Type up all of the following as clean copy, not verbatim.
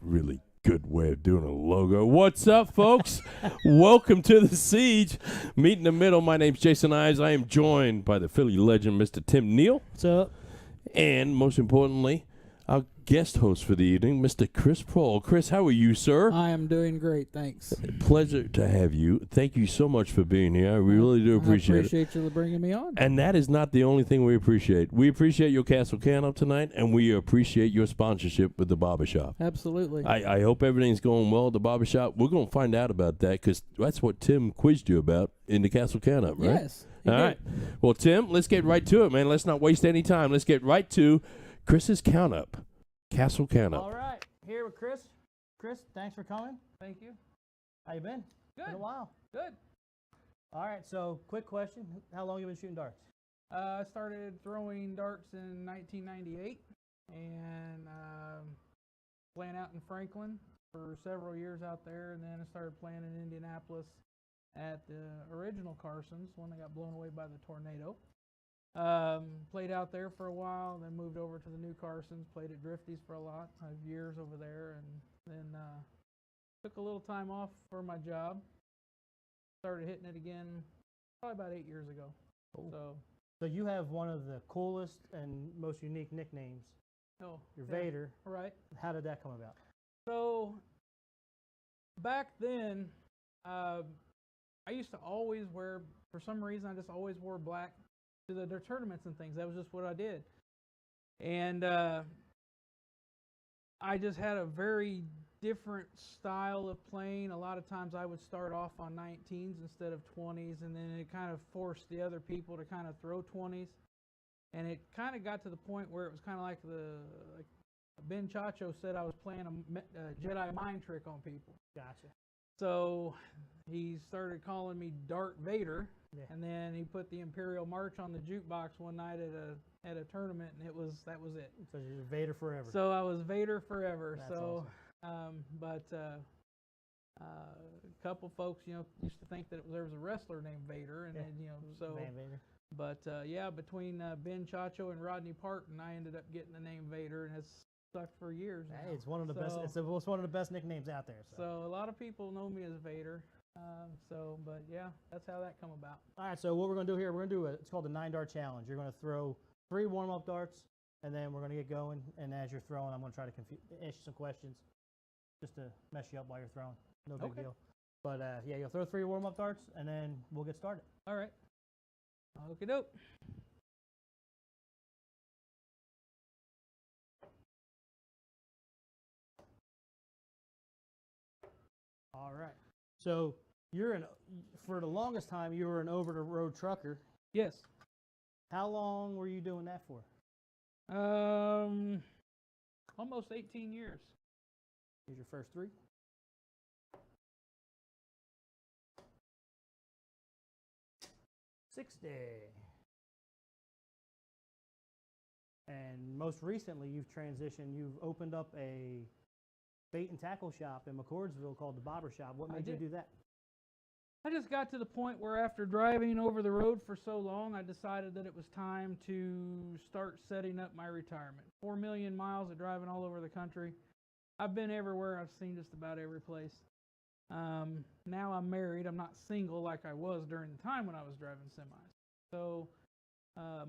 really good way of doing a logo. What's up, folks? Welcome to the Siege. Meet in the middle. My name's Jason Ives. I am joined by the Philly legend, Mr. Tim Neal. What's up? And most importantly, our guest host for the evening, Mr. Chris Proehl. Chris, how are you, sir? I am doing great, thanks. Pleasure to have you. Thank you so much for being here. We really do appreciate it. I appreciate you bringing me on. And that is not the only thing we appreciate. We appreciate your Castle Can up tonight, and we appreciate your sponsorship with the barbershop. Absolutely. I hope everything's going well at the barbershop. We're going to find out about that because that's what Tim quizzed you about in the Castle Can up, right? Yes. All right. Well, Tim, let's get right to it, man. Let's not waste any time. Let's get right to Chris's count up. Castle Can up. All right, here with Chris. Chris, thanks for coming. Thank you. How you been? Good. Been a while. Good. All right, so quick question: how long you been shooting darts? I started throwing darts in 1998 and playing out in Franklin for several years out there, and then I started playing in Indianapolis at the original Carson's when they got blown away by the tornado. Played out there for a while, then moved over to the new Carson's, played at Drifty's for a lot of years over there, and then took a little time off for my job. Started hitting it again probably about 8 years ago. Cool. So you have one of the coolest and most unique nicknames. Oh, You're yeah. Vader. Right. How did that come about? So back then, I used to always wear, for some reason, I just always wore black to their tournaments and things. That was just what I did. And I just had a very different style of playing. A lot of times I would start off on 19s instead of 20s, and then it kind of forced the other people to kind of throw 20s. And it kind of got to the point where it was kind of like Ben Chacho said I was playing a Jedi mind trick on people. Gotcha. So he started calling me Darth Vader, Yeah. and then he put the Imperial March on the jukebox one night at a tournament, and that was it. So you're Vader forever. So I was Vader forever. That's so, awesome. But a couple folks, used to think that there was a wrestler named Vader, and Yeah. then so. Van Vader. But yeah, between Ben Chacho and Rodney Parton, I ended up getting the name Vader, and it's stuck for years now. Hey, it's one of the best. It's one of the best nicknames out there. So a lot of people know me as Vader. But yeah, that's how that come about. All right, so what we're going to do here, it's called the 9-dart challenge. You're going to throw 3 warm-up darts, and then we're going to get going. And as you're throwing, I'm going to try to ask you some questions just to mess you up while you're throwing. No big deal. But yeah, you'll throw 3 warm-up darts, and then we'll get started. All right. Okie doke. All right. So for the longest time, you were an over-the-road trucker. Yes. How long were you doing that for? Almost 18 years. Here's your first 3. $60. And most recently, you've opened up a bait and tackle shop in McCordsville called the Bobber Shop. What made you do that? I just got to the point where after driving over the road for so long, I decided that it was time to start setting up my retirement. 4 million miles of driving all over the country. I've been everywhere. I've seen just about every place. Now I'm married. I'm not single like I was during the time when I was driving semis. So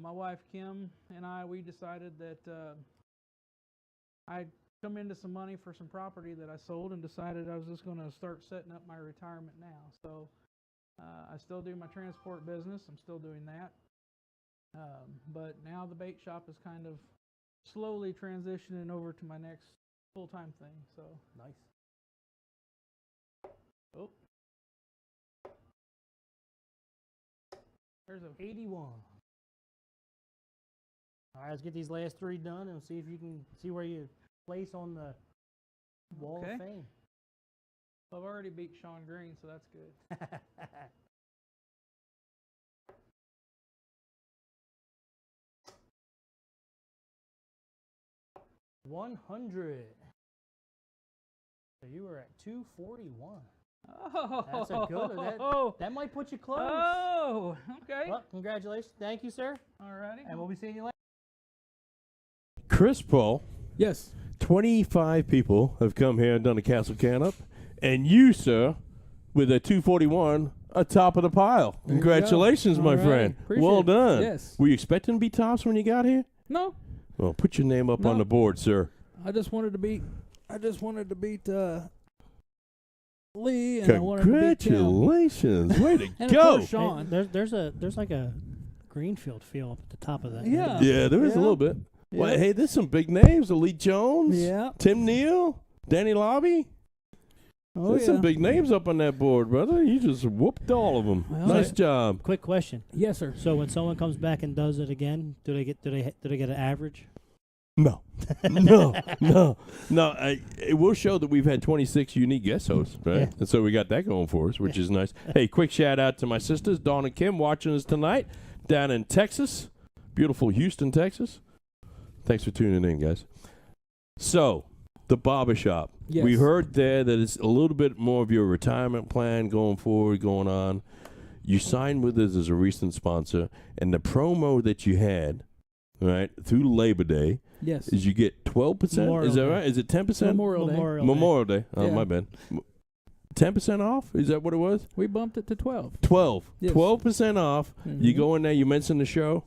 my wife Kim and we decided that I'd come into some money for some property that I sold, and decided I was just going to start setting up my retirement now. So I still do my transport business. I'm still doing that. But now the bait shop is kind of slowly transitioning over to my next full-time thing. So Nice. Oh. There's a 81. All right, let's get these last 3 done and see if you can see where you place on the Wall of Fame. I've already beat Sean Green, so that's good. 100. So you were at 241. Oh, That's a good. That might put you close. Oh, okay. Well, congratulations. Thank you, sir. All righty. And we'll be seeing you later. Chris Proehl, Yes. 25 people have come here and done a castle count-up. And you, sir, with a 241, atop of the pile. There you Congratulations, go. All my right. friend. Appreciate Well it. done. Yes. Were you expecting to be tops when you got here? No, Well, put your name up on No. the board, sir. I just wanted to beat Lee, and I wanted to beat Tim. Congratulations. Way to And of go. course, Sean. Hey, there's like a Greenfield feel up at the top of that. Yeah. Yeah, there is a Yeah. little bit. Yeah. Well, hey, there's some big names. Lee Jones, Yeah. Tim Neal, Danny Lobby. Oh, There's yeah. some big names up on that board, brother. You just whooped all of them. Well, Nice job. Quick question. Yes, sir. So when someone comes back and does it again, do they get an average? No, no. It will show that we've had 26 unique guest hosts, right? Yeah. And so we got that going for us, which is nice. Hey, quick shout out to my sisters, Dawn and Kim, watching us tonight down in Texas, beautiful Houston, Texas. Thanks for tuning in, guys. So, the barbershop. Yes. We heard there that it's a little bit more of your retirement plan going forward, going on. You signed with us as a recent sponsor, and the promo that you had, right, through Labor Day, Yes. is you get 12%. Memorial Is that Day. right? Is it 10%? Memorial Day. Memorial Day. Oh, Yeah. my bad. 10% off? Is that what it was? We bumped it to 12. 12. Yes. 12% off. You Mhm. go in there, you mention the show,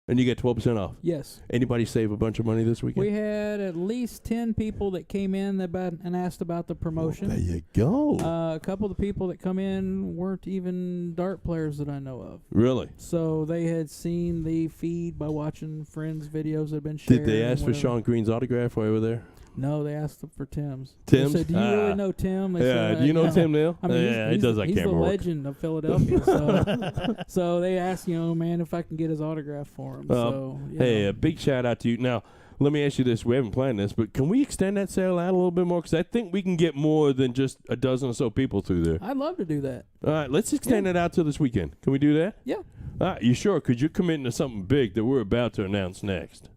and you get 12% off. Yes. Anybody save a bunch of money this weekend? We had at least 10 people that came in and asked about the promotion. There you go. A couple of the people that come in weren't even dart players that I know of. Really? So they had seen the feed by watching friends' videos that had been shared. Did they and ask for whatever. Sean Green's autograph while you were there? No, they asked for Tim's. Tim's? They said, do you really know Tim? They Yeah. said, Do you know Tim Neal? I mean, Yeah, he he's does that he's the camera work. legend of Philadelphia. So, so they asked, man, if I can get his autograph for him. So, Hey, a big shout out to you. Now, let me ask you this. We haven't planned this, but can we extend that sale out a little bit more? Because I think we can get more than just a dozen or so people through there. I'd love to do that. All right, let's extend it out to this weekend. Can we do that? Yeah. All right, you sure? Because you're committing to something big that we're about to announce next.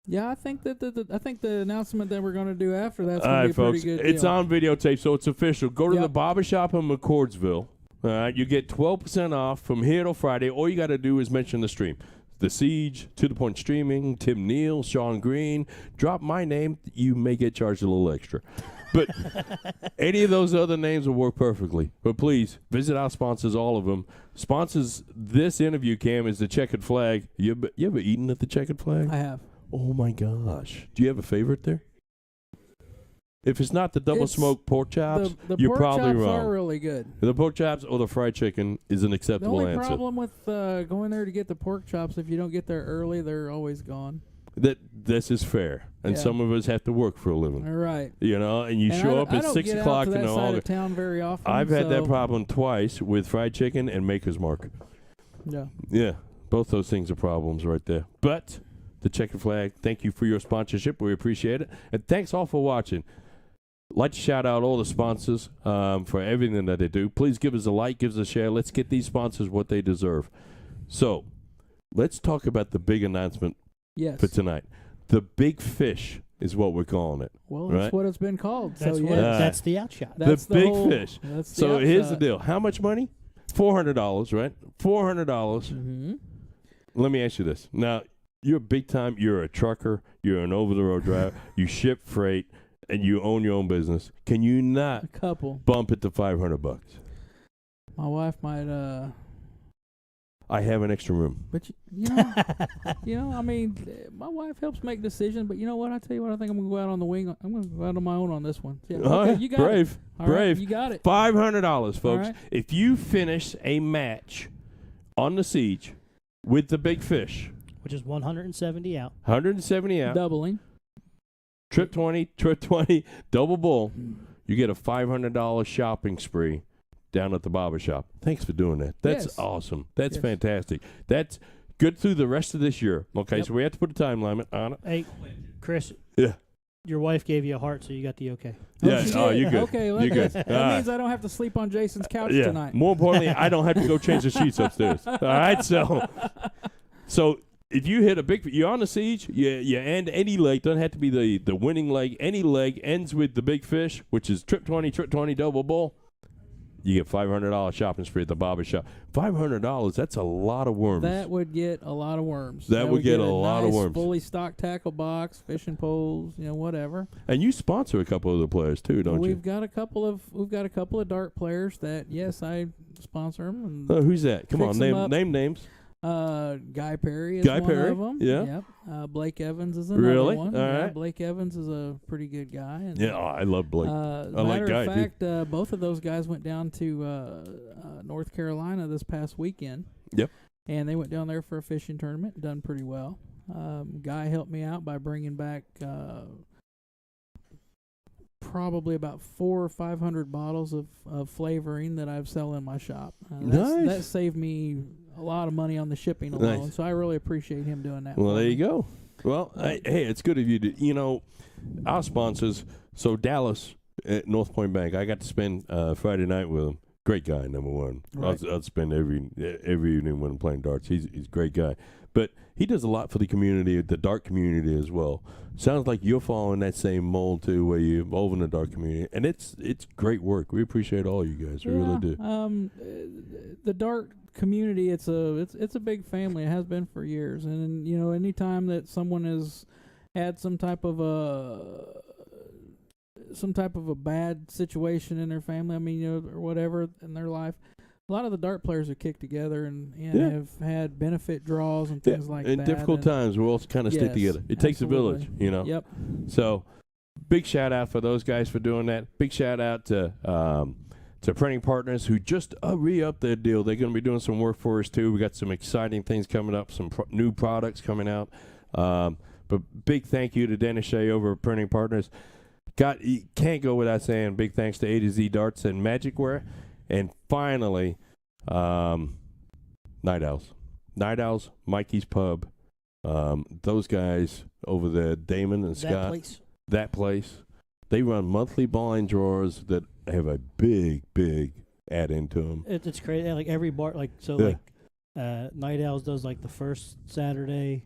Yeah, I think that the announcement that we're going to do after that's All going to right, be a folks. pretty good It's deal. on videotape, so it's official. Go to Yep. the barbershop in McCordsville. All right, you get 12% off from here till Friday. All you got to do is mention the stream. The Siege, To The Point Streaming, Tim Neal, Sean Green. Drop my name. You may get charged a little extra. But any of those other names will work perfectly. But please, visit our sponsors, all of them. Sponsors this interview, Cam, is the Checkered Flag. You ever eaten at the Checkered Flag? I have. Oh, my gosh. Do you have a favorite there? If it's not the double It's smoked pork chops, The you're pork probably chops wrong. are really good. The pork chops or the fried chicken is an The acceptable only answer. problem with going there to get the pork chops, if you don't get there early, they're always gone. This is fair. And Yeah. some of us have to work for a living. All right. You know, and you And show I up I at don't 6 get o'clock out to in that the side hall. of town very often. I've had that so- problem twice with fried chicken and Maker's Mark. Yeah. Yeah, both those things are problems right there. But the Checkered Flag, thank you for your sponsorship. We appreciate it. And thanks all for watching. Like to shout out all the sponsors for everything that they do. Please give us a like, give us a share. Let's get these sponsors what they deserve. So, let's talk about the big announcement Yes. for tonight. The Big Fish is what we're calling it. Well, right? that's what it's been called. That's so what. yeah. That's the outshot. That's the Big whole- Fish. That's the So here's the upshot. deal. How much money? $400, right? $400. Mm-hmm. Let me ask you this. Now, you're big time. You're a trucker. You're an over-the-road driver. You ship freight, and you own your own business. Can you A not couple. bump it to $500? My wife might, I have an extra room. but I mean, my wife helps make decisions. But you know what? I tell you what, I think I'm gonna go out on the wing. I'm gonna go out on my own on this one. Yeah. All Okay, right, you got brave, it. All right, brave. you got it. $500, folks. right. If you finish a match on the Siege with the Big Fish, Which is 170 out. 170 out, Doubling. trip 20, double bull, you get a $500 shopping spree down at the barbershop. Thanks for doing that. That's Yes. awesome. That's Yes. fantastic. That's good through the rest of this year. Okay, Yep. so we have to put a time limit on it. Hey, Chris. Yeah. Your wife gave you a heart, so you got the okay. Yeah. she Oh, did. you good. Okay, You good. that All right. means I don't have to sleep on Jason's couch Yeah. tonight. More importantly, I don't have to go change the sheets upstairs. All right, so if you hit a big, you're on the Siege. You end any leg. Doesn't have to be the winning leg. Any leg ends with the Big Fish, which is trip 20 double bull. You get $500 shopping spree at the barber shop. $500, that's a lot of worms. That would get a lot of worms. That would get a lot of nice worms. Fully stocked tackle box, fishing poles, whatever. And you sponsor a couple of the players too, don't you? We've got a couple of dart players that yes, I sponsor them. Who's that? Come on, name names. Guy Perry is one of them. Yeah. Yep. Blake Evans is another Really? one. All Yeah, right. Blake Evans is a pretty good guy. And, Yeah, I love Blake. I like Guy, of fact, both of those guys went down to North Carolina this past weekend. Yep. And they went down there for a fishing tournament, done pretty well. Guy helped me out by bringing back probably about 400 or 500 bottles of flavoring that I've sell in my shop. Nice. That saved me a lot of money on the shipping alone. Nice. So I really appreciate him doing that. Well, for there me. you go. Well, hey, it's good of you to, our sponsors. So Dallas at North Point Bank, I got to spend Friday night with him. Great guy, number one. Right. I'd spend every evening when I'm playing darts. He's a great guy. But he does a lot for the community, the dart community as well. Sounds like you're following that same mold too, where you're involved in the dart community, and it's great work. We appreciate all you guys. We really do. The dart community, it's a big family. It has been for years, and anytime that someone has had some type of a bad situation in their family, or whatever in their life. A lot of the dart players have kicked together and have had benefit draws and things like that. In difficult times, we'll all kind of stick together. It takes a village, Yep. So, big shout out for those guys for doing that. Big shout out to Printing Partners who just re-upped their deal. They're going to be doing some work for us too. We got some exciting things coming up, some new products coming out. But big thank you to Dennis Shea over at Printing Partners. You can't go without saying big thanks to A to Z Darts and Magicware. And finally, Night Owls. Night Owls, Mikey's Pub. Those guys over there, Damon and Scott. That place. They run monthly blind drawers that have a big add-in to them. It's crazy. Like every bar, Night Owls does like the first Saturday.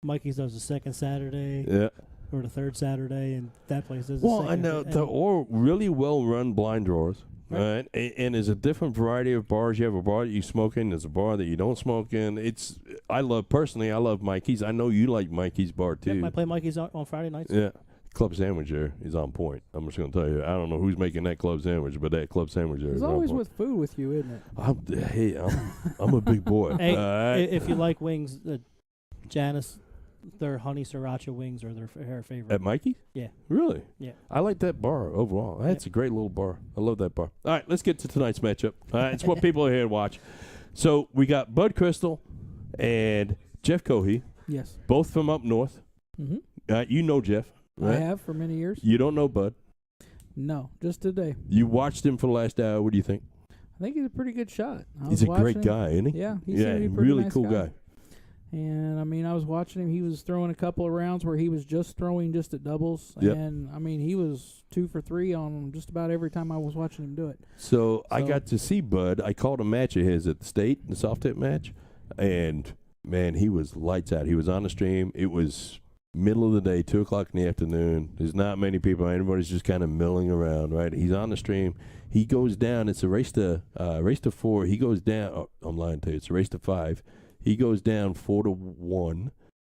Mikey's does the second Saturday. Yeah. Or the third Saturday, and that place does the Well, second. I know they're all really well-run blind drawers. Right. And there's a different variety of bars. You have a bar that you smoke in. There's a bar that you don't smoke in. I love Mikey's. I know you like Mikey's bar too. Yep, I play Mikey's on Friday nights. Yeah. Club sandwich there is on point. I'm just going to tell you. I don't know who's making that club sandwich, but that club sandwich there is on point. It's always with food with you, isn't it? I'm a big boy. Hey, if you like wings, Janice, their honey sriracha wings are her favorite. At Mikey's? Yeah. Really? Yeah. I like that bar overall. That's a great little bar. I love that bar. All right, let's get to tonight's matchup. All right, it's what people are here to watch. So we got Bud Crystal and Jeff Cohee. Yes. Both from up north. Mm-hmm. You know Jeff, right? I have for many years. You don't know Bud. No, just today. You watched him for the last hour. What do you think? I think he's a pretty good shot. He's a great guy, isn't he? Yeah, he's a pretty really nice cool guy. And, I was watching him. He was throwing a couple of rounds where he was just throwing just at doubles. Yep. And, he was 2 for 3 on just about every time I was watching him do it. So I got to see Bud. I called a match of his at the state, the soft tip match. And, man, he was lights out. He was on the stream. It was middle of the day, 2 o'clock in the afternoon. There's not many people. Everybody's just kind of milling around, right? He's on the stream. He goes down. It's a race to 4. He goes down. Oh, I'm lying to you. It's a race to 5. He goes down 4-1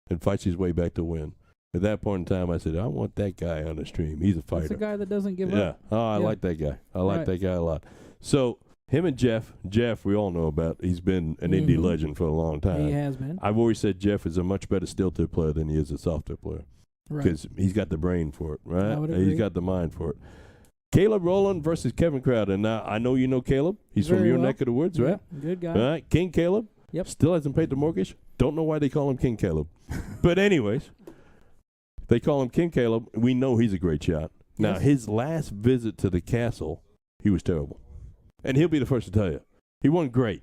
and fights his way back to win. At that point in time, I said, I want that guy on the stream. He's a fighter. That's a guy that doesn't give yeah. up. Oh, I like that guy. I like that guy a lot. So him and Jeff, we all know about. He's been an indie legend for a long time. He has been. I've always said Jeff is a much better steel tip player than he is a soft tip player. Right. Because he's got the brain for it, right? I would agree. He's got the mind for it. Caleb Roland versus Kevin Crowder. Now, I know you know Caleb. He's from your neck of the woods, right? Yeah, good guy. All right, King Caleb. Yep. Still hasn't paid the mortgage. Don't know why they call him King Caleb. But anyways, they call him King Caleb. We know he's a great shot. Now, his last visit to the castle, he was terrible. And he'll be the first to tell you. He wasn't great.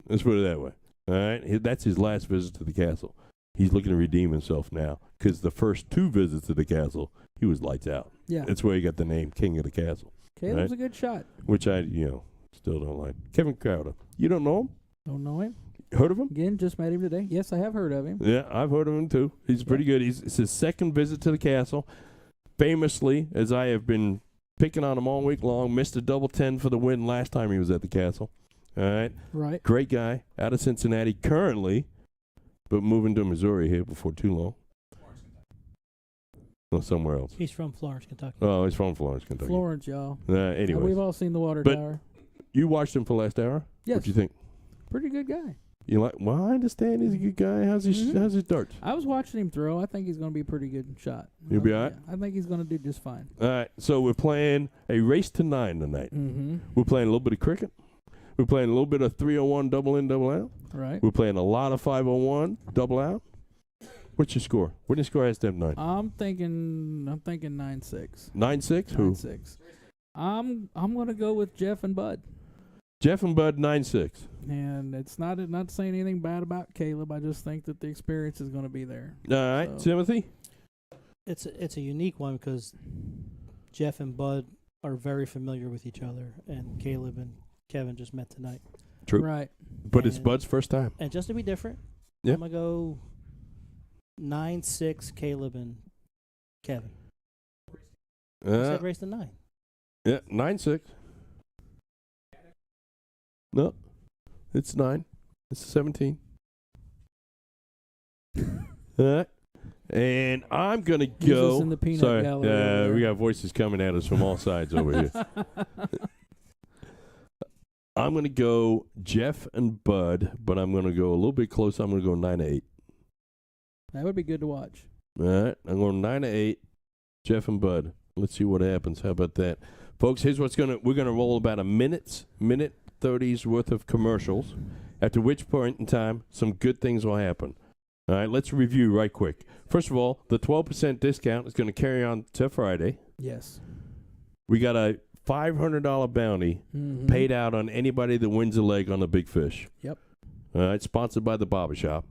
Let's put it that way. All right? That's his last visit to the castle. He's looking to redeem himself now because the first 2 visits to the castle, he was lights out. Yeah. That's where he got the name King of the Castle. Caleb's a good shot. Which I, still don't like. Kevin Crowder. You don't know him? Don't know him. Heard of him? Again, just met him today. Yes, I have heard of him. Yeah, I've heard of him too. He's pretty good. It's his second visit to the castle. Famously, as I have been picking on him all week long. Missed a double 10 for the win last time he was at the Castle. All right. Right. Great guy out of Cincinnati currently, but moving to Missouri here before too long. No, somewhere else. He's from Florence, Kentucky. Oh, he's from Florence, Kentucky. Florence, y'all. Anyway, We've all seen the water But- tower. you watched him for last hour? Yes. What you think? Pretty good guy. You like? Well, I understand he's a good guy. How's his darts? I was watching him throw. I think he's going to be a pretty good shot. He'll be all right? I think he's going to do just fine. All right, so we're playing a race to 9 tonight. Mm-hmm. We're playing a little bit of cricket. We're playing a little bit of 301 double in, double out. Right. We're playing a lot of 501 double out. What's your score? What your score has to have 9? I'm thinking 9-6. 9-6? Who? 9-6. I'm going to go with Jeff and Bud. Jeff and Bud 9-6. And it's not saying anything bad about Caleb. I just think that the experience is going to be there. All right, So- Timothy. It's a unique one because Jeff and Bud are very familiar with each other, and Caleb and Kevin just met tonight. True. Right. But it's And- Bud's first time. And just to be different, Yeah. I'm gonna go 9-6 Caleb and Kevin. I said race to 9. Yeah, 9-6. No, it's 9. It's 17. All right. And I'm going to He's go. just in the peanut Sorry, gallery over we there. got voices coming at us from all sides over here. I'm going to go Jeff and Bud, but I'm going to go a little bit closer. I'm going to go 9-8. That would be good to watch. All right. I'm going 9-8, Jeff and Bud. Let's see what happens. How about that? Folks, here's what's we're going to roll about a minute 30's worth of commercials, after which point in time some good things will happen. All right, let's review right quick. First of all, the 12% discount is going to carry on to Friday. Yes. We got a $500 bounty Mm-hmm. paid out on anybody that wins a leg on the big fish. Yep. All right, sponsored by the barber shop.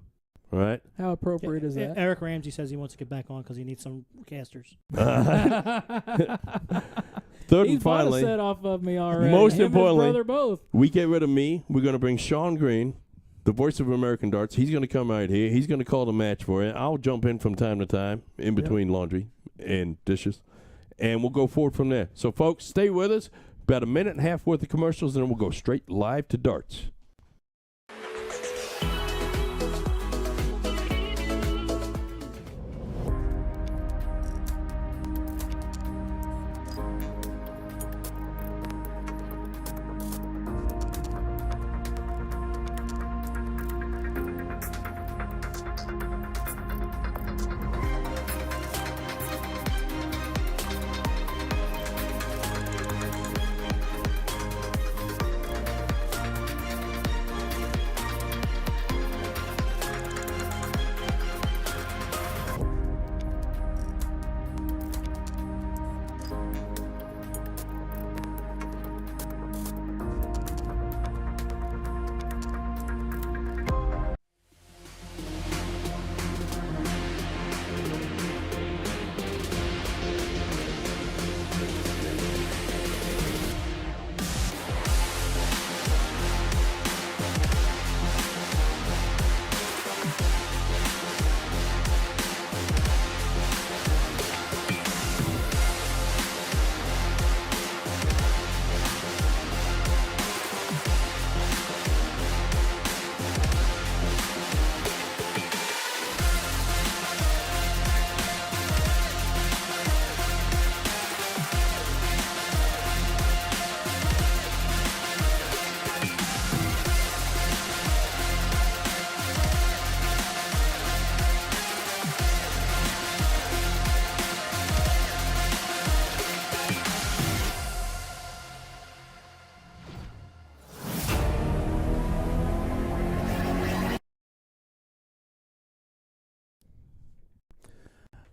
All right. How appropriate is that? Eric Ramsey says he wants to get back on because he needs some casters. Third He's and bought a finally, set off of me already. most Him and his importantly, brother both. we get rid of me. We're going to bring Sean Green, the voice of American Darts. He's going to come out here. He's going to call the match for it. I'll jump in from time to time in between laundry and dishes, and we'll go forward from there. So, folks, stay with us. About a minute and a half worth of commercials, and then we'll go straight live to darts.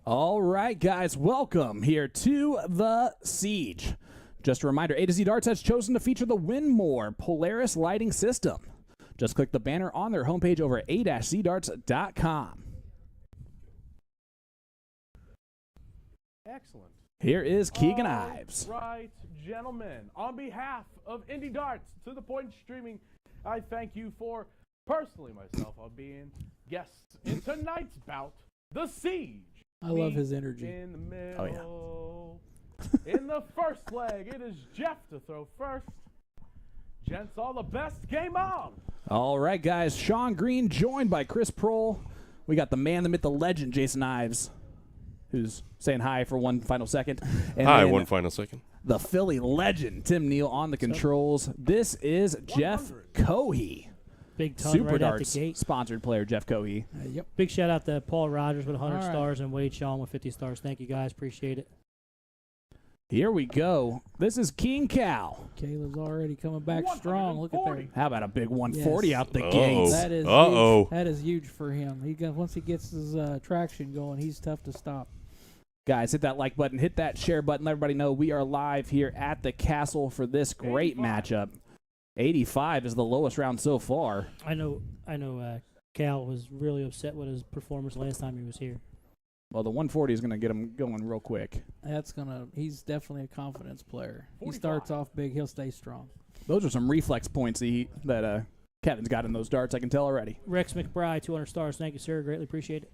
All right, guys, welcome here to the Siege. Just a reminder, A to Z Darts has chosen to feature the Winmore Polaris lighting system. Just click the banner on their homepage over at a-zdarts.com. Excellent. Here is Keegan All Ives. right, gentlemen. On behalf of Indie Darts to the Point Streaming, I thank you for personally myself on being guests in tonight's bout, the Siege. I love his energy. In the middle. Oh, In the first leg, it is Jeff to throw first. Gents, all the best. Game on. All right, guys. Sean Green joined by Chris Proehl. We got the man, the myth, the legend, Jason Ives, who's saying hi for one final second. And Hi, then one final second. the Philly legend, Tim Neal, on the controls. This is Jeff Cohee. Big ton Super right out Darts the gate. sponsored player, Jeff Cohee. Yep. Big shout out to Paul Rogers with 100 All right. stars and Wade Shawn with 50 stars. Thank you guys. Appreciate it. Here we go. This is King Cal. Caleb's already coming back strong. Look at there. How about a big 140 Yes. out the Uh-oh. gates? That is Uh-oh. huge. That is huge for him. Once he gets his traction going, he's tough to stop. Guys, hit that like button, hit that share button. Let everybody know we are live here at the castle for this great 85. matchup. 85 is the lowest round so far. I know. Cal was really upset with his performance last time he was here. Well, the 140 is going to get him going real quick. He's definitely a confidence player. 45. He starts off big, he'll stay strong. Those are some reflex points that Kevin's got in those darts, I can tell already. Rex McBride, 200 stars. Thank you, sir. Greatly appreciate it.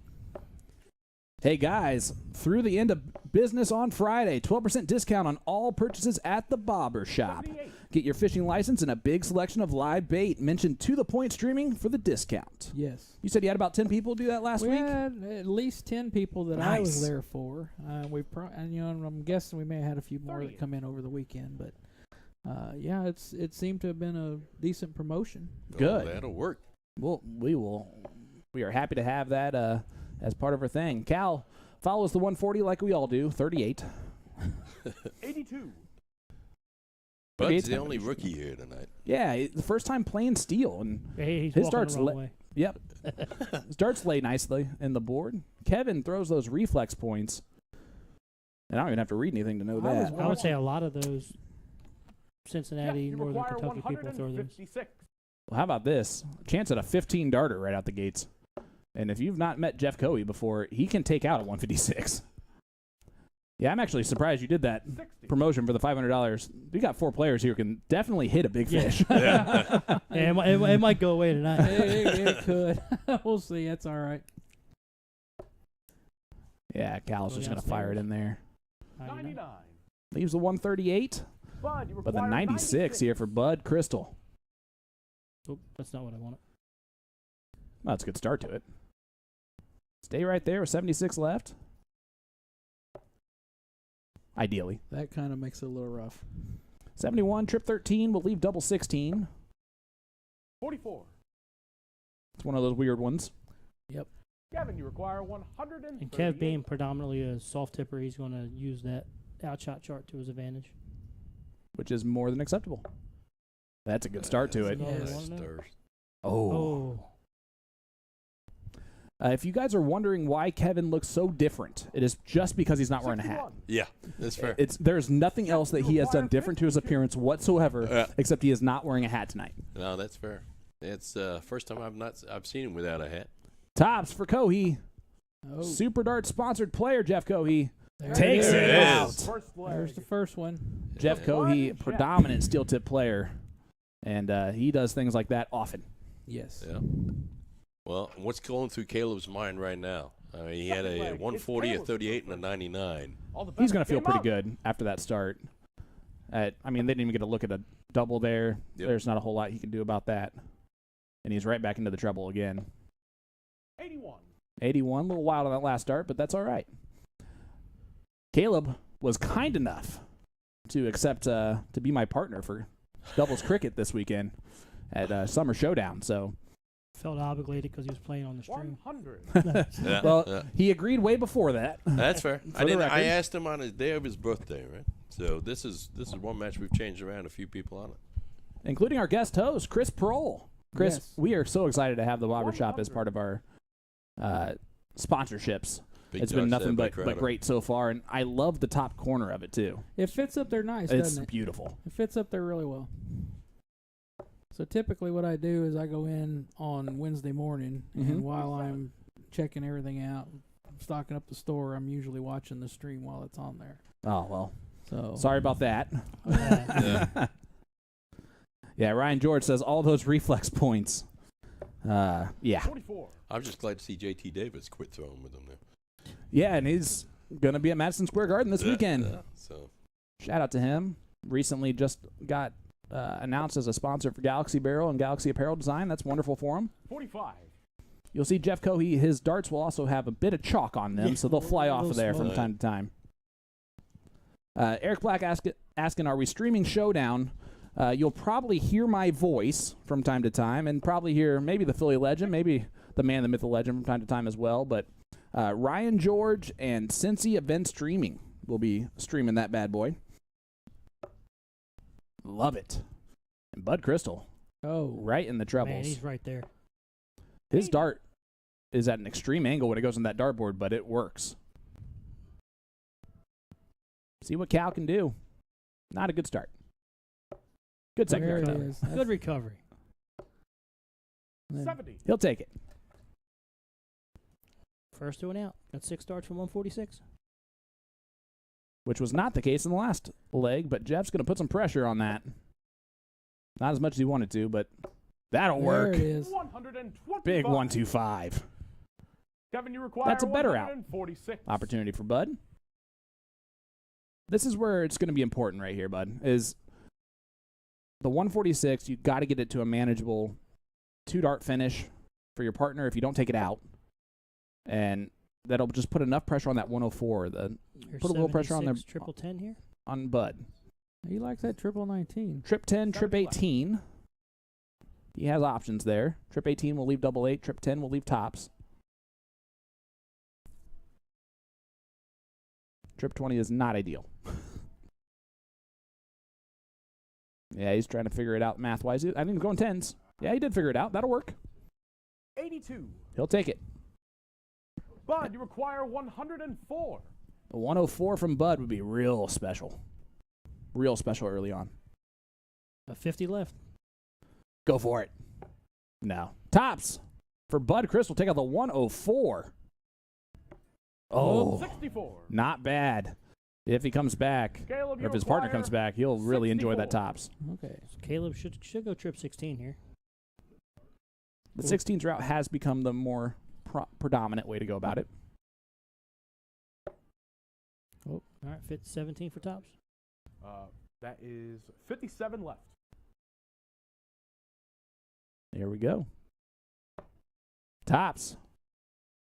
Hey, guys, through the end of business on Friday, 12% discount on all purchases at the Bobber Shop. 78. Get your fishing license and a big selection of live bait. Mention To The Point Streaming for the discount. Yes. You said you had about 10 people do that last We week? had at least 10 people that I was Nice. there for. I'm guessing we may have had a few more that come in over the weekend, but it seemed to have been a decent promotion. Good. Oh, that'll work. Well, we are happy to have that as part of our thing. Cal follows the 140 like we all do, 38. 82. Bud's 38's the not only much. rookie here tonight. Yeah, the first time playing steel, and Hey, he's his walking darts the wrong way. Yep. His darts lay nicely in the board. Kevin throws those reflex points. And I don't even have to read anything to know that. I would say a lot of those Cincinnati, Jeff, you Northern require Kentucky people throw those. 156. Well, how about this? Chance at a 15 darter right out the gates. And if you've not met Jeff Cohee before, he can take out a 156. Yeah, I'm actually surprised you did that 60. promotion for the $500. We got 4 players here who can definitely hit a big fish. Yeah, it might go away tonight. it could. We'll see. That's all right. Yeah, Cal's Go just going to fire it in there. 99. Leaves the 138, Bud, you but the require 96 here for Bud Crystal. Oop, that's not what I wanted. Well, that's a good start to it. Stay right there with 76 left. Ideally. That kind of makes it a little rough. 71, trip 13, will leave double 16. 44. It's one of those weird ones. Kevin, you require 138. And Kev being predominantly a soft tipper, he's going to use that outshot chart to his advantage. Which is more than acceptable. That's a good start to it. Yeah. Nice start. Oh. If you guys are wondering why Kevin looks so different, it is just because he's not wearing a hat. 61. Yeah, that's fair. There's nothing else that he has done different to his appearance whatsoever, Yeah. except he is not wearing a hat tonight. No, that's fair. It's first time I've seen him without a hat. Tops for Cohee. Oh, Super Dart sponsored player Jeff Cohee there takes it it is. out. First leg. There's the first one. Jeff Yeah. Cohee, Jeff. predominant steel tip player, and he does things like that often. Yes. Yeah. Well, what's going through Caleb's mind right now? I mean, he had Second a leg. 140, a It's 38, and a 99. All the He's best. going to feel Game pretty on. good after that start. They didn't even get a look at a double there. Yep. There's not a whole lot he can do about that. And he's right back into the treble again. 81. 81, a little wild on that last start, but that's all right. Caleb was kind enough to accept to be my partner for doubles cricket this weekend at Summer Showdown. So, Felt obligated because he was playing on the stream. 100. Yeah, well, yeah. he agreed way before that. That's fair. For the record. I asked him on his day of his birthday, right? So this is one match we've changed around a few people on it. Including our guest host, Chris Proehl. Chris, Yes. we are so excited to have the Bobber Shop as 100. part of our sponsorships. Big It's been darts nothing there by but Crowder. great so far, and I love the top corner of it, too. It fits up there nice, It's doesn't it? beautiful. It fits up there really well. So typically what I do is I go in on Wednesday morning, Mhm. and while I'm checking everything out, stocking up the store, I'm usually watching the stream while it's on there. Oh, well, So sorry about that. Yeah. Yeah, Ryan George says all those reflex points. Yeah. 44. I'm just glad to see JT Davis quit throwing with him there. Yeah, and he's going to be at Madison Square Garden this weekend. Yeah, so Shout out to him. Recently just got announced as a sponsor for Galaxy Barrel and Galaxy Apparel Design. That's wonderful for him. 45. You'll see Jeff Cohee, his darts will also have a bit of chalk on them, so they'll fly off of there from time to time. Eric Black asking, are we streaming Showdown? You'll probably hear my voice from time to time, and probably hear maybe the Philly legend, maybe the man, the myth, the legend from time to time as well. But Ryan George and Cincy Event Streaming will be streaming that bad boy. Love it. And Bud Crystal, right in the trebles. Man, he's right there. His dart is at an extreme angle when it goes on that dartboard, but it works. See what Cal can do. Not a good start. Good second There it recovery. is. Good recovery. 70. He'll take it. First to an out. Got 6 darts from 146. Which was not the case in the last leg, but Jeff's going to put some pressure on that. Not as much as he wanted to, but that'll work. There it is. 125. Big 1-2-5. Kevin, you require That's a better out. 146. Opportunity for Bud. This is where it's going to be important right here, Bud, is the 146, you got to get it to a manageable 2-dart finish for your partner if you don't take it out. And that'll just put enough pressure on that 104. Here's Put a little pressure on there. 76, triple 10 here. On Bud. He likes that triple 19. Trip 10, trip 18. He has options there. Trip 18 will leave double 8. Trip 10 will leave tops. Trip 20 is not ideal. Yeah, he's trying to figure it out math-wise. I think he's going 10s. Yeah, he did figure it out. That'll work. 82. He'll take it. Bud, you require 104. A 104 from Bud would be real special. Real special early on. A 50 left. Go for it. No. Tops for Bud Crystal. Take out the 104. Oh, 64. not bad. If he comes back, Caleb, or you if his partner require comes back, he'll really enjoy that 64. tops. Okay. So Caleb should go trip 16 here. The 16s route has become the more predominant way to go about it. Oh, all right. Fit 17 for tops. That is 57 left. There we go. Tops.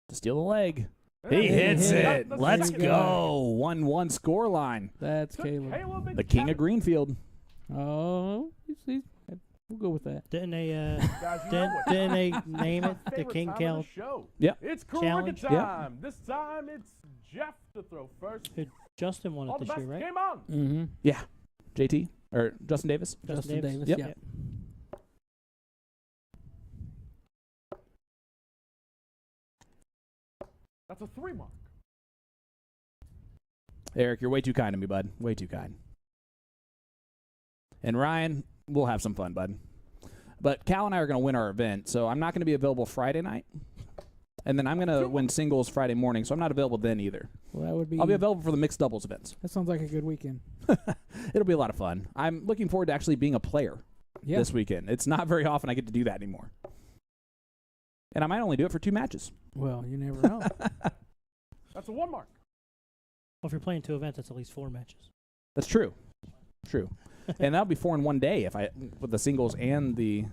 To steal the leg. He Hey, hits hit it. the Let's second go. 1-1 score line. That's To Caleb. Caleb and The king Kevin. of Greenfield. Oh, we'll go with that. Didn't they? Guys, you know what? Didn't they name it the Favorite King time of Cal? the show. Yep. It's cricket Challenge. time. Yep. This time it's Jeff to throw first. Justin won All it the this best year, right? game on. Mm-hmm. Yeah. JT? Or Justin Davis? Justin Davis. Yep. Yep. That's a 3 mark. Eric, you're way too kind to me, bud. Way too kind. And Ryan, we'll have some fun, bud. But Cal and I are going to win our event, so I'm not going to be available Friday night. And then I'm going to win singles Friday morning, so I'm not available then either. Well, that would be. I'll be available for the mixed doubles events. That sounds like a good weekend. It'll be a lot of fun. I'm looking forward to actually being a player Yeah. this weekend. It's not very often I get to do that anymore. And I might only do it for 2 matches. Well, you never know. That's a 1 mark. Well, if you're playing 2 events, that's at least 4 matches. That's true. True. And that'll be 4 in one day if I with the singles and the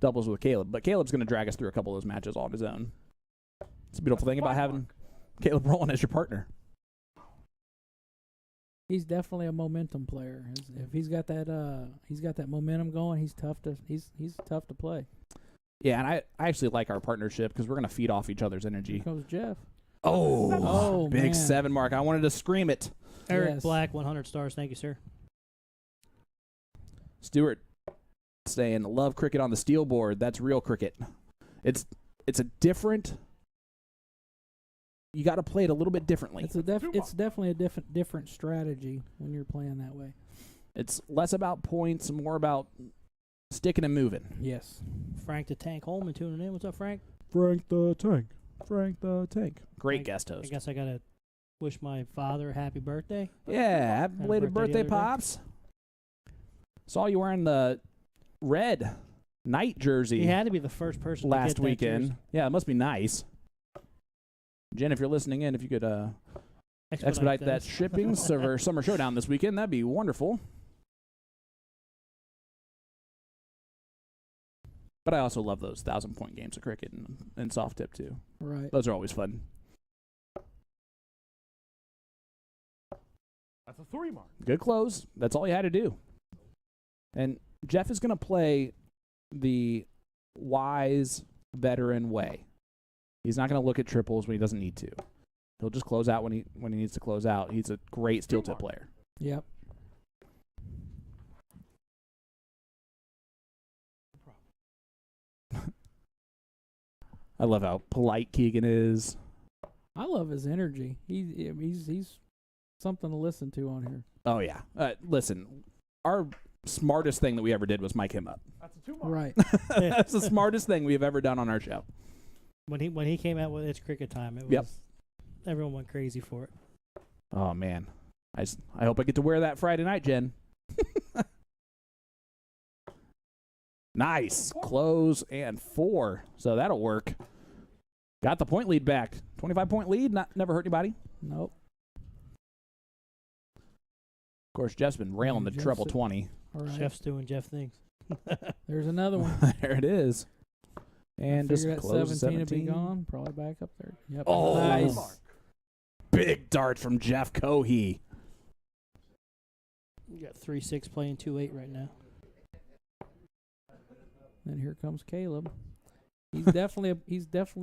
doubles with Caleb. But Caleb's going to drag us through a couple of those matches all on his own. It's a beautiful thing about 5 having mark. Caleb Roland as your partner. He's definitely a momentum player. If he's got that momentum going, he's tough to play. Yeah, and I actually like our partnership because we're going to feed off each other's energy. Here comes Jeff. Oh, big man. 7 mark. I wanted to scream it. Eric Yes. Black, 100 stars. Thank you, sir. Stuart saying, love cricket on the steel board. That's real cricket. It's a different. You got to play it a little bit differently. It's definitely a different strategy when you're playing that way. It's less about points, more about sticking and moving. Yes. Frank the Tank Holman tuning in. What's up, Frank? Frank the Tank. Frank the Tank. Great guest I host. guess I got to wish my father a happy birthday. Yeah, happy belated birthday birthday, the other day. Pops. Saw you wearing the red night jersey He had to be the first person last to get that weekend. jersey. Yeah, it must be nice. Jen, if you're listening in, if you could expedite that shipping for Summer Showdown this weekend. That'd be wonderful. But I also love those 1,000-point games of cricket and soft tip too. Right. Those are always fun. That's a 3 mark. Good close. That's all you had to do. And Jeff is going to play the wise veteran way. He's not going to look at triples when he doesn't need to. He'll just close out when he needs to close out. He's a great steel tip player. Yep. I love how polite Keegan is. I love his energy. He's something to listen to on here. Oh, yeah. Listen, our smartest thing that we ever did was mic him up. That's a 2 mark. Right. That's the smartest thing we've ever done on our show. When he came out with It's Cricket Time, it was Yep. everyone went crazy for it. Oh, man. I hope I get to wear that Friday night, Jen. Nice. Close and 4. So that'll work. Got the point lead back. 25-point lead. Never hurt anybody. Nope. Of course, Jeff's been railing the Jeff's treble a- 20. All right. Jeff's doing Jeff things. There's another one. There it is. And just Figure that close 17 to be 17. gone. Probably back up there. Yep. Oh, Nice. big dart from Jeff Cohee. You got 3-6 playing 2-8 right now. And here comes Caleb. He's definitely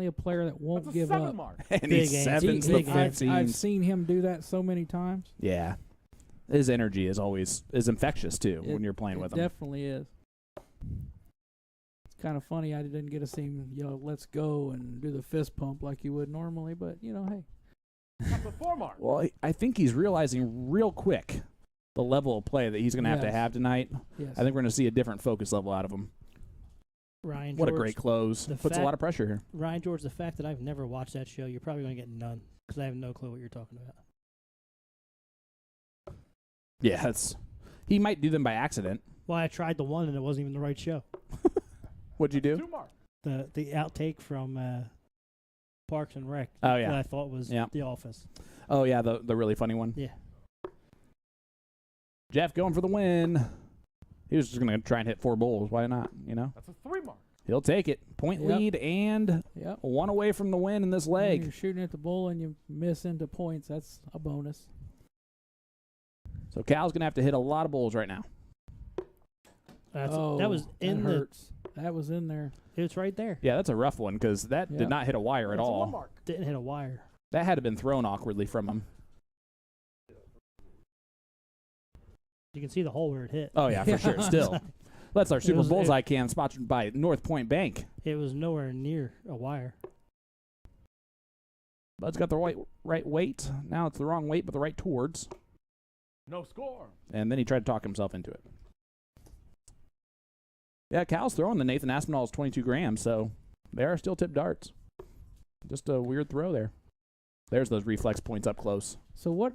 a player that won't That's a give 7 up. mark. And Big he's hands. 7s to Big I've 15s. seen him do that so many times. Yeah. His energy is infectious, too, It- when you're playing with him. Definitely is. It's kind of funny I didn't get to see him, let's go and do the fist pump like you would normally, but, hey. That's a 4 mark. Well, I think he's realizing real quick the level of play that he's going to have to Yes. have tonight. Yes. I think we're going to see a different focus level out of him. Ryan What George, a great close. the Puts a fact- lot of pressure here. Ryan George, the fact that I've never watched that show, you're probably going to get none because I have no clue what you're talking about. Yeah, he might do them by accident. Well, I tried the one and it wasn't even the right show. What'd you do? 2 mark. The outtake from Parks and Rec Oh, yeah. that I thought was Yeah. The Office. Oh, yeah, the really funny one. Yeah. Jeff going for the win. He was just going to try and hit 4 bowls. Why not? That's a 3 mark. He'll take it. Point Yep. lead and Yep. 1 away from the win in this When leg. you're shooting at the bull and you miss into points, that's a bonus. So Cal's going to have to hit a lot of bowls right now. That was in that hurts. That was in there. It's right there. Yeah, that's a rough one because that Yeah. did not hit a wire at That's a 1 all. mark. Didn't hit a wire. That had to have been thrown awkwardly from him. You can see the hole where it hit. Oh, yeah, for sure. Still. That's our Super was- Bullseye Cam sponsored by North Point Bank. It was nowhere near a wire. Bud's got the right weight. Now it's the wrong weight, but the right towards. No score. And then he tried to talk himself into it. Yeah, Cal's throwing the Nathan Aspinall's 22 grams, so they are still tipped darts. Just a weird throw there. There's those reflex points up close. So what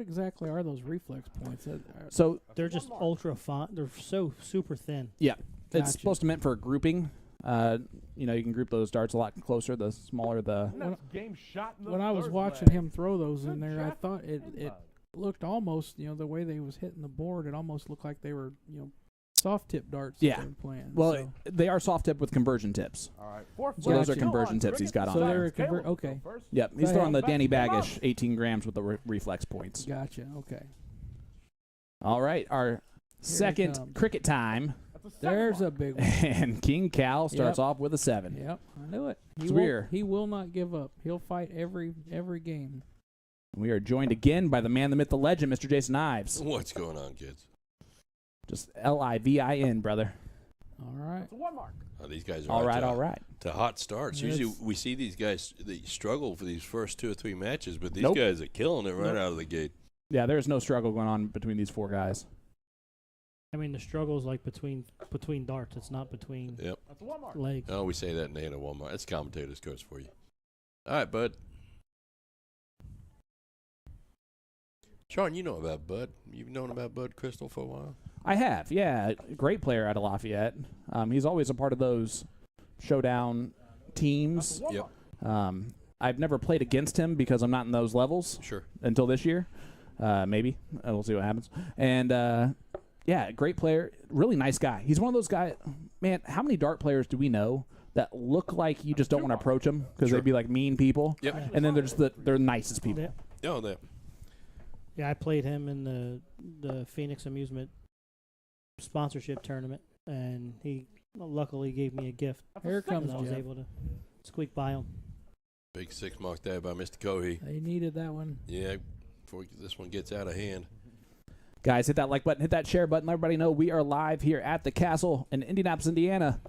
exactly are those reflex points? So They're just ultra fine. They're so super thin. it's Gotcha. supposed to meant for grouping. You can group those darts a lot closer the smaller the. Next game shot in the When I was third watching leg. him throw those in Good there, I Jeff thought it Inbud. looked almost, the way they was hitting the board, it almost looked like they were, soft tip darts Yeah. that they were playing. Well, so, they are soft tip with conversion tips. All right. 4 So those are Gotcha. conversion tips he's got on So there. they're a convert- okay. Yep, he's Go throwing the ahead. Danny Come on. Baggish 18 grams with the reflex points. gotcha. Okay. All right, our second comes. cricket time, That's a 7 There's mark. a big one. and King Cal starts Yep. off with a 7. Yep, I knew it. Swear. He will not give up. He'll fight every game. We are joined again by the man, the myth, the legend, Mr. Jason Ives. What's going on, kids? Just Livin, brother. All right. That's a 1 mark. These guys are All right, to, all right. to hot starts. Yes. Usually we see these guys they struggle for these first 2 or 3 matches, but these Nope. guys are killing it right Nope. out of the gate. Yeah, there's no struggle going on between these 4 guys. I mean, the struggle's like between darts. It's not between Yep. That's a 1 mark. legs. Oh, we say that in Nana Walmart. That's commentator's curse for you. All right, Bud. Sean, you know about Bud. You've known about Bud Crystal for a while. I have, yeah. Great player out of Lafayette. He's always a part of those showdown That's teams. a 1 Yep. mark. I've never played against him because I'm not in those levels. Sure. Until this year, maybe we'll see what happens. And yeah, great player, really nice guy. He's one of those guys. Man, how many dart players do we know that look like you just don't want to approach them because they'd be like mean people? Yep. And then they're just they're the nicest people. Yeah. Oh, there. Yeah, I played him in the Phoenix Amusement sponsorship tournament, and he luckily gave me a gift. Here comes And I was Jeff. able to squeak by him. Big 6 mark there by Mr. Cohee. They needed that one. Yeah, before this one gets out of hand. Guys, hit that like button, hit that share button. Let everybody know we are live here at the Castle in Indianapolis, Indiana.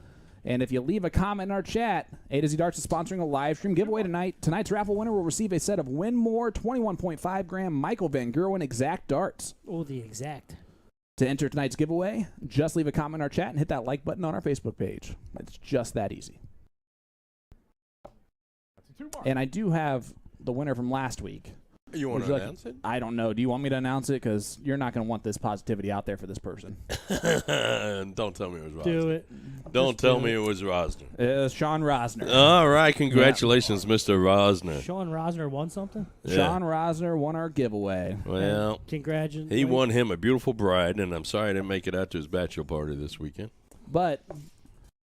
And if you leave a comment in our chat, A to Z Darts is sponsoring a live stream giveaway tonight. Tonight's raffle winner will receive a set of Winmore 21.5 gram Michael Van Gerwen exact darts. Oh, the exact. To enter tonight's giveaway, just leave a comment in our chat and hit that like button on our Facebook page. It's just that easy. That's a 2 mark. And I do have the winner from last week. You want Would to you like- announce it? I don't know. Do you want me to announce it? Because you're not going to want this positivity out there for this person. Don't tell me it was Rosner. Do it. Don't Just tell do me it. it was Rosner. Sean Rosner. All right, congratulations, Mr. Rosner. Sean Rosner won something? Yeah. Sean Rosner won our giveaway. Well, Congratulations. he won him a beautiful bride, and I'm sorry I didn't make it out to his bachelor party this weekend. But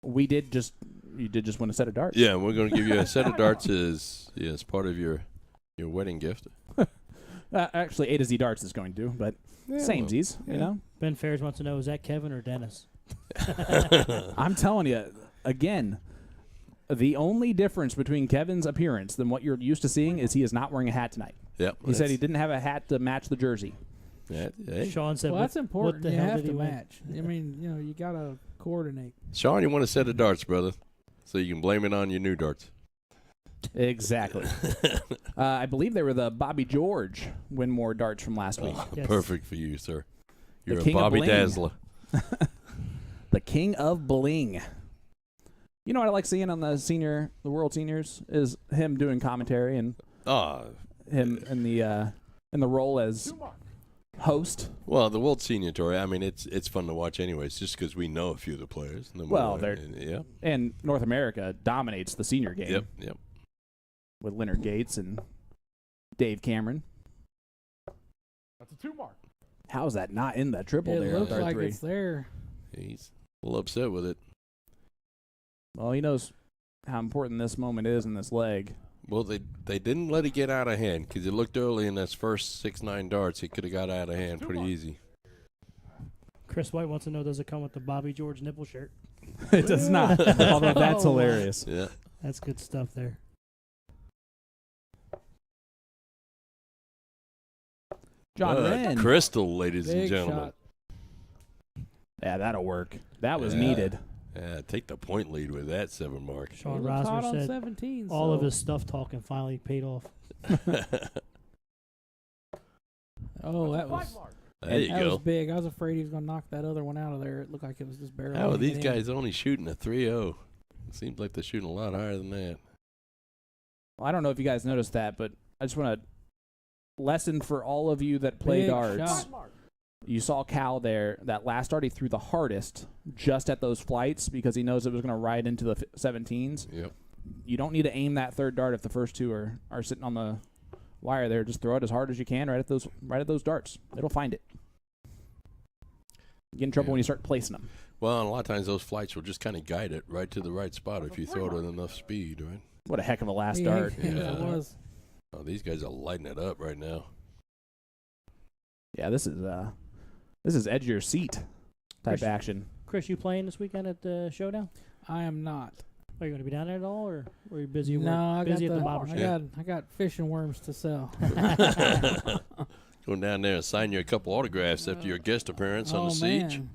you did just win a set of darts. Yeah, we're going to give you a set of darts as part of your wedding gift. Actually, A to Z Darts is going to, but samesies, you know. Ben Ferris wants to know, is that Kevin or Dennis? I'm telling you, again, the only difference between Kevin's appearance than what you're used to seeing is he is not wearing a hat tonight. Yep. He said he didn't have a hat to match the jersey. Hey. Sean said, Well, that's what important. the You hell have did to he win? match. I mean, you got to coordinate. Sean, you want a set of darts, brother, so you can blame it on your new darts. Exactly. I believe they were the Bobby George Winmore darts from last week. Yes. Perfect for you, sir. The You're a king of Bobby bling. Dazzler. The king of bling. You know what I like seeing on the World Seniors is him doing commentary and him in the role as 2 mark. host. Well, the World Senior Tour, I mean, it's fun to watch anyways, just because we know a few of the players. Well, yeah. And North America dominates the senior game Yep. with Leonard Gates and Dave Cameron. That's a 2 mark. How is that not in the triple It there on looks dart like 3? it's there. He's a little upset with it. Well, he knows how important this moment is in this leg. Well, they didn't let it get out of hand because it looked early in those first 6-9 darts. It could have got out of hand pretty easy. Chris White wants to know, does it come with the Bobby George nipple shirt? It does not, although that's Oh, hilarious. Yeah. That's good stuff there. John Wren. Crystal, ladies and Big gentlemen. shot. Yeah, that'll work. That was Yeah. needed. Yeah, take the point lead with that 7 mark. Sean He looks hot Rosner on said 17. all of so- his stuff talking finally paid off. Oh, that 5 was mark. There you that was go. big. I was afraid he was going to knock that other one out of there. It looked like it was just barely. How are hanging these in. guys only shooting a 3-0? It seems like they're shooting a lot higher than that. Well, I don't know if you guys noticed that, but I just want to lesson for all of you that play Big darts. shot. 5 mark. You saw Cal there. That last dart he threw the hardest just at those flights because he knows it was going to ride into the 17s. Yep. You don't need to aim that third dart if the first two are sitting on the wire there. Just throw it as hard as you can right at those darts. It'll find it. You get in trouble Yeah. when you start placing them. Well, and a lot of times those flights will just kind of guide it right to the right spot if you throw it with enough speed, right? What a heck of a last Yeah, dart. it Yeah. was. Oh, these guys are lighting it up right now. Yeah, this is edge of your seat type Chris- action. Chris, you playing this weekend at the Showdown? I am not. Are you going to be down there at all, or are you busy? No, I got busy at the the, barber I shop? got fish and worms to sell. Going down there and sign you a couple autographs after your guest appearance on Oh the Siege. man.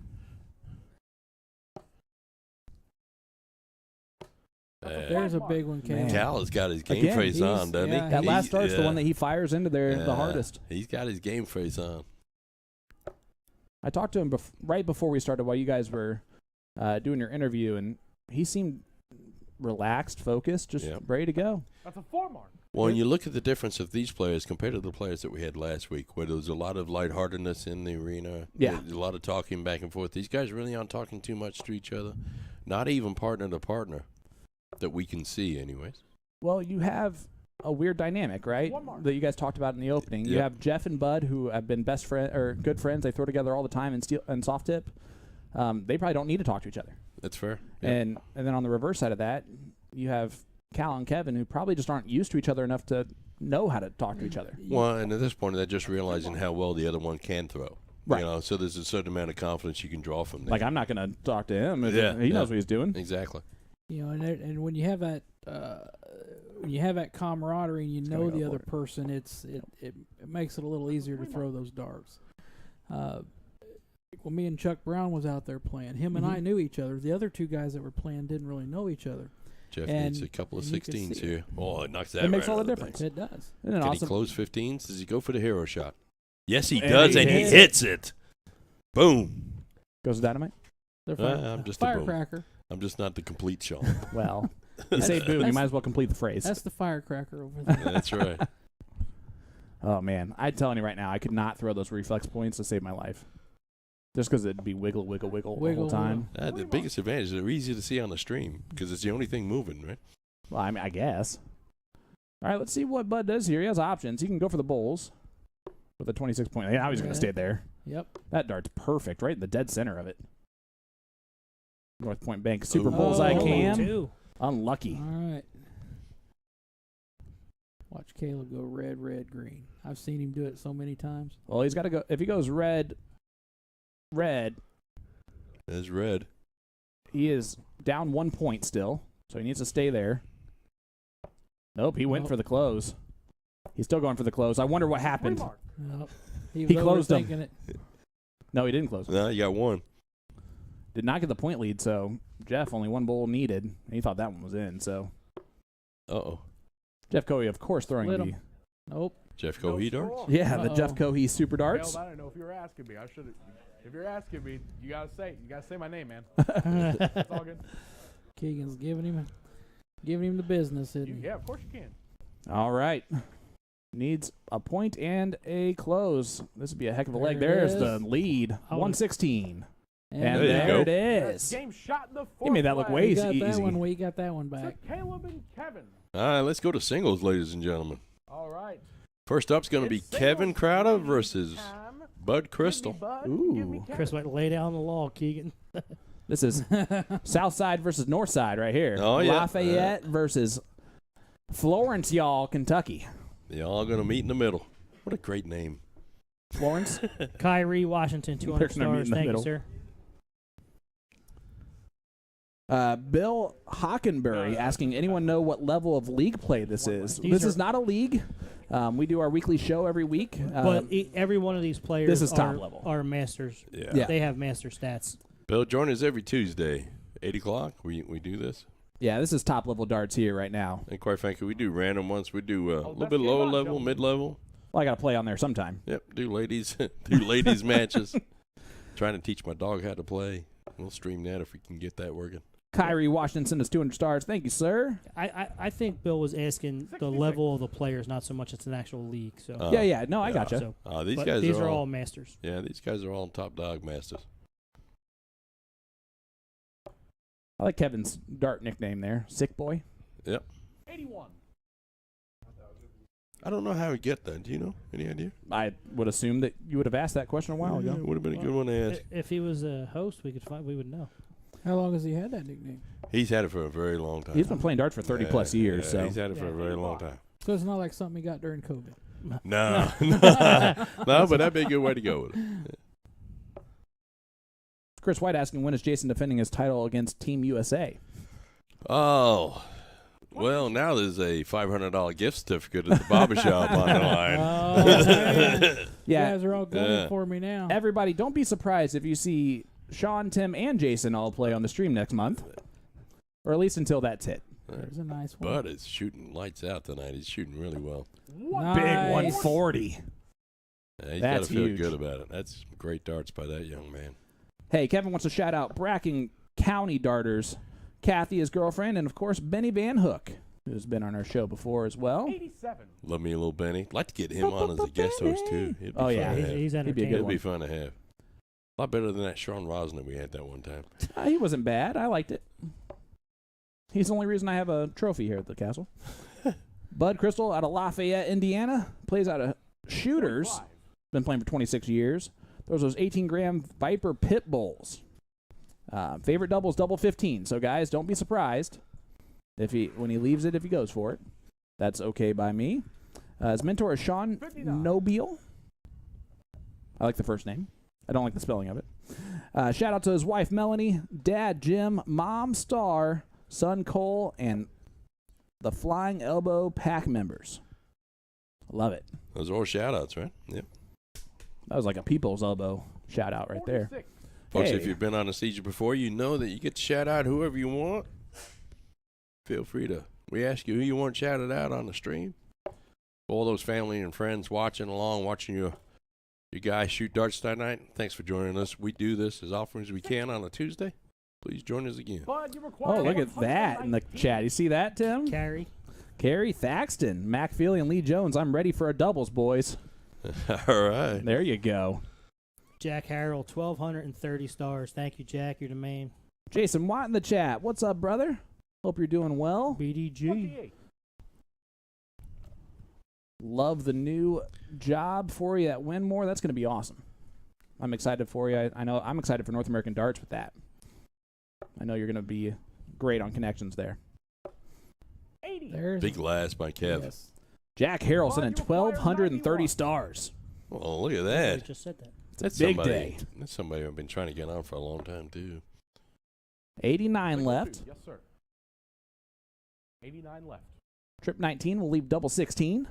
There's a big one, Man. Cam. Cal has got his game Again, face he's- on, doesn't yeah, he? That He- last dart's the yeah. one that he fires into there the Yeah, hardest. He's got his game face on. I talked to him right before we started while you guys were doing your interview, and he seemed relaxed, focused, just Yep. ready to go. That's a 4 mark. Well, when you look at the difference of these players compared to the players that we had last week, where there was a lot of lightheartedness in the arena, Yeah. a lot of talking back and forth. These guys really aren't talking too much to each other, not even partner to partner, that we can see, anyways. Well, you have a weird dynamic, right? One more. That you guys talked about in the opening. You Yep. have Jeff and Bud, who have been best friend or good friends. They throw together all the time and soft tip. They probably don't need to talk to each other. That's fair. Yeah. And then on the reverse side of that, you have Cal and Kevin, who probably just aren't used to each other enough to know how to talk to each other. Well, and at this point, they're just realizing how well the other one can throw. Right. You know, so there's a certain amount of confidence you can draw from there. Like, I'm not going to talk to him. If Yeah, he knows yeah. what he's doing. Exactly. You know, and when you have that camaraderie and you know the other person, it makes it a little easier to throw those darts. When me and Chuck Brown was out there playing, him and I knew each other. The other two guys that were playing didn't really know each other. Jeff And- needs a couple of and you can 16s see here. Oh, it knocks that It makes right all out the of difference. base. It does. And then Can also, he close 15s? Does he go for the hero shot? Yes, he And does, he and he hits hits it. Boom. goes to dynamite. They're I'm just a boom. firecracker. I'm just not the complete Sean. Well, you say boom, you that's- might as well complete the phrase. That's the firecracker over there. That's right. Oh, man. I'm telling you right now, I could not throw those reflex points to save my life. Just because it'd be wiggle, wiggle, wiggle the Wiggle, whole time. The biggest advantage is they're easy to see on the stream because it's the only thing moving, right? Well, I mean, I guess. All right, let's see what Bud does here. He has options. He can go for the bowls with a 26 point. Yeah, I was going to Right. stay there. Yep. That dart's perfect, right in the dead center of it. North Point Bank Super Ooh. Bullseye Oh, Cam. Two. Unlucky. All right. Watch Caleb go red, red, green. I've seen him do it so many times. Well, he's got to go. If he goes red, There's red. he is down 1 point still, so he needs to stay there. Nope, he went Nope. for the close. He's still going for the close. I wonder what happened. Remark. Yep. He He was closed 'em. overthinking it. No, he didn't close. No, you got one. Did not get the point lead, so Jeff only one bowl needed. And he thought that one was in, so Uh-oh. Jeff Cohee, of course, throwing Lit the 'em. Nope. Jeff No Cohee score. darts? yeah the Jeff Uh-oh. Cohee super darts. Hell, I don't know if you were asking me. I should have. If you're asking me, you gotta say my name, man. It's all good. Keegan's giving him the business. Isn't he? Yeah, of course you can. All right, needs a point and a close. This would be a heck of a leg. There it There's the is. lead, Oh. 116, and There you there go. it is. Game shot in the fourth. He made that look flag. way We got easy. that one. We got that one To back. Caleb and Kevin. All right, let's go to singles, ladies and gentlemen. All right. First up's going to be It's Kevin singles Crowder ladies versus time. Bud Give Crystal. me Bud, Ooh. give me Kevin. Chris went lay down the law, Keegan. This is South Side versus North Side right here. Oh, yeah. Lafayette versus Florence, y'all, Kentucky. They're all going to meet in the middle. What a great name. Florence. Kyrie Washington, 200 They're gonna meet in stars. the Thank you, middle. sir. Bill Hockenberry asking, anyone know what level of league play this is? These This are- is not a league. We do our weekly show every week. But every one of these players this is top are, level. are masters. Yeah. They have master stats. Bill, join us every Tuesday, 8 o'clock. We do this. Yeah, this is top level darts here right now. And quite frankly, we do random ones. We do a little best bit game lower on, level, gentlemen. mid-level. Well, I got to play on there sometime. Yep, do ladies ladies matches. Trying to teach my dog how to play. We'll stream that if we can get that working. Kyrie Washington is 200 stars. Thank you, sir. I think Bill was asking the 66. level of the players, not so much it's an actual league. So, Yeah. No, I yeah. gotcha. so These but guys these are are all all masters. yeah, these guys are all top dog masters. I like Kevin's dart nickname there, Sick Boy. 81. I don't know how we get that. Do you know? Any idea? I would assume that you would have asked that question a while Yeah, ago. it would have been a good one to ask. If he was a host, we would know. How long has he had that nickname? He's had it for a very long time. He's been playing darts for 30 plus years. Yeah, So he's had it for a Yeah. very long time. So it's not like something he got during COVID. No, no, but that'd be a good way to go with it. Chris White asking, when is Jason defending his title against Team USA? Oh, well, now there's a $500 gift certificate at the barbershop on the line. Oh, man. Yeah, You guys are all going Yeah. for me now. everybody, don't be surprised if you see Sean, Tim, and Jason all play on the stream next month, or at least until that's hit. There's a nice one. Bud is shooting lights out tonight. He's shooting really well. Nice. Big 140. Yeah, he's got That's to feel huge. good about it. That's great darts by that young man. Hey, Kevin wants to shout out Bracken County darters, Kathy, his girlfriend, and of course Benny Van Hook, who's been on our show before as well. 87. Love me a little Benny. Like to get him on as a guest host too. It'd be Oh, fun yeah. to He's, have. he's He'd be a entertaining. good It'd one. be fun to have. A lot better than that Sean Rosner we had that one time. He wasn't bad. I liked it. He's the only reason I have a trophy here at the castle. Bud Crystal out of Lafayette, Indiana. Plays out of Shooters. 45. Been playing for 26 years. Those 18-gram Viper Pit Bulls. Favorite doubles, double 15. So, guys, don't be surprised when he leaves it if he goes for it. That's okay by me. His mentor is Sean 59. Nobile. I like the first name. I don't like the spelling of it. Shout out to his wife, Melanie, dad, Jim, mom, Star, son, Cole, and the Flying Elbow Pack members. Love it. Those are all shout-outs, right? Yep. That was like a people's elbow shout out right there. 46. Folks, Hey. if you've been on a siege before, you know that you get to shout out whoever you want. Feel free to. We ask you who you want shouted out on the stream. All those family and friends watching along, watching your guys shoot darts that night. Thanks for joining us. We do this as often as we can on a Tuesday. Please join us again. Bud, you require Oh, look at that in the 119. chat. You see that, Tim? Carry. Carrie Thaxton, Mac Feely, and Lee Jones. I'm ready for a doubles, boys. All right. There you go. Jack Harrell, 1,230 stars. Thank you, Jack. You're the main. Jason Watt in the chat. What's up, brother? Hope you're doing well. BDG. 28. Love the new job for you at Winmore. That's going to be awesome. I'm excited for you. I know I'm excited for North American Darts with that. I know you're going to be great on connections there. 80. There's Big last by Kev. yes. Jack Harrell sending You require 1,230 91. stars. Oh, look at I that. just said that. It's a big somebody, day. That's somebody I've been trying to get on for a long time, too. 89 Single left. two. Yes, sir. 89 left. Trip 19 will leave double 16.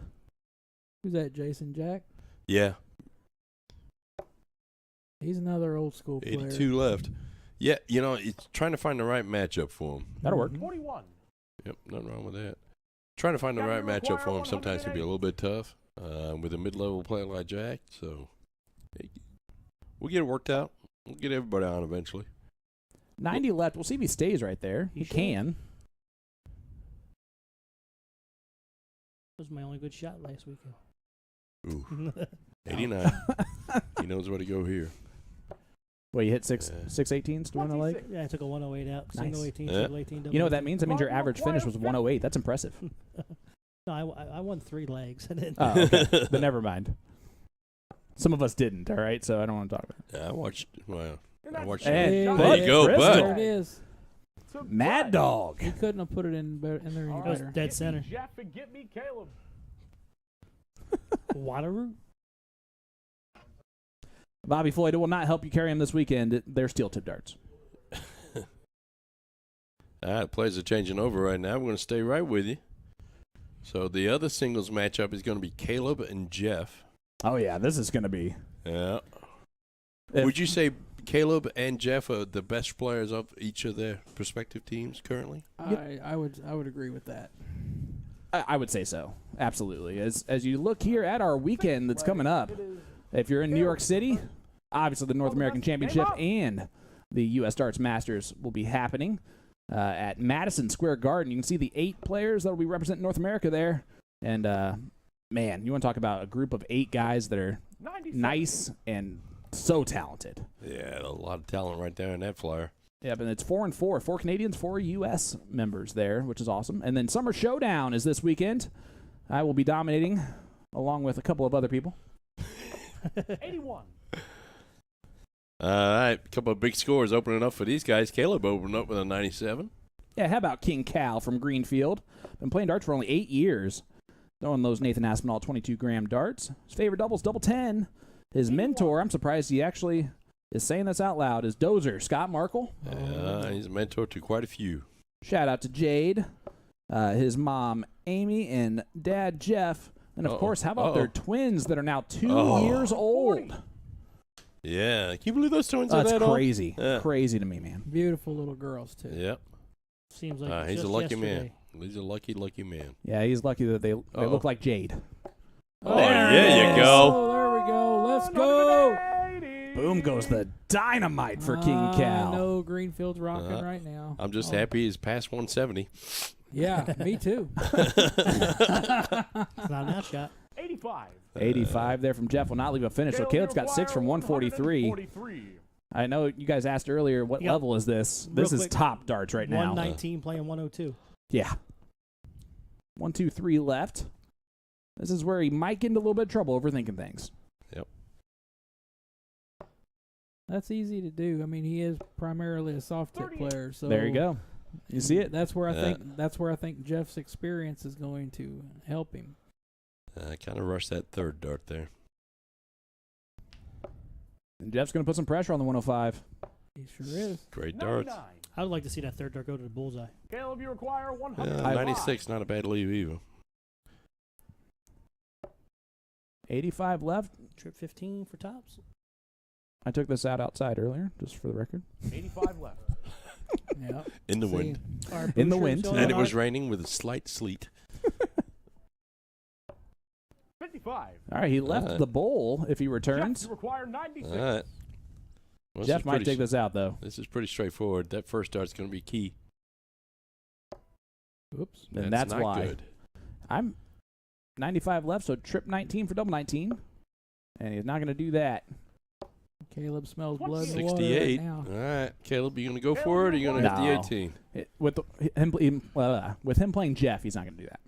Who's that? Jason Jack. Yeah, He's another old school player. 82 left. Yeah, you know, it's trying to find the right matchup for him. That'll work. 41. Yep, nothing wrong with that. Trying to find the Now right you matchup require for him sometimes can be a 108. little bit tough with a mid-level player like Jack. So we'll get it worked out. We'll get everybody on eventually. 90 left. We'll see if he stays right there. He He should. can. That was my only good shot last weekend. Ooh, 89. He knows where to go here. Well, you hit six Yeah. 18s to win the leg? 26. Yeah, I took a 108 out. Nice. Single 18, Yeah. triple 18, double You know what that 18. means? That means your Well, you average finish was require 108. That's impressive. No, I won 3 legs. I didn't. Oh, okay. Then never mind. Some of us didn't, all right? So I don't want to talk about it. Yeah, I watched. Well, And I that's watched. And it. Bud There you go, Crystal. There Bud. it is. So Mad Bud. Dog. He couldn't have put it in there any All was better. dead Get center. Me Jeff and get me Caleb. Wateroo? Bobby Floyd, it will not help you carry him this weekend. They're steel tip darts. All right, players are changing over right now. We're going to stay right with you. So the other singles matchup is going to be Caleb and Jeff. Oh, yeah. This is going to be. Yeah. If- Would you say Caleb and Jeff are the best players of each of their respective teams currently? I would agree with that. I would say so. Absolutely. As you look here at our weekend that's coming up, It is if you're in New York City, obviously the North Oh, American that's game Championship up. and the U.S. Darts Masters will be happening at Madison Square Garden. You can see the 8 players that will be representing North America there. And, man, you want to talk about a group of 8 guys that are 97. nice and so talented. Yeah, a lot of talent right there in that flyer. Yeah, but it's 4 and 4. 4 Canadians, 4 U.S. members there, which is awesome. And then Summer Showdown is this weekend. I will be dominating along with a couple of other people. 81. All right, a couple of big scores opening up for these guys. Caleb opened up with a 97. Yeah, how about King Cal from Greenfield? Been playing darts for only 8 years. Throwing those Nathan Aspinall 22-gram darts. His favorite doubles, double 10. His mentor, I'm surprised he actually is saying this out loud, is Dozer, Scott Markle. He's a mentor to quite a few. Shout out to Jade, his mom, Amy, and dad, Jeff. And, of course, how about their twins that are now 2 years old? Yeah, can you believe those twins are That's that old? crazy. Yeah. Crazy to me, man. Beautiful little girls too. Yep. Seems like He's a just lucky yesterday. man. He's a lucky, lucky man. Yeah, he's lucky that they look like Jade. Oh, there you go. Oh, there we go. Let's go. 80. Boom goes the dynamite for King Cal. I know Greenfield's rocking Uh, right now. I'm just Oh, happy he's past 170. Yeah, me too. It's not an outshot. 85. 85 there from Jeff will not leave a finish. So Caleb's got 6 from 143. 143. I know you guys asked earlier what Yeah. level is this. Real This is quick, top darts right now. 119 playing 102. Yeah. 1, 2, 3 left. This is where he might get into a little bit of trouble overthinking things. Yep. That's easy to do. I mean, he is primarily a soft tip player, so There you go. You see it? That's where I think Jeff's experience is going to help him. I kind of rushed that third dart there. And Jeff's going to put some pressure on the 105. He sure is. Great darts. 99. I would like to see that third dart go to the bullseye. Caleb, you require 100. 96, not a bad leave either. 85 left. Trip 15 for tops. I took this out outside earlier, just for the record. 85 left. Yeah. In the wind. In the wind. And it was raining with a slight sleet. 55. All right, he left the bowl if he returns. Jeff, you require 96. All right. Well, Jeff might take this out, though. This is pretty straightforward. That first dart's going to be key. Oops. And that's not why. good. I'm 95 left, so trip 19 for double 19. And he's not going to do that. Caleb smells blood in the water 68. right now. All right. Caleb, you going to go for it or are you going to hit No. the 18? With him playing Jeff, he's not going to do that.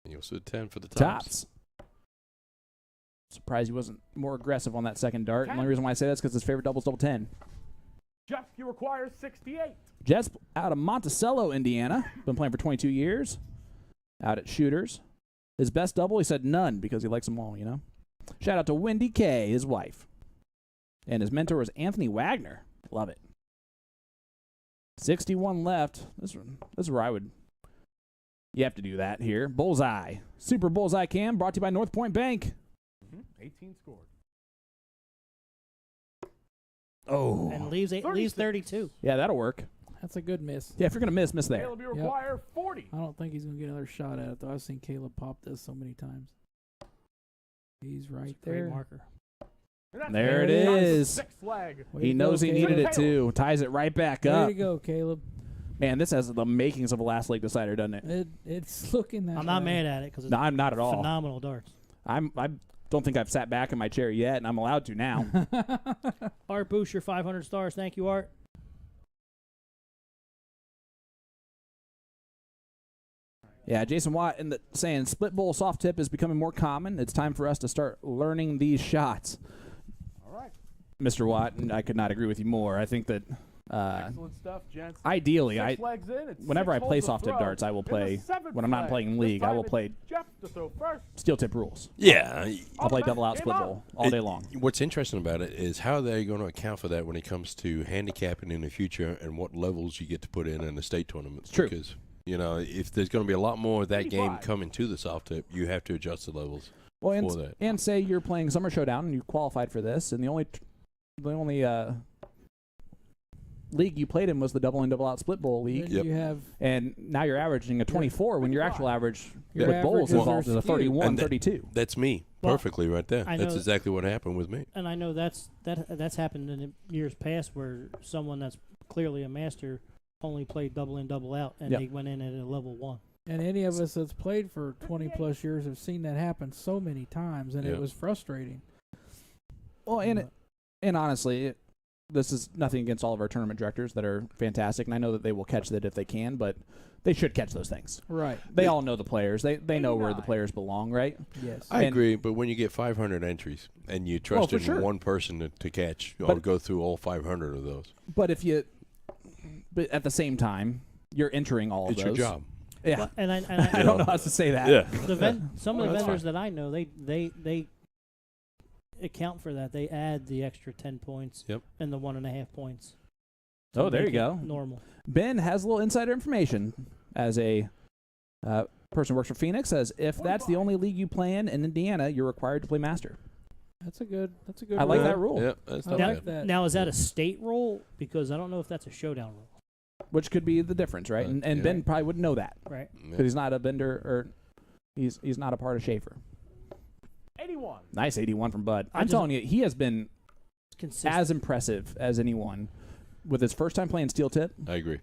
You also 10 for the tops. Surprised he wasn't more aggressive on that second dart. The only reason why I say that's because his favorite double is double 10. Jeff, you require 68. Jeff's out of Monticello, Indiana. Been playing for 22 years. Out at Shooters. His best double, he said none because he likes them all, you know. Shout out to Wendy Kay, his wife. And his mentor was Anthony Wagner. Love it. 61 left. This is where I would... You have to do that here. Bullseye. Super Bullseye Cam brought to you by North Point Bank. 18 scored. Oh. And leaves 32. Yeah, that'll work. That's a good miss. Yeah, if you're going to miss there. Caleb, you require 40. I don't think he's going to get another shot at it, though. I've seen Caleb pop this so many times. He's right It's a great there. marker. There it is. Sixth flag. He knows he needed it too. Ties it right back Way up. to go, Caleb. Man, this has the makings of a last league decider, doesn't it? It's looking that I'm not way. mad at it because it's No, I'm not at all. phenomenal darts. I don't think I've sat back in my chair yet, and I'm allowed to now. Art Boosh, your 500 stars. Thank you, Art. Yeah, Jason Watt saying split bowl soft tip is becoming more common. It's time for us to start learning these shots. All right. Mr. Watt, and I could not agree with you more. I think that Excellent stuff, gents. ideally, Six legs in, it's whenever I six play holes to soft tip throw. darts, I will In the play, seventh when I'm not flag, playing this league, I will time play it's Jeff to throw first. steel tip rules. Yeah. I'll play Automatic double out game split on. bowl all day long. What's interesting about it is how they're going to account for that when it comes to handicapping in the future and what levels you get to put in the state tournaments. True. Because, you know, if there's going to be a lot more of that game 85. coming to the soft tip, you have to adjust the levels Well, for that. and say you're playing Summer Showdown and you qualified for this, and the only league you played in was the double in, double out split bowl league, Then Yep. you have and now you're averaging a 24 when your actual average Your with bowls averages are involved is a skewed. 31, And that- 32. That's me Well, perfectly right there. I That's know- exactly what happened with me. And I know that's happened in years past where someone that's clearly a master only played double in, double out, and Yep. they went in at a level 1. And any of us that's played for 20 plus years have seen that happen so many times, and Yeah. it was frustrating. Well, and honestly, this is nothing against all of our tournament directors that are fantastic, and I know that they will catch that if they can, but they should catch those things. Right. They all know the players. They know where the 89. players belong, right? Yes. I And- agree, but when you get 500 entries and you trust for in sure. one person to catch, I'll But- go through all 500 of those. But but at the same time, you're entering all of It's those. your job. Yeah. Well, and I don't know how to say that. Yeah. some of the That's vendors fine. that I know, they account for that. They add the extra 10 points Yep. and the 1.5 points. Oh, to there you make it go. Normal. Ben has a little insider information as a person who works for Phoenix. Says if that's the only league you play in Indiana, you're required to play Master. That's a good. I like rule. that rule. Yeah, that's I not Now, like bad. that. now, is that a state rule? Because I don't know if that's a showdown rule, Which could be the difference, right? And yeah. Ben probably wouldn't know that right? because he's not a vendor or he's not a part of Schaefer. 81. Nice 81 from Bud. I I'm just- telling you, he has been Consistent. as impressive as anyone. With his first time playing steel tip, I agree.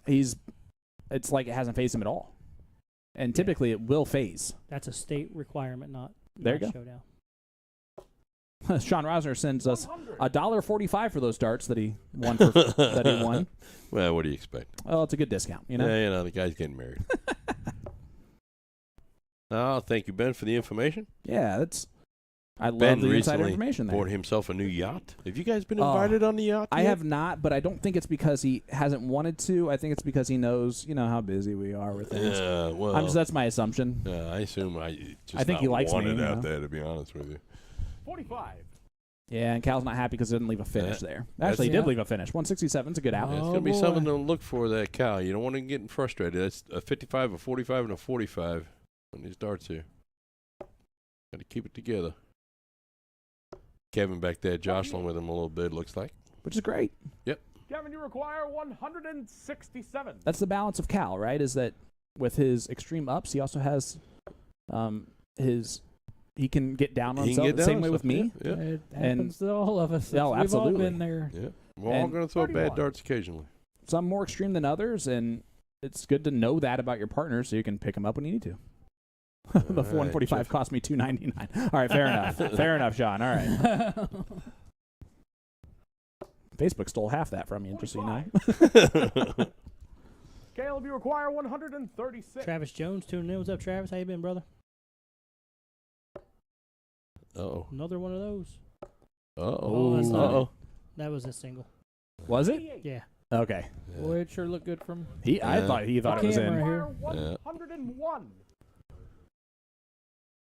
it's like it hasn't phased him at all. And typically it will phase. That's a state requirement, not There you not go. showdown. Sean Rosner sends us 100. $1.45 for those darts that he won. That he won. Well, what do you expect? Well, it's a good discount, you know. Yeah, the guy's getting married. Oh, thank you, Ben, for the information. Yeah, I love Ben the insider recently information there. bought himself a new yacht. Have you guys been invited on the yacht? I yet? have not, but I don't think it's because he hasn't wanted to. I think it's because he knows, how busy we are with things. Yeah, well, That's my assumption. I assume I think not he likes me, wanted you out know. there, to be honest with you. 45. Yeah, and Cal's not happy because he didn't leave a finish Yeah. there. That's- Actually, he did leave a finish. 167's a good out. It's Oh, going to be boy. something to look for, that Cal. You don't want to get frustrated. That's a 55, a 45, and a 45 on these darts here. Got to keep it together. Kevin back there jostling with him a little bit, looks like. Which is great. Kevin, you require 167. That's the balance of Cal, right? Is that with his extreme ups, he also has he can get down on He can himself get the down same on way with me. Yeah. It And- happens to all of us. Oh, We've all absolutely. been there. Yeah. We're all And going to throw 31. bad darts occasionally. Some more extreme than others, and it's good to know that about your partner so you can pick them up when you need to. The All right, 145 Jeff. cost me $2.99. All right, fair enough. Fair enough, Sean. All right. Facebook stole half that from you, just so you know. Caleb, you require 136. Travis Jones tuning in. What's up, Travis? How you been, brother? Uh-oh. Another one of those. Uh-oh. that's not Uh-oh. That was a single. Was it? 88. Yeah. Okay. Boy, it sure looked good from I Yeah. thought he thought it was camera in. here. Require 101.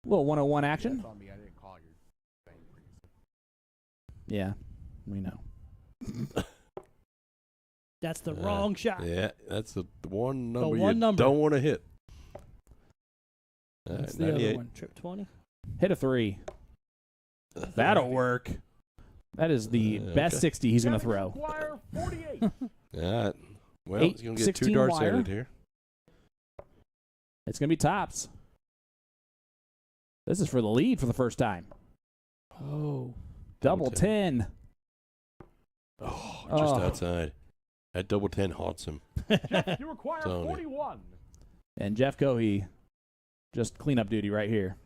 Little 101 action. That's on me. I didn't call your thing. Yeah, we know. That's the wrong shot. Yeah, that's the one number one you number. don't want to hit. All That's right, the other 98. one. Trip 20. Hit a 3. That'll work. That is the best Okay. 60 he's going to Kevin, you throw. require 48. All right. Well, Eight, he's going to get 16 two darts wire. added here. It's going to be tops. This is for the lead for the first time. Oh. Double 10. Oh, just Oh. outside. That double 10 haunts him. Jeff, you require Tony. 41. And Jeff Cohee, just cleanup duty right here.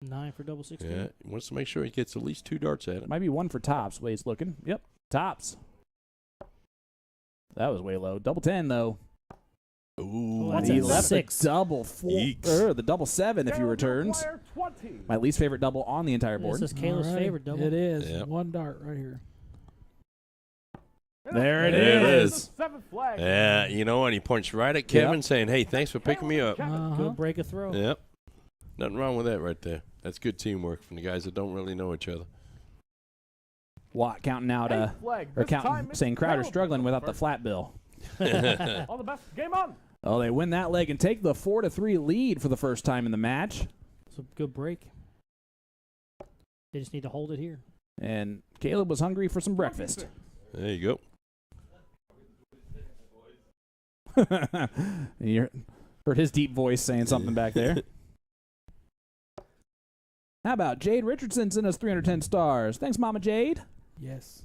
9 for double 16. Yeah, he wants to make sure he gets at least two darts at it. Might be one for tops, way he's looking. Yep, tops. That was way low. Double 10, though. Ooh, That's He a left the 6. double 4. Yeeks. The double 7 if he Caleb, you returns. require 20. My least favorite double on the entire board. This is Caleb's All right. favorite double. It is. Yep. One dart right here. And There it There it is. is. The seventh flag. Yeah, you know, and he points right at Kevin saying, hey, thanks for picking me up. Uh-huh. Go break a throw. Yep. Nothing wrong with that right there. That's good teamwork from the guys that don't really know each other. Watt counting out, Eighth flag. or This time counting, it's saying Crowder's Caleb struggling without the first. flat bill. All the best. Game on. Oh, they win that leg and take the 4-3 lead for the first time in the match. It's a good break. They just need to hold it here. And Caleb was hungry for some breakfast. There you go. You heard his deep voice saying something back there. How about Jade Richardson sent us 310 stars? Thanks, Mama Jade. Yes.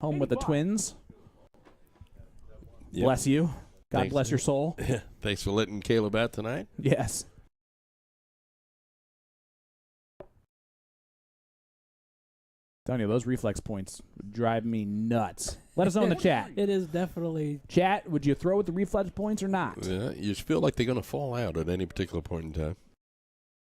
Home with the 85. twins. Yep. Bless you. God Thanks. bless your soul. Thanks for letting Caleb out tonight. Yes. Telling you, those reflex points would drive me nuts. Let us know in the chat. It is definitely. Chat, would you throw with the reflex points or not? Yeah, you just feel like they're going to fall out at any particular point in time.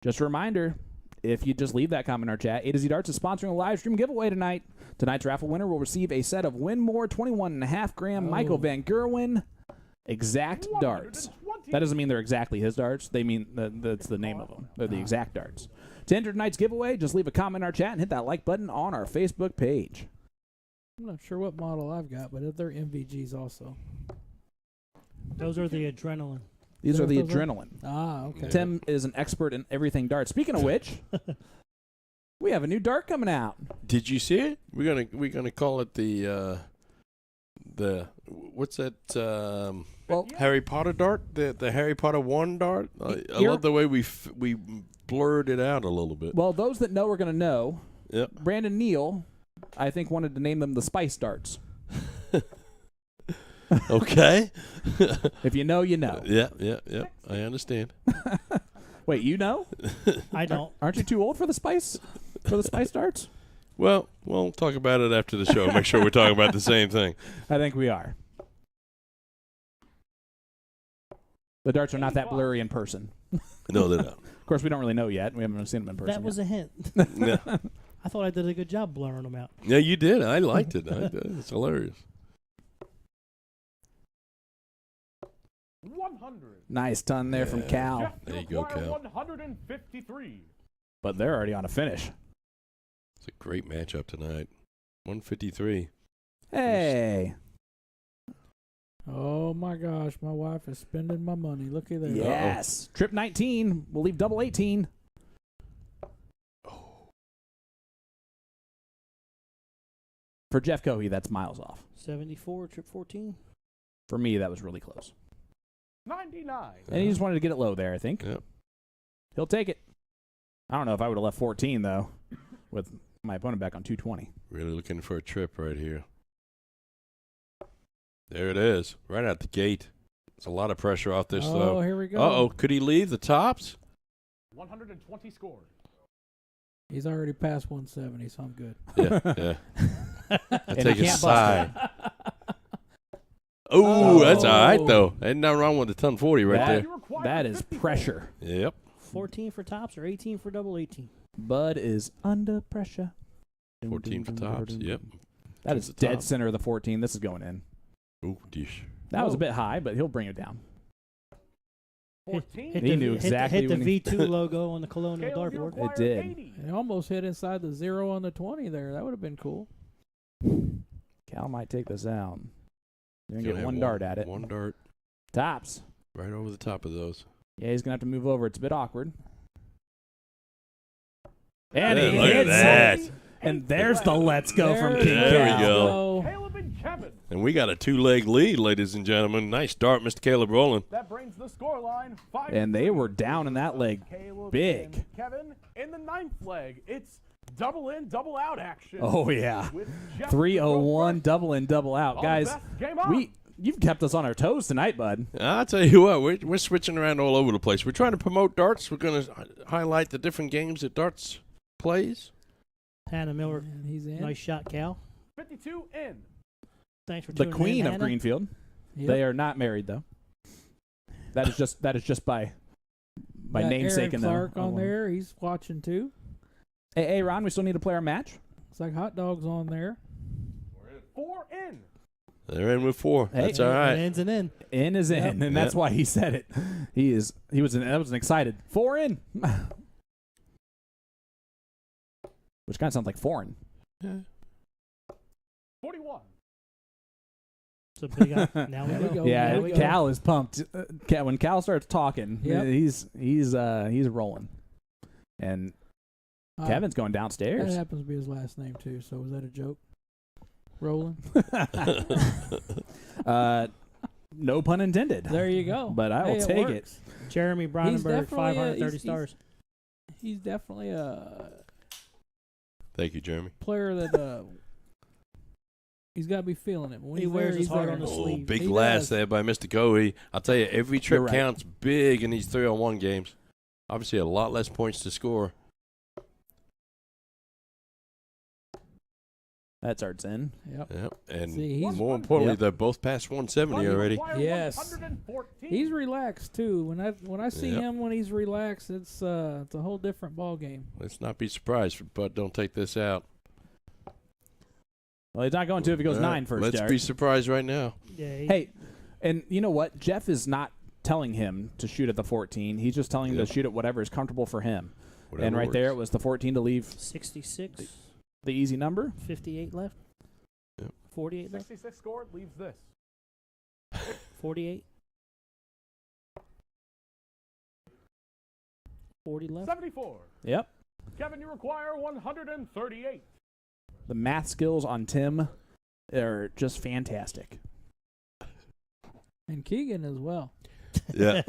Just a reminder, if you just leave that comment in our chat, A to Z Darts is sponsoring a live stream giveaway tonight. Tonight's raffle winner will receive a set of Winmore 21.5 gram Michael Oh. Van Gerwen exact darts. 120. That doesn't mean they're exactly his darts. They mean that's the name of them. They're the exact darts. To enter tonight's giveaway, just leave a comment in our chat and hit that like button on our Facebook page. I'm not sure what model I've got, but they're MVGs also. Those are the adrenaline. These Is are that the what those are? adrenaline. Ah, okay. Yeah. Tim is an expert in everything darts. Speaking of which, we have a new dart coming out. Did you see it? We're gonna call it the what's that? Well, Harry Potter dart, the Harry Potter 1 dart. I Here- love the way we blurred it out a little bit. well, those that know are going to know. Yep. Brandon Neal, I think, wanted to name them the Spice Darts. Okay. If you know, you know. Yeah. I understand. Wait, you know? I don't. Aren't you too old for the Spice Darts? Well, we'll talk about it after the show. Make sure we're talking about the same thing. I think we are. The darts are not that blurry in person. No, they're not. Of course, we don't really know yet. We haven't seen them in person. That was a hint. Yeah. I thought I did a good job blurring them out. Yeah, you did. I liked it. It's hilarious. 100. Nice ton there from Cal. Jeff, There you go, require Cal. 153. But they're already on a finish. It's a great matchup tonight. 153. Hey. Oh my gosh, my wife is spending my money. Look at that. Yes. Trip 19. We'll leave double 18. For Jeff Cohee, that's miles off. 74, trip 14. For me, that was really close. 99. And he just wanted to get it low there, I think. Yep. He'll take it. I don't know if I would have left 14, though, with my opponent back on 220. Really looking for a trip right here. There it is. Right out the gate. It's a lot of pressure off this, Oh, though. here we go. Uh-oh. Could he leave the tops? 120 scored. He's already past 170, so I'm good. Yeah, yeah. I And take he a can't bust sigh. Oh, that's all right, Oh. though. Ain't nothing wrong with the ton 40 right That- there. You require That is 54. pressure. Yep. 14 for tops or 18 for double 18. Bud is under pressure. 14 for tops. Yep. That To is the dead top. center of the 14. This is going in. Ooh, dish. That was a Oh. bit high, but he'll bring it down. 14. Hit He the, knew hit exactly the, when he- hit the V2 logo on the Colonial Caleb, you dartboard. require did. 80. It almost hit inside the 0 on the 20 there. That would have been cool. Cal might take this out. You're going to Gonna get have one dart at it. One dart Tops. right over the top of those. Yeah, he's going to have to move over. It's a bit awkward. And Yeah, he look at hits that. it. And there's the let's go from There King There we Cal. go. Caleb and Kevin. And we got a 2-leg lead, ladies and gentlemen. Nice start, Mr. Caleb Roland. That brings the score line 5. And they were down in that leg. Caleb big. and Kevin in the 9th leg. It's double in, double out action. Oh, yeah. With Jeff 301, Proehl double in, double out. on Guys, best game on. you've kept us on our toes tonight, bud. I'll tell you what, we're switching around all over the place. We're trying to promote darts. We're going to highlight the different games that darts plays. Hannah Miller, And he's in. nice shot, Cal. 52 in. Thanks for The tuning queen in, of Hannah. Greenfield. Yep. They are not married, though. That is just by Got namesake Aaron in Clark the on there. He's watching too. Hey, Ron, we still need to play our match. It's like hot dogs on there. 4 in. They're in with 4. Hey, That's all And right. ends and in. In is in, Yep. and that's Yep. why he said it. That was an excited 4 in, which kind of sounds like foreign. 41. So big up. Now we There we go. go. Yeah, there we go. Cal is pumped. When Cal starts talking, Yep. he's rolling, and Kevin's going That downstairs. happens to be his last name too. So was that a joke? Roland. No pun intended. There you go. But I will Hey, take it. works. Jeremy Brandenburg, definitely, 530 he's- stars. He's definitely a Thank you, Jeremy. player that he's got to be feeling it. When He he's wears there, his he's heart there. on his Oh, sleeve. big He glass does. there by Mr. Cohee. I'll tell you, every trip You're right. counts big in these 3-on-1 games. Obviously, a lot less points to score. That's Art's in. Yep. Yep. And See, he's more importantly, Yep. they're both past 170 Buddy already. require Yes. 114. He's relaxed too. When I see Yep. him when he's relaxed, it's a whole different ball game. Let's not be surprised, but don't take this out. Well, he's not going to if he goes All right, 9 first. Let's Derek. be surprised right now. Yeah, Hey, and you know what? Jeff is not telling him to shoot at the 14. He's just telling him Yep. to shoot at whatever is comfortable for him. Whatever and right there, it works. was the 14 to leave 66, the easy number. 58 left. Yep. 48 left. 66 scored, leaves this. 48. 40 left. 74. Yep. Kevin, you require 138. The math skills on Tim are just fantastic. And Keegan as well. Yeah.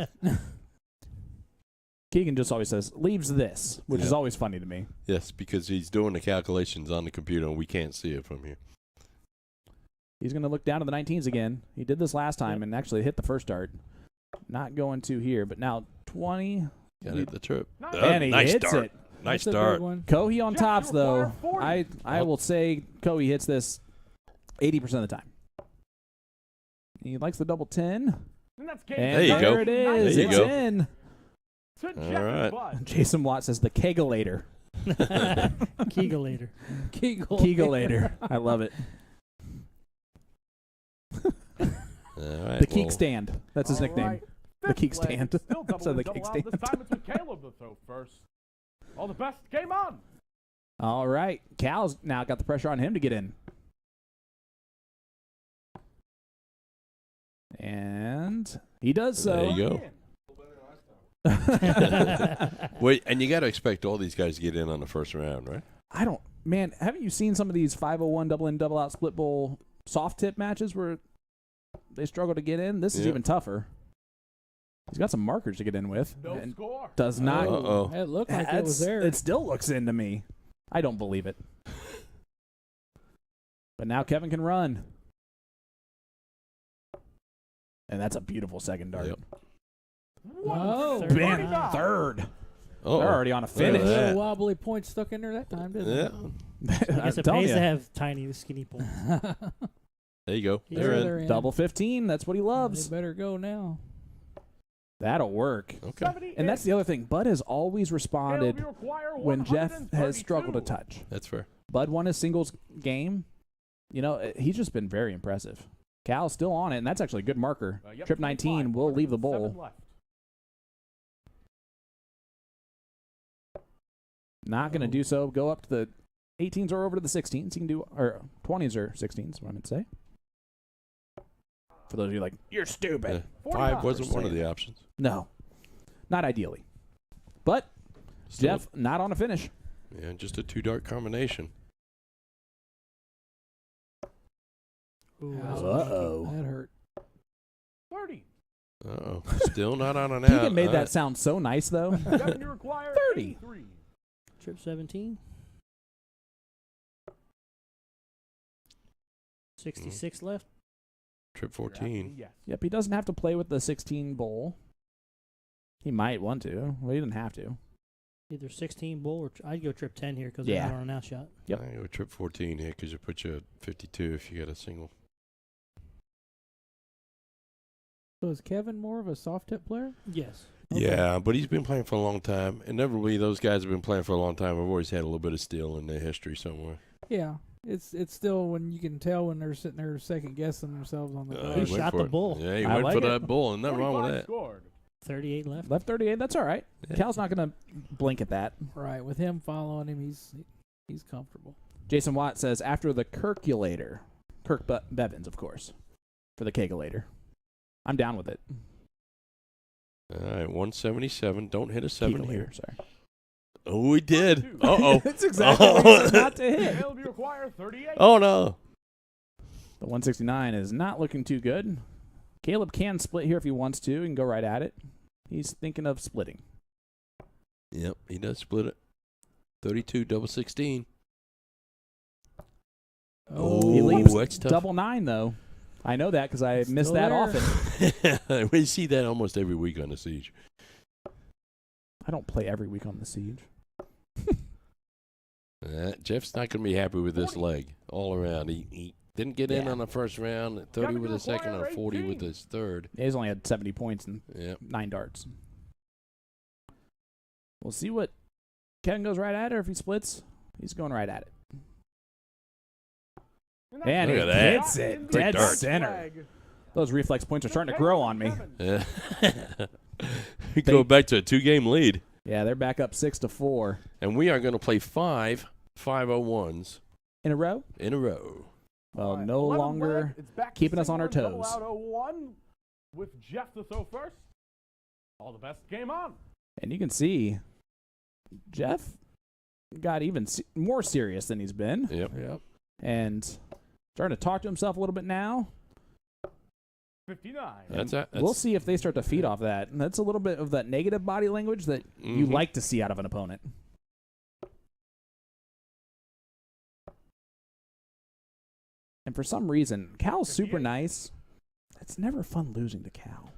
Keegan just always says, leaves this, which is Yeah. always funny to me. Yes, because he's doing the calculations on the computer and we can't see it from here. He's going to look down to the 19s again. He did this last time and actually hit the first dart. Not going to here, but now 20. Got it, the trip. Nice. And he nice hits dart. it. Nice That's a big dart. one. Cohee on Jeff, tops, you though. require 40. I will say Cohee hits this 80% of the time. He likes the double 10. And that's game And There you go. there it is. There you It's go. in. to All Jeff and right. Bud. Jason Watt says the kegelator. Kegelator. Kegelator. I love it. All right, The Keek well, stand. That's his All nickname. right. The Fifth Keek leg, stand. Still double So in, the double Keek out. This stand. time it's with Caleb to throw first. All the best. Game on. All right. Cal's now got the pressure on him to get in. And he does so. There you go. Wait, and you got to expect all these guys to get in on the first round, right? I don't, man, haven't you seen some of these 501 double in, double out split bowl soft tip matches where they struggle to get in? This is Yeah. even tougher. He's got some markers to get in with. No and score. does not. Uh-oh. It looked like it was there. It still looks into me. I don't believe it. But now Kevin can run. And that's a beautiful second dart. Yep. Oh, Third. Man, 39. third. Oh, They're already on a Look at finish. that. little wobbly point stuck in there that time, didn't Yeah. it? I guess I'm it telling pays you. to have tiny, skinny points. There you go. Yeah, They're in. they're in. Double 15. That's what he They loves. better go now. That'll work. Okay. 78. And that's the other thing. Bud has always Caleb, responded you require when Jeff has 132. struggled to touch. That's fair. Bud won his singles game. You know, he's just been very impressive. Cal's still on it, and that's actually a good marker. Yep, Trip 19 will leave the 7 bowl. left. Not going to do so. Go up to the 18s or over to the 16s. You can do, or 20s or 16s, what I meant to say. For those of you like, you're stupid. Yeah. 5 49%. wasn't one of the options. No, not ideally. But Still, Jeff, not on a finish. yeah, just a 2-dart combination. Ooh, Ouch. that's Uh-oh. That hurt. 30. Uh-oh. Still not on an out. Keegan made that sound so nice, though. Kevin, you require 30. 83. Trip 17. 66 left. Trip You're asking 14. me Yes. Yep, he doesn't have to play with the 16 bowl. He might want to. Well, he doesn't have to. Either 16 bull or I'd go trip 10 here because Yeah. they're not on an out shot. Yep. I go trip 14 here because you put you at 52 if you got a single. So is Kevin more of a soft tip player? Yes. Okay. Yeah, but he's been playing for a long time. Inevitably, those guys have been playing for a long time. I've always had a little bit of steel in their history somewhere. Yeah. It's still when you can tell when they're sitting there second guessing themselves on the He ball. He went shot for the it. bull. Yeah, he I went like for it. that bull. And nothing wrong with 45 that. scored. 38 left. Left 38, that's all right. Yeah. Cal's not going to blink at that. Right. With him following him, he's comfortable. Jason Watt says, after the Kirkulator, Kirk Bevins, of course, for the Kegelator. I'm down with it. All right, 177. Don't hit a 7 here. Kegelator, sorry. Oh, we did. 32. Uh-oh. That's exactly what he said not to hit. Caleb, you require 38. Oh, no. The 169 is not looking too good. Caleb can split here if he wants to and go right at it. He's thinking of splitting. Yep, he does split it. 32, double 16. Oh, He leaves that's tough. double 9, though. I know that because I It's miss still that there. often. We see that almost every week on the Siege. I don't play every week on the Siege. Jeff's not going to be happy with this leg all around. He didn't get in Yeah. on the first round, 30 Kevin, with you his second, require or 40 with 18. his third. He's only had 70 points and Yep. 9 darts. We'll see what Kevin goes right at, or if he splits, he's going right at it. And Look he at that. hits it Great dead dart. center. Those reflex points are starting to grow on me. Yeah. Go back to a 2-game lead. Yeah, they're back up 6-4 And we are going to play 5 501s in a row. in a row. Well, no longer keeping us on our toes. Out 01 with Jeff to throw first. All the best. Game on. And you can see Jeff got even more serious than he's been, Yep. and starting to talk to himself a little bit now. 59. We'll see if they start to feed off that. And that's a little bit of that negative body language that you Mhm. like to see out of an opponent. And for some reason, Cal's super 58. nice. It's never fun losing to Cal.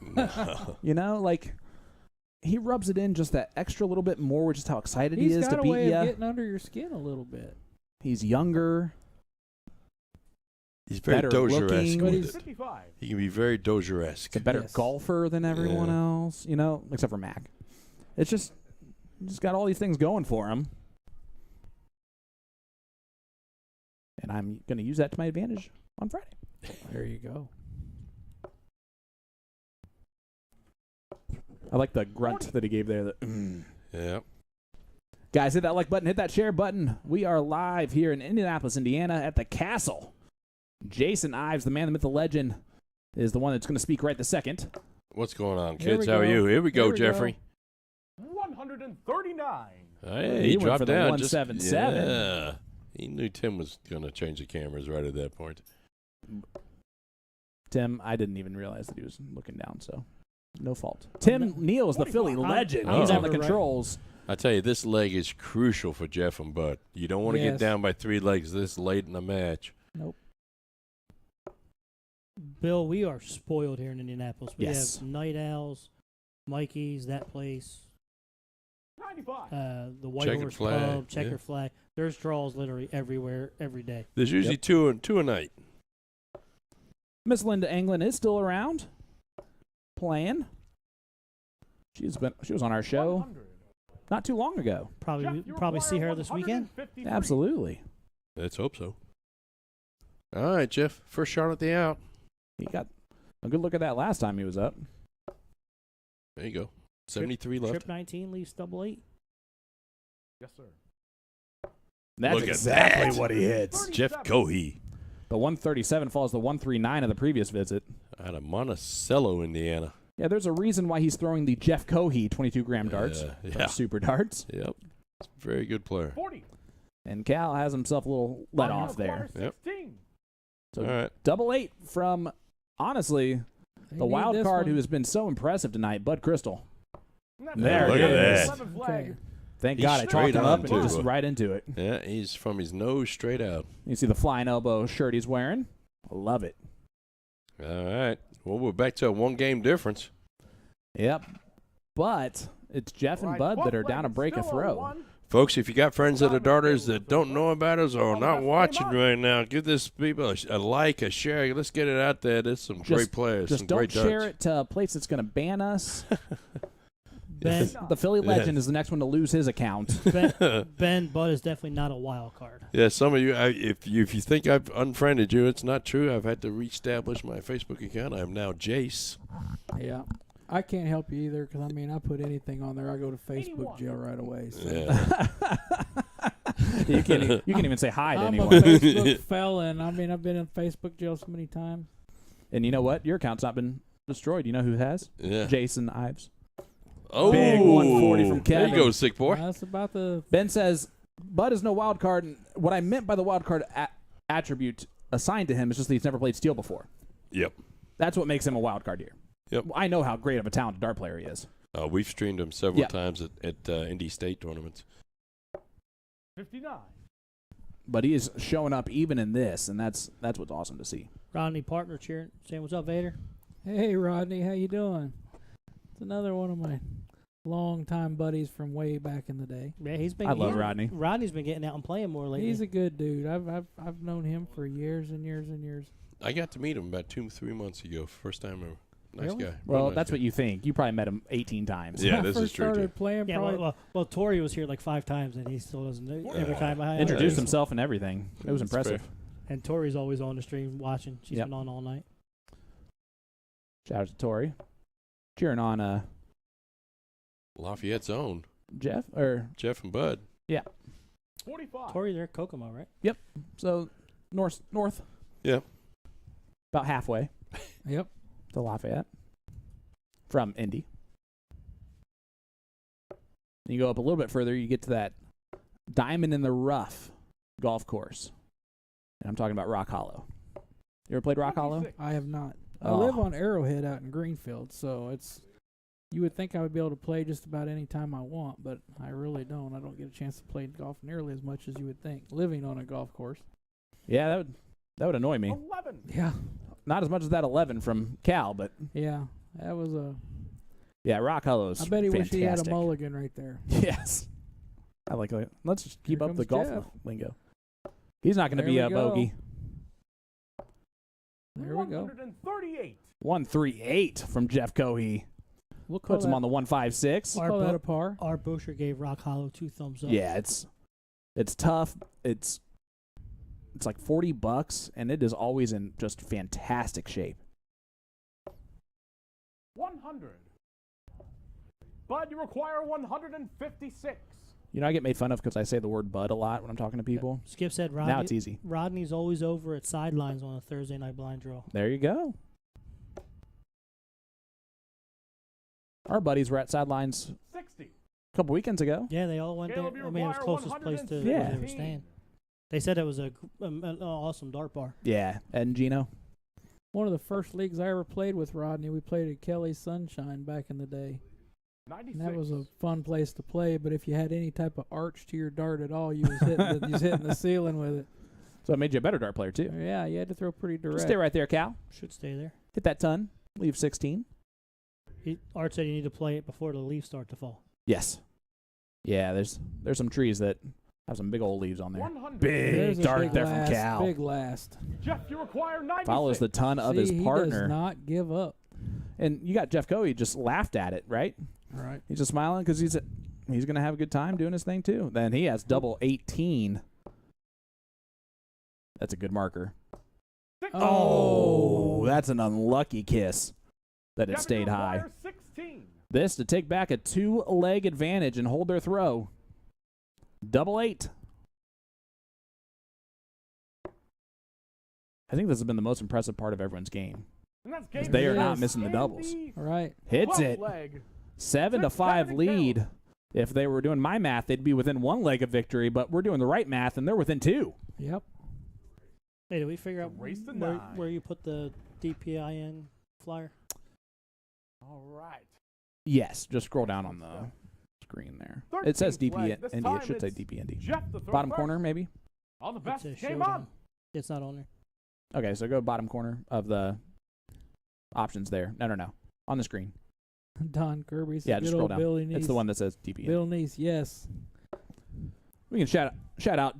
No. You know, like, he rubs it in just that extra little bit more with just how excited he He's is got to a beat way you. of getting under your skin a little bit. He's younger. He's very better Dozier-esque looking. with it. 55. He can be very Dozier-esque. He's a better Yes. golfer than everyone Yeah. else, you know, except for Mac. It's just got all these things going for him. And I'm going to use that to my advantage on Friday. There you go. I like the grunt that he gave there. Yeah. Guys, hit that like button, hit that share button. We are live here in Indianapolis, Indiana at the Castle. Jason Ives, the man, the myth, the legend, is the one that's going to speak right this second. What's going on, Here kids? we How are go. you? Here we go, Here we go. Jeffrey. 139. Hey, He he went dropped for the down. 177. Yeah. He knew Tim was going to change the cameras right at that point. Tim, I didn't even realize that he was looking down, so no fault. Tim Neal is the Philly legend. I'm He's on the never right. controls. I tell you, this leg is crucial for Jeff and Bud. You don't want to get Yes. down by 3 legs this late in the match. Bill, we are spoiled here in Indianapolis. We Yes. have Night Owls, Mikey's, that place, 95. the White Checkered Horse Flag, Pub, Checker yeah. Flag. There's draws literally everywhere, every day. There's usually two a night. Miss Linda England is still around, playing. She was on our show 100. not too long ago. Probably Jeff, you probably see require her this weekend. 153. Absolutely. Let's hope so. All right, Jeff. First shot at the out. He got a good look at that last time he was up. There you go. 73 left. Trip 19 leaves double 8. Yes, sir. That's Look at exactly that. what he hits. Jeff Cohee The 137 follows the 139 of the previous visit. out of Monticello, Indiana. Yeah, there's a reason why he's throwing the Jeff Cohee 22-gram darts, Yeah. super darts. Yep. He's a very good player. 40. And Cal has himself a little let off there. Yep. 16. So All right. double 8 from, honestly, They the need wild this card one. who has been so impressive tonight, Bud Crystal. There it is. 11 flag. Okay. Thank He's God I straight talked him on, up and too. just right into it. Yeah, he's from his nose straight out. You see the flying elbow shirt he's wearing. I love it. All right. Well, we're back to a 1-game difference. Yep. But it's Jeff and Right, Bud that 12 are down to flag, break a still throw. 01. Folks, if you got friends that are darters that don't know about us or Oh, not that's watching game on. right now, give this people a like, a share. Let's get it out there. There's some great players, Just some don't great share darts. it to a place that's going to ban us. Ben, The Philly legend is the next one to lose his account. Ben, Bud is definitely not a wild card. Yeah, some of you, if you think I've unfriended you, it's not true. I've had to reestablish my Facebook account. I am now Jace. Yeah. I can't help you either because, I mean, I put anything on there, I go to Facebook 81. jail right away. So. Yeah. you can't even say hi to I'm anyone. a Facebook felon. I mean, I've been in Facebook jail so many times. And you know what? Your account's not been destroyed. You know who has? Yeah. Jason Ives. Oh, Big 140 from There Kevin. you go, sick boy. That's about the Ben says, Bud is no wild card. And what I meant by the wild card attribute assigned to him is just that he's never played steel before. Yep. That's what makes him a wild card here. Yep. I know how great of a talented dart player he is. We've streamed him several Yeah. times at Indy State tournaments. 59. But he is showing up even in this, and that's what's awesome to see. Rodney partner cheering, saying, "What's up, Vader?" Hey, Rodney, how you doing? It's another one of my longtime buddies from way back in the day. Yeah, he's been. I love he's- Rodney. Rodney's been getting out and playing more lately. He's a good dude. I've known him for years and years and years. I got to meet him about 2-3 months ago. First time ever. Nice Really? guy. Well, Real nice that's guy. what you think. You probably met him 18 times. Yeah, When I this is first true, too. started playing, yeah, probably well, Tori was here like 5 times, and he still doesn't know every time. I Introduced Yeah. himself and everything. It was That's impressive. fair. And Tori's always on the stream watching. She's Yep. been on all night. Shout out to Tori. Cheering on Lafayette's own. Jeff. Jeff and Bud. 45. Tori's there, Kokomo, right? So north. Yep. About halfway Yep. to Lafayette from Indy. You go up a little bit further, you get to that Diamond in the Rough golf course. And I'm talking about Rock Hollow. You ever played Rock Hollow? 26. I have not. I Oh. live on Arrowhead out in Greenfield, so it's. You would think I would be able to play just about any time I want, but I really don't. I don't get a chance to play golf nearly as much as you would think, living on a golf course. Yeah, that would annoy me. 11. Yeah. Not as much as that 11 from Cal, but Yeah. That was a. yeah, Rock Hollow's I bet he fantastic. wished he had a mulligan right there. Yes. I like it. Let's just keep Here up the comes golf Jeff. lingo. He's not going to There be we a go. bogey. There we go. 138. 138 from Jeff Cohee. We'll call Puts him on the 156. We'll call that a par. Art Bosher gave Rock Hollow 2 thumbs up. Yeah, it's tough. It's like $40, and it is always in just fantastic shape. 100. Bud, you require 156. You know, I get made fun of because I say the word bud a lot when I'm talking to people. Skip said Now it's easy. Rodney's always over at Sidelines on a Thursday night blind draw. There you go. Our buddies were at Sidelines 60. a couple weekends ago. Yeah, they all went Caleb, there. you I mean, it was require closest place to 115. where they were staying. They said it was an awesome dart bar. Yeah, Ed and Gino. One of the first leagues I ever played with Rodney, we played at Kelly's Sunshine back in the day. 96. And that was a fun place to play, but if you had any type of arch to your dart at all, you was hitting the ceiling with it. So it made you a better dart player, too. Yeah, you had to throw pretty direct. Just stay right there, Cal. Should stay there. Hit that ton. Leave 16. Art said you need to play it before the leaves start to fall. Yes. Yeah, there's some trees that have some big old leaves on there. 100. There's Big a dart big there last, from Cal. Big last. Jeff, you require 96. Follows the ton of his He partner. does not give up. And you got Jeff Cohee just laughed at it, right? Right. He's just smiling because he's going to have a good time doing his thing, too. Then he has double 18. That's a good marker. Oh, that's an unlucky kiss that it Jeff, stayed you high. require 16. This to take back a 2-leg advantage and hold their throw. Double 8. I think this has been the most impressive part of everyone's game. And that's game They are not Yes. missing the doubles. All right. Hits Twelfth it. leg. 7-5 Seven to lead. If they were doing my math, they'd be within 1 leg of victory, but we're doing the right math, and they're within 2. Yep. Hey, did we figure out Race to where, 9. where you put the DPIN flyer? All right. Yes, just scroll down on the screen there. It says 13th leg. DP This Indy. time It should say it's DP Indy. Jeff, the third Bottom first. corner, maybe? All the It best says came Showdown. on. It's not on there. Okay, so go bottom corner of the options there. No. On the screen. Don Kirby. Yeah, Good just scroll old down. Billy Neese. It's the one that says DP Indy. Bill Neese, yes. We can shout out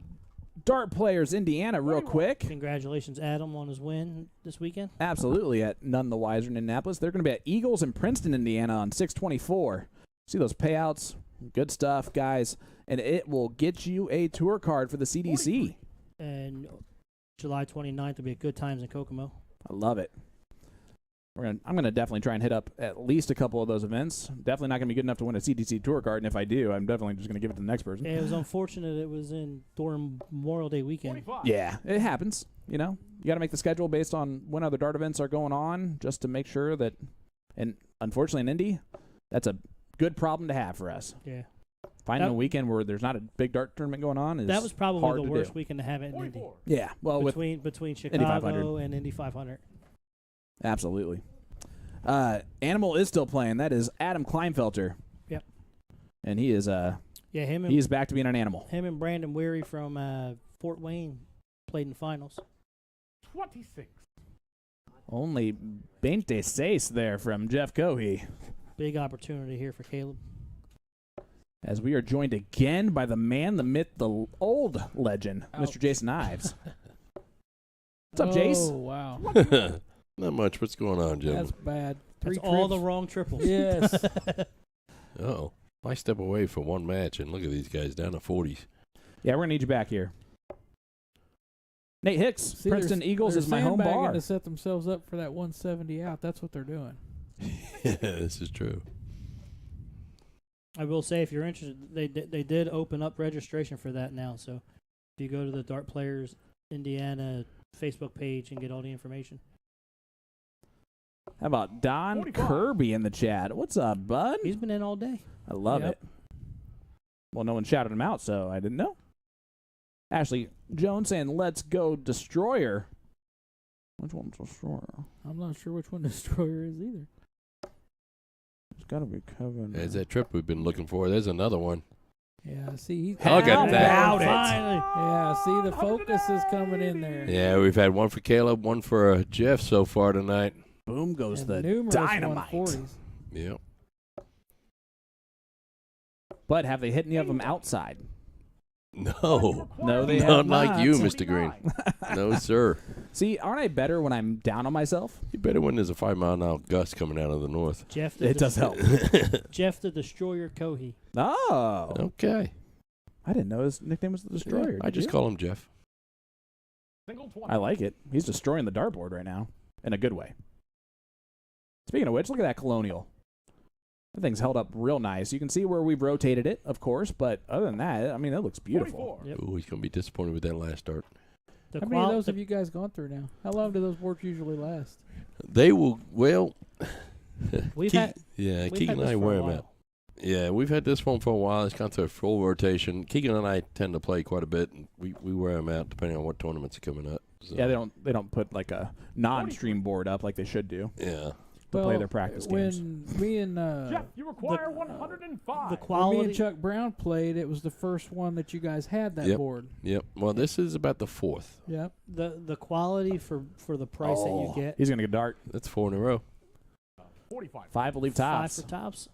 Dart Players Indiana real quick. Congratulations, Adam, on his win this weekend. Absolutely, at None the Wiser in Indianapolis. They're going to be at Eagles in Princeton, Indiana on 6/24. See those payouts? Good stuff, guys. And it will get you a tour card for the CDC. And July 29th will be at Good Times in Kokomo. I love it. I'm gonna definitely try and hit up at least a couple of those events. Definitely not gonna be good enough to win a CDC tour card, and if I do, I'm definitely just gonna give it to the next person. Yeah, it was unfortunate it was during Memorial Day weekend. 25. Yeah, it happens. You know, you got to make the schedule based on when other dart events are going on, just to make sure that. And unfortunately, in Indy, that's a good problem to have for us. Yeah. Finding That- a weekend where there's not a big dart tournament going on is That was probably hard the to worst do. weekend to have it in Indy. 44. Yeah, well, with Between Indy 500. Chicago and Indy 500. absolutely. Animal is still playing. That is Adam Kleinfelter. Yep. And he is Yeah, him he is back to being an animal. and Brandon Weary from Fort Wayne played in the finals. 26. Only 26 there from Jeff Cohee. Big opportunity here for Caleb. As we are joined again by the man, the myth, the old legend, Mr. Jason Ives. What's up, Jace? Oh, wow. Not much. What's going on, gentlemen? That's bad. That's 3 all the trips. wrong triples. Yes. Oh, I step away for one match, and look at these guys down to 40s. Yeah, we're going to need you back here. Nate Hicks, See, Princeton Eagles they're is my home sandbagging bar. to set themselves up for that 170 out. That's what they're doing. Yeah, this is true. I will say, if you're interested, they did open up registration for that now. So if you go to the Dart Players Indiana Facebook page and get all the information. How about Don 45. Kirby in the chat? What's up, bud? He's been in all day. I love Yep. it. Well, no one shouted him out, so I didn't know. Ashley Jones saying, "Let's go, Destroyer." Which one's Destroyer? I'm not sure which one Destroyer is either. It's got to be Kevin. There's that trip we've been looking for. There's another one. Yeah, see, he's Look at How that. about it? Finally. Yeah, see, the focus is coming in there. Yeah, we've had one for Caleb, one for Jeff so far tonight. Boom goes And the numerous dynamite. 140s. Yep. But have they hit any of them outside? No. No, they Not have like not. you, Mr. Green. No, sir. See, aren't I better when I'm down on myself? You better when there's a 5-mile-an-hour gust coming out of the north. Jeff the It does help. Jeff the Destroyer Cohee. Oh. Okay. I didn't know his nickname was the Destroyer. I Did just you? call him Jeff. Single 20. I like it. He's destroying the dartboard right now in a good way. Speaking of which, look at that Colonial. That thing's held up real nice. You can see where we've rotated it, of course, but other than that, I mean, it looks beautiful. 44. Yep. Ooh, he's going to be disappointed with that last dart. The How many of those the- have you guys gone through now? How long do those boards usually last? They will, well, We've Keeg- had yeah, we've Keegan had and I this for wear a them while. out. Yeah, we've had this one for a while. It's gone through a full rotation. Keegan and I tend to play quite a bit, and we wear them out depending on what tournaments are coming up. So, Yeah, they don't put like a non-stream board up like they should do yeah. to play their practice games. When me and Jeff, you require 105. The when me quality. and Chuck Brown played, it was the first one that you guys had that Yep. board. Yep. Well, this is about the fourth. Yep. The quality for the price that you get. He's gonna get a dart. That's 4 in a row. 45. 5 will leave 5 tops. for tops.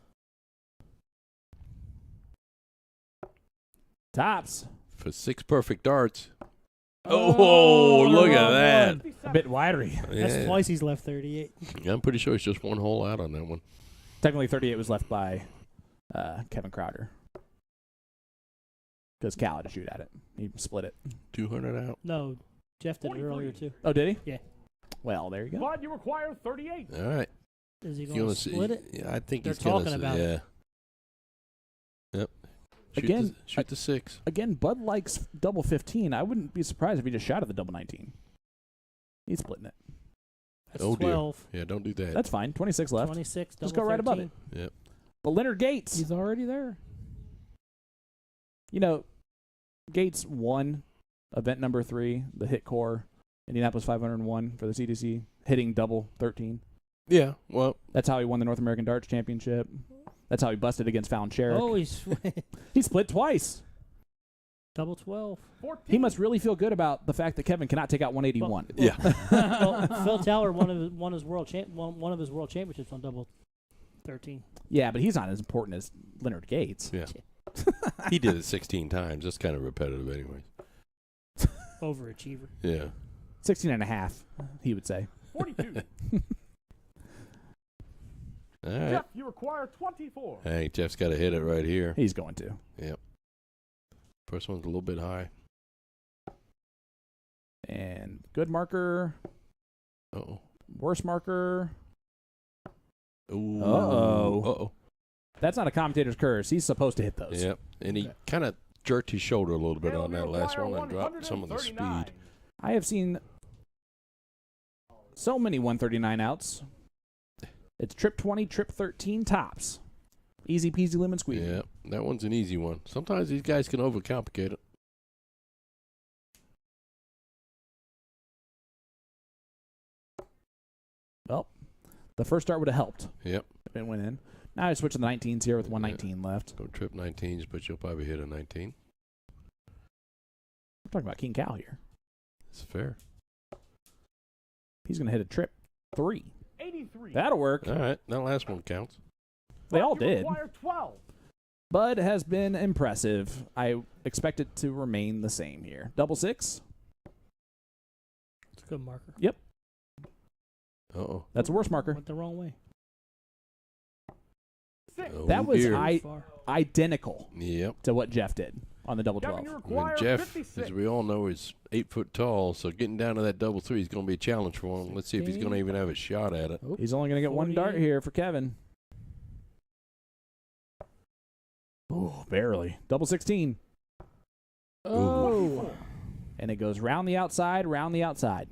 Tops. For 6 perfect darts. Oh, look at that. 57. A bit widery. That's Yeah. twice he's left 38. Yeah, I'm pretty sure it's just one hole out on that one. Technically, 38 was left by Kevin Crowder because Cal had to shoot at it. He split it. 200 out. No, Jeff did it 43. earlier too. Oh, did he? Yeah. Well, there you go. But you require 38. All right. Is he He's going gonna to split it? Yeah, I think They're he's going talking to. about Yeah. it. Yep. Shoot Again, shoot the 6. Again, Bud likes double 15. I wouldn't be surprised if he just shot at the double 19. He's splitting it. That's Oh, dear. 12. Yeah, don't do that. That's fine. 26 left. 26. Just double go right above 13. Yep. But Leonard Gates, He's already there. you know, Gates won event number 3, the hit core, Indianapolis 501 for the CDC, hitting double 13. Yeah. Well, That's how he won the North American Darts Championship. That's how he busted against Fallon Sherrick. Oh, he's He split twice. double 12. 14. He must really feel good about the fact that Kevin cannot take out 181. yeah. Well, Phil Towler won his world championships on double 13. Yeah, but he's not as important as Leonard Gates. Yeah. He did it 16 times. That's kind of repetitive anyway. Overachiever. Yeah. 16 and a half, he would say. 42. All right. Jeff, you require 24. Hey, Jeff's got to hit it right here. He's going to. Yep. First one's a little bit high. And good marker, Uh-oh. worse marker. Ooh. Uh-oh. Uh-oh. That's not a commentator's curse. He's supposed to hit those. Yep. And he kind of jerked his shoulder a little bit Caleb, on you that last require one and dropped some of the 139. speed. I have seen so many 139 outs. It's trip 20, trip 13 tops. Easy peasy lemon squeezy. Yeah, that one's an easy one. Sometimes these guys can overcomplicate it. Well, the first start would have helped Yep. if it went in. Now I switch to the 19s here with 119 left. Go trip 19s, but you'll probably hit a 19. We're talking about King Cal here. It's fair. He's going to hit a trip 3. 83. That'll work. All right, that last one counts. They all You did. require 12. Bud has been impressive. I expect it to remain the same here. Double 6. It's a good marker. Uh-oh. That's a worse marker. Went the wrong way. 6. Oh, That was dear. Far. identical Yep. to what Jeff did on the double Kevin, 12. you I require mean, Jeff, 56. as we all know, is 8 foot tall, so getting down to that double 3 is going to be a challenge for him. Let's see if he's going to even have a shot at it. He's only going to get one dart 48. here for Kevin. Oh, barely. Double 16. Oh. And it goes round the outside, round the outside.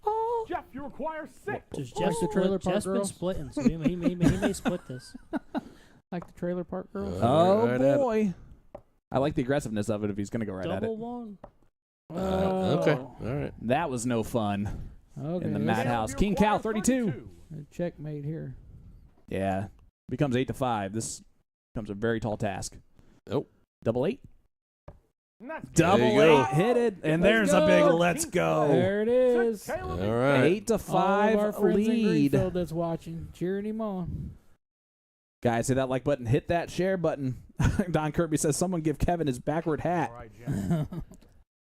Oh. Jeff, you require 6. Just Like the Trailer Park Jeff's been Girls? splitting, so he may split this. Like the Trailer Park Girls. Oh, Right at it. boy. I like the aggressiveness of it if he's going to go right at Double it. one. Okay. All right. That was no fun. Okay. In the this- madhouse. You King require Cal, 32. 32. Checkmate here. Yeah. Becomes 8-5. This becomes a very tall task. Oh. Double 8. And that's Double you go. 8. Hit it. And Let's there's go. a big let's go. There it is. Caleb, All right. 8-5 All of our friends in lead. Greenfield that's watching, cheering him on. Guys, hit that like button. Hit that share button. Don Kirby says, someone give Kevin his backward hat. All right, Jeff.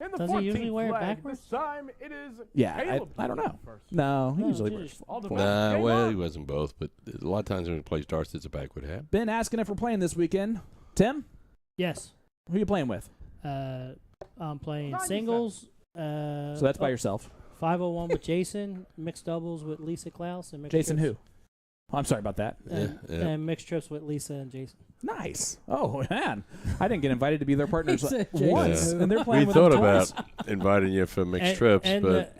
In the Does he 14th usually wear it leg. backwards? This time it is Yeah, Caleb I don't doing know. it first. No, he No, usually geez. wears. All the full- best. Nah, Game well, on. he wasn't both, but a lot of times when he plays darts, it's a backward hat. Ben asking if we're playing this weekend. Tim, Yes. who you playing with? I'm playing 97. singles. So that's by yourself. 501 with Jason, mixed doubles with Lisa Klaus, and mixed Jason trips, who? Oh, I'm sorry about that. And, Yeah. and mixed trips with Lisa and Jason. Nice. Oh, man. I didn't get invited to be their partners He said once, Jason. and they're We playing with thought them twice. about inviting you for mixed and, trips, and but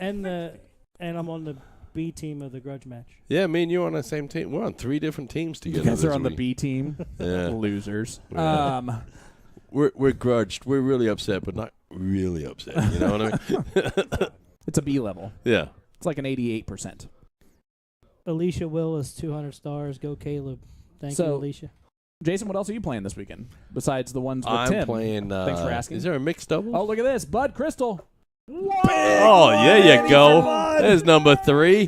and I'm on the B team of the grudge match. yeah, me and you on the same team. We're on 3 different teams You together. guys are this on the week. B team. Yeah. Losers. Yeah. We're grudged. We're really upset, but not really upset. You know what I mean? It's a B level. Yeah. It's like an 88%. Alicia Willis, 200 stars. Go Caleb. Thank So- you, Alicia. Jason, what else are you playing this weekend besides the ones with I'm Tim? playing. Thanks for asking. Is there a mixed double? Oh, look at this. Bud Crystal. Oh, yeah, you go. There's number 3.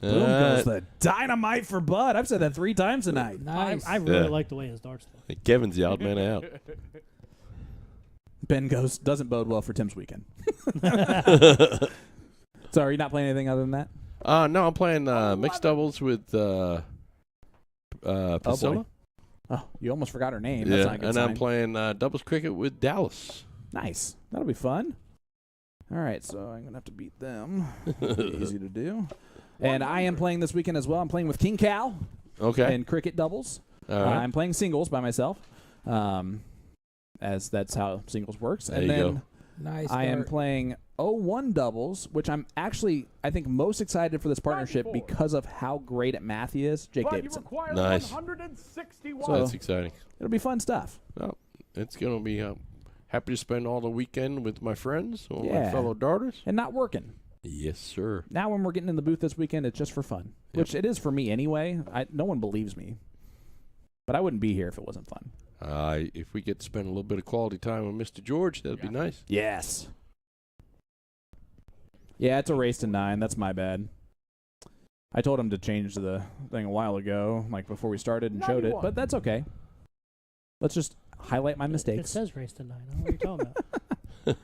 Boom goes the dynamite for Bud. I've said that 3 times tonight. Nice. I really Yeah. like the way his darts though. Kevin's the odd man out. Ben goes, doesn't bode well for Tim's weekend. So are you not playing anything other than that? No, I'm playing mixed doubles with Priscilla. Oh, you almost forgot her name. That's Yeah, not a good and sign. I'm playing doubles cricket with Dallas. Nice. That'll be fun. All right, so I'm going to have to beat them. Be easy to do. And I am playing this weekend as well. I'm playing with King Cal Okay. in cricket doubles. All right. I'm playing singles by myself, as that's how singles works. There and you then go. Nice. I am start. playing 01 doubles, which I'm actually, I think, most excited for this partnership 94. because of how great at math he is, Jake But you Davidson. require Nice. 161. So- That's exciting. It'll be fun stuff. Well, it's going to be happy to spend all the weekend with my friends, all my Yeah. fellow darters. And not working. Yes, sir. Now when we're getting in the booth this weekend, it's just for fun, Yep. which it is for me anyway. No one believes me, but I wouldn't be here if it wasn't fun. If we get to spend a little bit of quality time with Mr. George, that'd be nice. Yes. Yeah, it's a race to 9. That's my bad. I told him to change the thing a while ago, like before we started and showed it, 91. but that's okay. Let's just highlight my It mistakes. says race to 9. I don't know what you're talking about.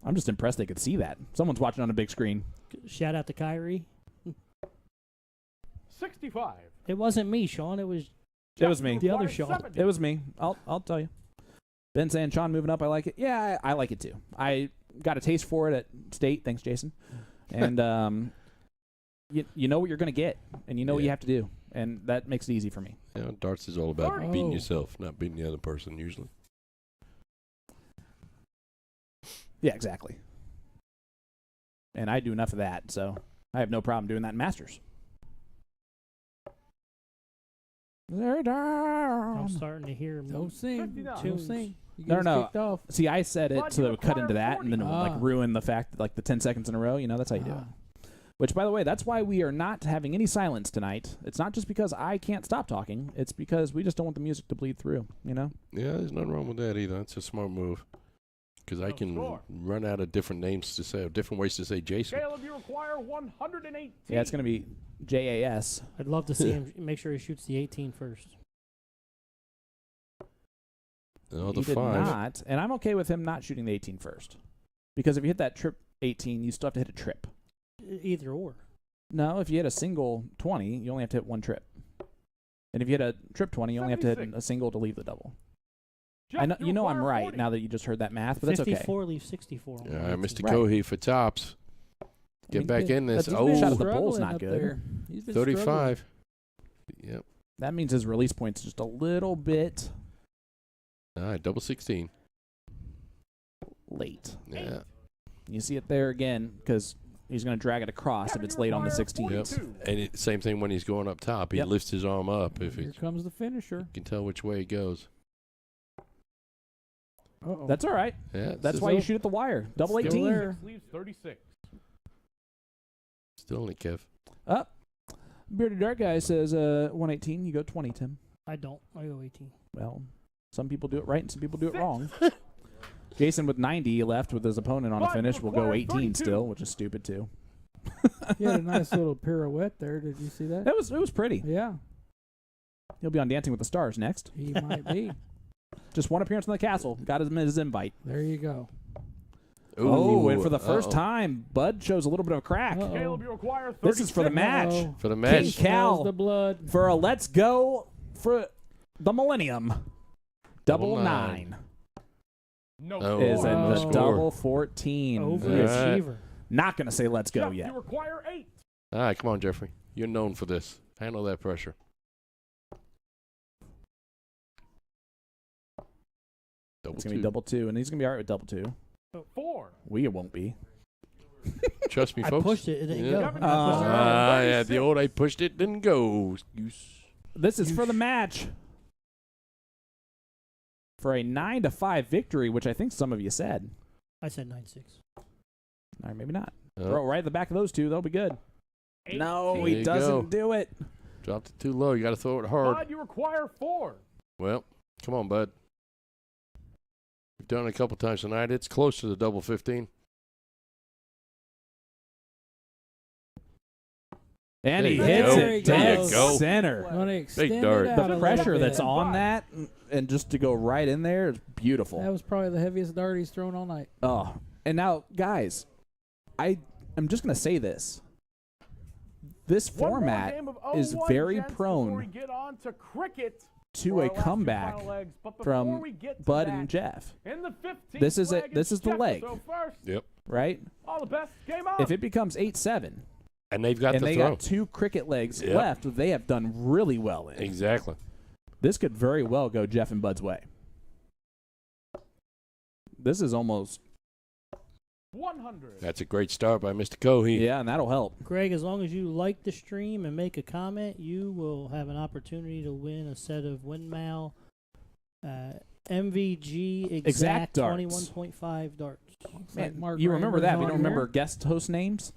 I'm just impressed they could see that. Someone's watching on a big screen. Shout out to Kyrie. 65. It wasn't me, Sean. It was It was me. The other Requires Sean. 70. It was me. I'll tell you. Ben saying Sean moving up, I like it. Yeah, I like it too. I got a taste for it at State. Thanks, Jason. And you know what you're going to get, and you know what you Yeah. have to do, and that makes it easy for me. You know, darts is all about beating Oh. yourself, not beating the other person usually. Yeah, exactly. And I do enough of that, so I have no problem doing that in Masters. They're I'm down. starting to hear Don't sing. 59. Don't sing. You No, get us no. kicked off. See, I said it But so you that it would cut require into that, and then it would like 40. ruin the fact that like the 10 seconds in a row. You know, that's how you do it. Which, by the way, that's why we are not having any silence tonight. It's not just because I can't stop talking. It's because we just don't want the music to bleed through, you know? Yeah, there's nothing wrong with that either. That's a smart move. Because I No can score. run out of different names to say, different ways to say Jason. Caleb, you require 118. Yeah, it's going to be JAS. I'd love to see him make sure he shoots the 18 first. Oh, the He did 5. not, and I'm okay with him not shooting the 18 first. Because if you hit that trip 18, you still have to hit a trip. Either or. No, if you hit a single 20, you only have to hit one trip. And if you hit a trip 20, you only have to hit 76. a single to leave the double. Jeff, I know, you know I'm require right 40. now that you just heard that math, but that's okay. 54 leaves 64. on All the right, 18. Mr. Right. Cohee for tops. I Get mean, back in this. that's a shot at the Oh, bull's Struggling not up good. there. He's been struggling. 35. Yep. That means his release point's just a little bit All right, double 16. late. Yeah. You see it there again because he's going to drag it across if Kevin, it's you late on the require 16. Yep. 42. And same thing when he's going up top. He Yep. lifts his arm up. If Here it comes the finisher. can tell which way it goes. Uh-oh. That's all right. Yeah. That's it's why you still- shoot at the wire. Double Still 18. there. Leaves 36. Still only Kev. Up. Bearded Dark Guy says 118. You go 20, Tim. I don't. I go 18. Well, some people do it right and some people do it wrong. Jason with 90 left with his opponent on a But finish will go requires 18 32. still, which is stupid too. He had a nice little pirouette there. Did you see that? It was pretty. Yeah, He'll be on Dancing with the Stars next. he might be. Just one appearance on the castle. Got his invite. There you go. Oh, and for the first uh-oh. time, Bud shows a little bit of a crack. Uh-oh. Caleb, you require 36. This is for the match. Uh-oh. For the King match. Cal Smells the blood. for a let's go for the Millennium. Double Double 9 No Oh, is score. in no the score. double 14. Overachiever. Not going to say let's go Jeff, yet. you require 8. All right, come on, Jeffrey. You're known for this. Handle that pressure. Double It's going to be two. double 2, and he's going to be all right with double 2. 4. We won't be. Trust me, I folks. pushed it. It didn't Yeah. go. Kevin, Yeah, the old I pushed it, didn't go. Excuse. This is for the match. For a 9-5 victory, which I think some of you said. I said 9-6. All right, maybe not. Oh, Throw it right at the back of those two. They'll be good. 18. No, There he you doesn't go. do it. dropped it too low. You got to throw it hard. Bud, you require 4. Well, come on, bud. We've done it a couple times tonight. It's close to the double 15. And he There you hits go. it There dead you go. center. Gonna extend dart. it out a The little pressure bit. that's on that, and just to go right in there is beautiful. That was probably the heaviest dart he's thrown all night. Oh, and now, guys, I'm just going to say this. This One more format game of is 0-1, very gents, prone before we get on to cricket to for a our last two comeback final legs. But before from we get to Bud that, and Jeff, in the 15th This is leg, it. This it's is the Jeff leg. to throw first. Yep. right? All the best. Game on. If it becomes 8-7, And they've got and the they throw. got 2 cricket legs Yep. left, they have done really well in. Exactly. This could very well go Jeff and Bud's way. This is almost, 100. That's a great start by Mr. Cohee. yeah, and that'll help. Greg, as long as you like the stream and make a comment, you will have an opportunity to win a set of Windmill MVG exact darts. 21.5 darts. Looks like Man, Mark you remember Reimer's that, but you on don't remember here. guest host names?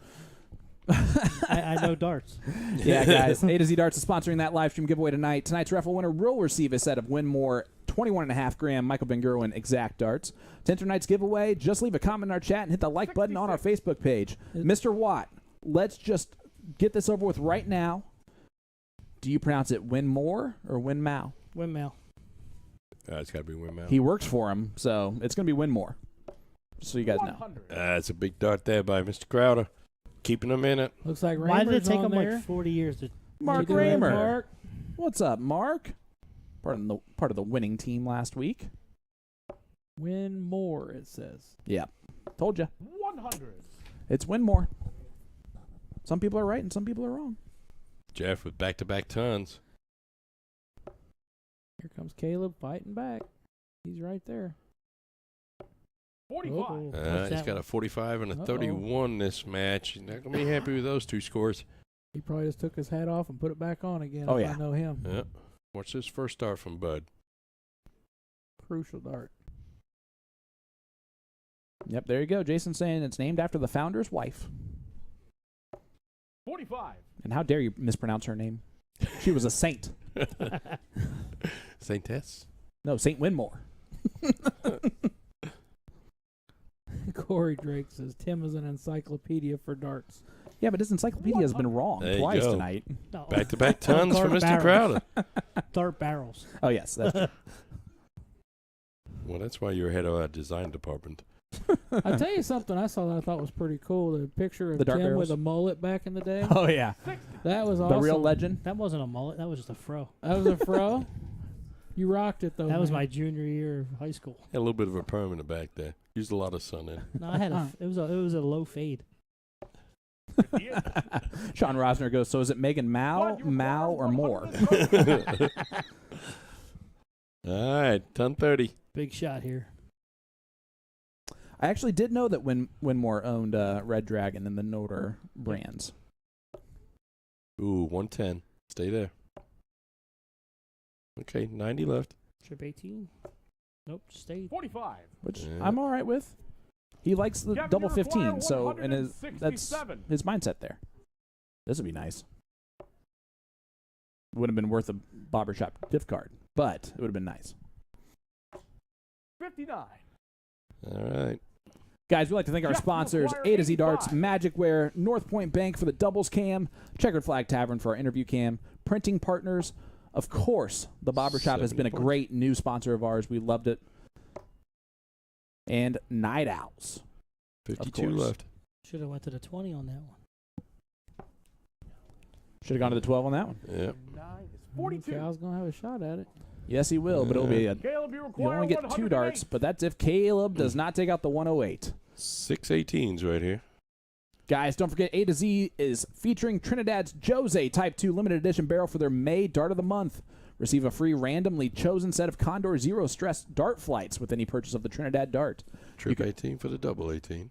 I know darts. Yeah, guys. A to Z Darts is sponsoring that live stream giveaway tonight. Tonight's raffle winner will receive a set of Winmore 21.5 gram Michael Ben Gerwin exact darts. To enter tonight's giveaway, just leave a comment in our chat and hit the like button on our Facebook page. Mr. Watt, let's just get this over with right now. Do you pronounce it Winmore or Winmau? Windmill. It's got to be Windmill. He works for him, so it's going to be Winmore. Just so you guys know. 100. That's a big dart there by Mr. Crowder. Keeping him in it. Looks like Why did it Reimer's take on him there. like 40 years to Mark You doing, Raymer. Mark? What's up, Mark? Part of the winning team last week. Win more, it says. Yeah. Told you. 100. It's Winmore. Some people are right and some people are wrong. Jeff with back-to-back tons. Here comes Caleb fighting back. He's right there. 45. Uh-oh. What's He's that got one? a 45 and a Uh-oh. 31 this match. He's not going to be happy with those two scores. He probably just took his hat off and put it back on again. Oh, if yeah. I know him. Yep. What's this first start from Bud? Crucial dart. Yep, there you go. Jason's saying it's named after the founder's wife. 45. And how dare you mispronounce her name? She was a saint. St. Tess? No, Saint Winmore. Corey Drake says Tim is an encyclopedia for darts. Yeah, but his encyclopedia has been wrong There you twice go. tonight. No, Back-to-back tons for Dart Mr. barrels. Crowder. dart barrels. Oh, yes. That's true. Well, that's why you're head of our design department. I'll tell you something I saw that I thought was pretty cool. The picture of The dart Tim barrels? with a mullet back in the day. Oh, yeah. That was The awesome. real legend. That wasn't a mullet. That was just a fro. That was a fro. You rocked it though. That was man. my junior year of high school. Had a little bit of a perm in the back there. Used a lot of sun in. No, I had it was a low fade. Sean Rosner goes, so is it Megan Mao, Bud, you Mao, or require more? 100. All right, ton 30. Big shot here. I actually did know that Winmore owned Red Dragon and the Notor brands. Ooh, 110. Stay there. Okay, 90 left. Trip 18. Nope, stayed. 45. Which Yeah. I'm all right with. He likes the Kevin, double you require 15, so and that's 167. his mindset there. This would be nice. Would have been worth a barbershop gift card, but it would have been nice. 59. All right. Guys, we'd like to thank our Jeff, you sponsors, require A to Z Darts, 85. Magic Wear, North Point Bank for the doubles cam, Checkered Flag Tavern for our interview cam, Printing Partners. Of course, the Barbershop has been a 70 points. great new sponsor of ours. We loved it. And Night Owls. 52 course. left. Should have went to the 20 on that one. Should have gone to the 12 on that one. Yep. 9 is 42. Cal's gonna have a shot at it. Yes, he will, but it'll be a. Caleb, you You require only get 2 108. darts, but that's if Caleb does not take out the 108. 6 18s right here. Guys, don't forget A to Z is featuring Trinidad's Jose Type 2 limited edition barrel for their May Dart of the Month. Receive a free randomly chosen set of Condor Zero Stress dart flights with any purchase of the Trinidad Dart. Trip 18 for the double 18.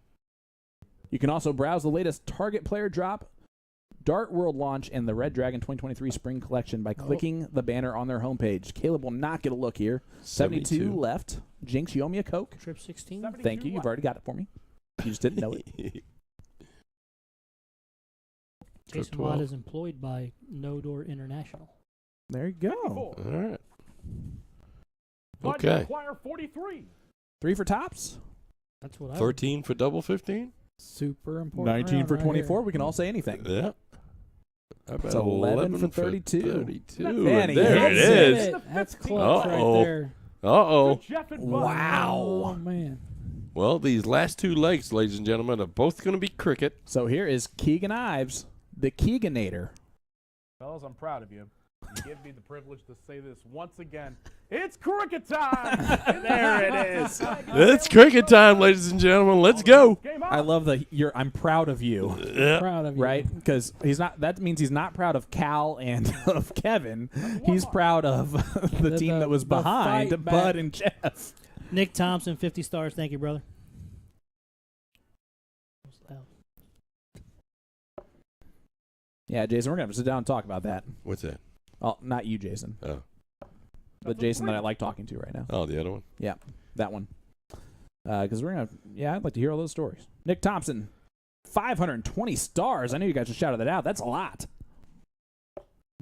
You can also browse the latest Target Player Drop, Dart World Launch, and the Red Dragon 2023 Spring Collection by clicking the banner on their homepage. Caleb will not get a look here. 72 left. Jinx, you owe me a Coke. Trip 16. 72 Thank you. You've left. already got it for me. You just didn't know it. Jason 12. Watt is employed by No Door International. There you go. 54. All right. Bud, you Okay. require 43. 3 for tops. That's what I 13 for double 15. Super important. 19 round for right 24. here. We can all say anything. Yep. How about It's 11 for 32. 32. And he There it hits is. That's it. That's clutch Uh-oh. right there. Uh-oh. To Jeff and Bud. Wow. Oh man. Well, these last 2 legs, ladies and gentlemen, are both going to be cricket. So here is Keegan Ives, the Keeganator. Fellas, I'm proud of you. You give me the privilege to say this once again. It's cricket time! There it is. It's cricket time, ladies and gentlemen. Let's go. Game on. I love the I'm proud of you, Yeah. Proud of you. right? Because he's not. That means he's not proud of Cal and of Kevin. He's proud of the team that was the behind fight Bud back. and Jeff. Nick Thompson, 50 stars. Thank you, brother. Yeah, Jason, we're gonna have to sit down and talk about that. What's that? Oh, not you, Jason. Oh. The Jason that I like talking to right now. Oh, the other one? That one. Because we're gonna. Yeah, I'd like to hear all those stories. Nick Thompson, 520 stars. I know you guys just shouted that out. That's a lot.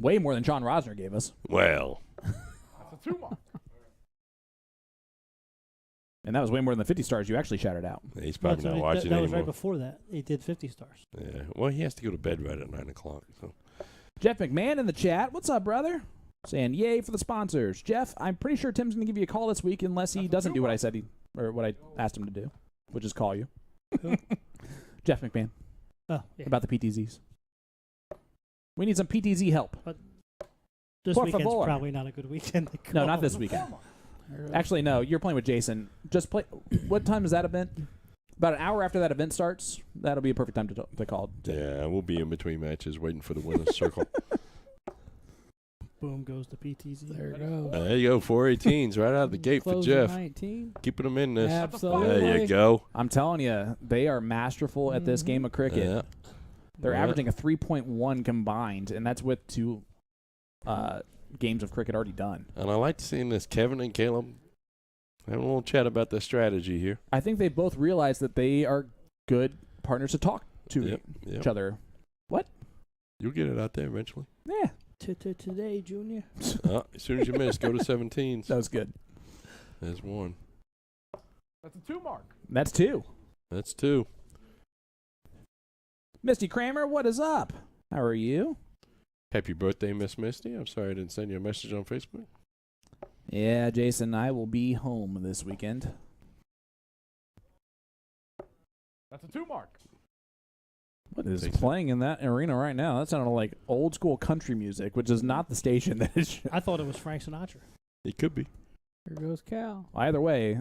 Way more than Sean Rosner gave us. Well, That's a 2 mark. And that was way more than the 50 stars you actually shouted out. he's probably not watching that was anymore. right before that. He did 50 stars. Yeah. Well, he has to go to bed right at 9 o'clock. So. Jeff McMahon in the chat. What's up, brother? Saying yay for the sponsors. Jeff, I'm pretty sure Tim's going to give you a call this week unless he doesn't do what I said or what I asked him to do, which is call you. Jeff McMahon, Oh, yeah. about the PTZs. We need some PTZ help. This Por weekend's favor. probably not a good weekend to No, call. not this weekend. Actually, no. You're playing with Jason. Just play. What time is that event? About an hour after that event starts. That'll be a perfect time to call. Yeah, we'll be in between matches waiting for the winner's circle. Boom goes the PTZ. There it goes. There you go. 4 18s right out of the gate for Closing Jeff. 19. Keeping them in this. Absolutely. There you go. I'm telling you, they are masterful at this game of cricket. Yeah. They're Yeah. averaging a 3.1 combined, and that's with 2 games of cricket already done. And I like seeing this. Kevin and Caleb having a little chat about their strategy here. I think they both realize that they are good partners to talk to Yep. each other. You'll get it out there eventually. Yeah, Today, Junior. As soon as you miss, go to 17s. that was good. There's 1. That's a 2 mark. That's 2. That's 2. Misty Kramer, what is up? How are you? Happy birthday, Miss Misty. I'm sorry I didn't send you a message on Facebook. Yeah, Jason, I will be home this weekend. That's a 2 mark. What is Takes it. playing in that arena right now? That sounded like old school country music, which is not the station that is. I thought it was Frank Sinatra. It could be. Here goes Cal. Either way,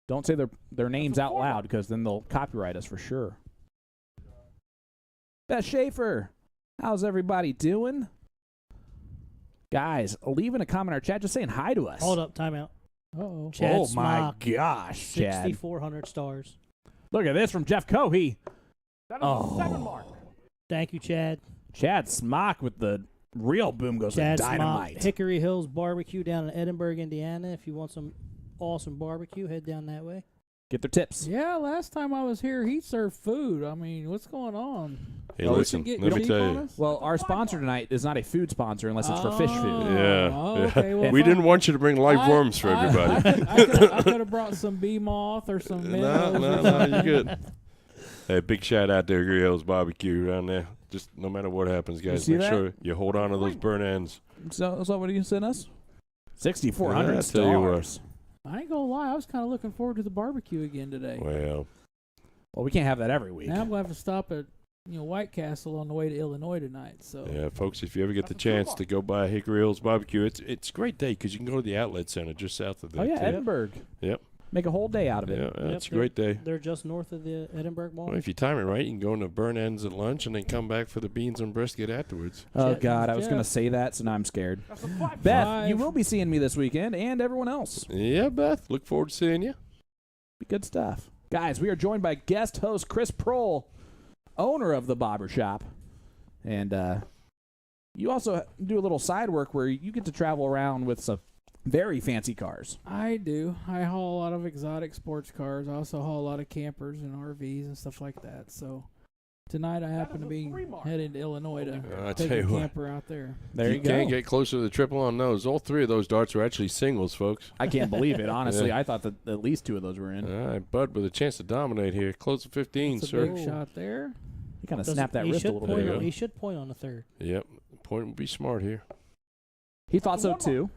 don't say their names a out four. loud because then they'll copyright us for sure. Beth Schaefer, how's everybody doing? Guys, leaving a comment in our chat, just saying hi to us. Hold up, timeout. Uh-oh. Chad Oh my Smock, gosh, Chad. 6,400 stars. Look at this from Jeff Cohee. That is a 7 mark. Thank you, Chad. Chad Smock with the real boom goes Chad with dynamite. Smock, Hickory Hills Barbecue down in Edinburgh, Indiana. If you want some awesome barbecue, head down that way. Get their tips. Yeah, last time I was here, he served food. I mean, what's going on? Hey, Oh, we listen, should get let me cheap tell on you. us? Well, our sponsor tonight is not a food sponsor unless it's for fish food. Oh, Yeah. okay, well, we fine. didn't want you to bring live worms for everybody. I could have brought some bee moth or some minnows. No, you're good. Hey, big shout out to Hickory Hills Barbecue down there. Just no matter what happens, guys, see make that? sure you hold on to those burn ends. So what do you send us? 6,400 Yeah, I tell you what. stars. I ain't gonna lie, I was kind of looking forward to the barbecue again today. Well, Well, we can't have that every week. Now I'm going to have to stop at White Castle on the way to Illinois tonight. So Yeah, folks, if you ever get the chance to go by Hickory Hills Barbecue, it's a great day because you can go to the outlet center just south of there. Oh, yeah, too. Edinburgh. Yep. Make a whole day out of it. Yeah, it's a they're- great day. They're just north of the Edinburgh Mall. Well, if you time it right, you can go into burn ends at lunch and then come back for the beans and brisket afterwards. Oh, Jeff- God, I was Jeff. going to say that, so now I'm scared. That's a 5. Beth, you Five. will be seeing me this weekend and everyone else. Yeah, Beth. Look forward to seeing you. Be good stuff. Guys, we are joined by guest host Chris Proehl, owner of the Bobber Shop. And you also do a little side work where you get to travel around with some very fancy cars. I do. I haul a lot of exotic sports cars. I also haul a lot of campers and RVs and stuff like that. So tonight I happen to be headed to Illinois to I take tell a you what. camper out there. There you go. Can't get closer to the triple on those. All 3 of those darts are actually singles, folks. I can't believe it. Honestly, Yeah. I thought that at least 2 of those were in. All right, Bud, with a chance to dominate here. Close to 15, It's a sir. big shot there. He kind of Doesn't- snapped that he wrist a should little point bit on- ago. He should point on the third. Yep. Point would be smart here. He thought so too.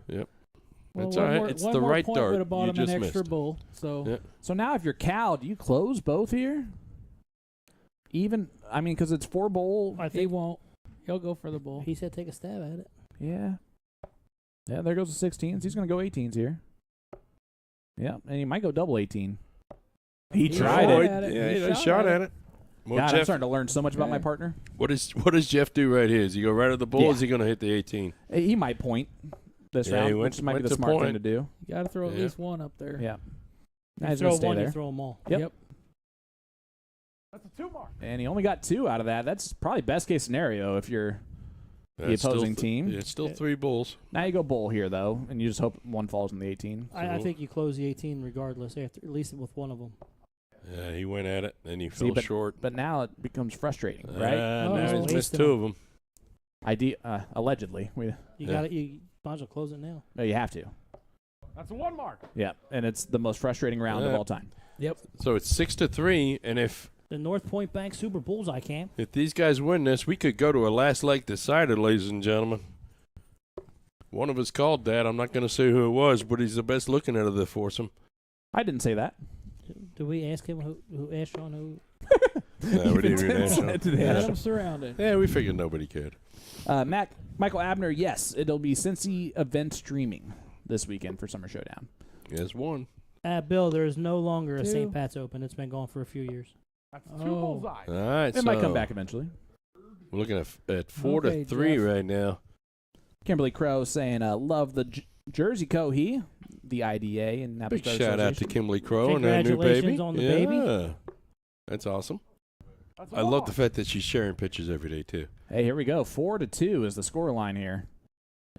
That's one all right. more- it's one the more right point dart. would have bought You him an just extra missed. bull. So Yeah. So now, if you're Cal, do you close both here? Even, I mean, because it's 4 bowl. I he think won't. He'll go for the bull. he said take a stab at it. Yeah. Yeah, there goes the 16s. He's going to go 18s here. Yeah, and he might go double 18. He tried Oh, it. at it. Yeah, He he shot shot at at it. Well, God, I'm Jeff, starting to learn so much about my Okay. partner. what does Jeff do right here? Is he go right at the bull Yeah. or is he going to hit the 18? He might point this Yeah, round, he which might be went the to smart thing point. to do. You got to throw at Yeah. least one up there. Yeah. Now You he's throw going to stay one, there. you throw them all. Yep. That's a 2 mark. And he only got 2 out of that. That's probably best case scenario if you're That's still opposing team. Yeah, it's still 3 bulls. now you go bull here though, and you just hope one falls in the 18. I think you close the 18 regardless, after at least with one of them. Yeah, he went at it and he See, fell short. But now it becomes frustrating, right? Oh, Now he's he's missed wasting 2 them. of them. Allegedly, You Yeah. got it. You might as well close it now. no, you have to. That's a 1 mark. Yeah, and it's the most frustrating round of Yeah. all time. So it's 6-3, and if The North Point Bank Super Bullseye Camp. these guys win this, we could go to a last leg decider, ladies and gentlemen. One of us called that. I'm not going to say who it was, but he's the best looking out of the foursome. I didn't say that. Do we ask him who asked Sean who? No, we didn't even answer. Said to the Got answer. him surrounded. Yeah, we figured nobody cared. Michael Abner, yes, it'll be Cincy event streaming this weekend for Summer Showdown. There's one. Bill, there is no longer a Two. St. Pat's Open. It's been going for a few years. That's 2 Oh. bullseye. All right, It might come back eventually. We're looking at 4-3 Jeff. right now. Kimberly Crow saying, love the Jersey Cohee, the IDA, and Napa Big Star shout out to Association. Kimberly Crow and her new Congratulations baby. on the yeah, baby. That's awesome. That's a I 1 love mark. the fact that she's sharing pictures every day too. Hey, here we go. 4-2 is the score line here.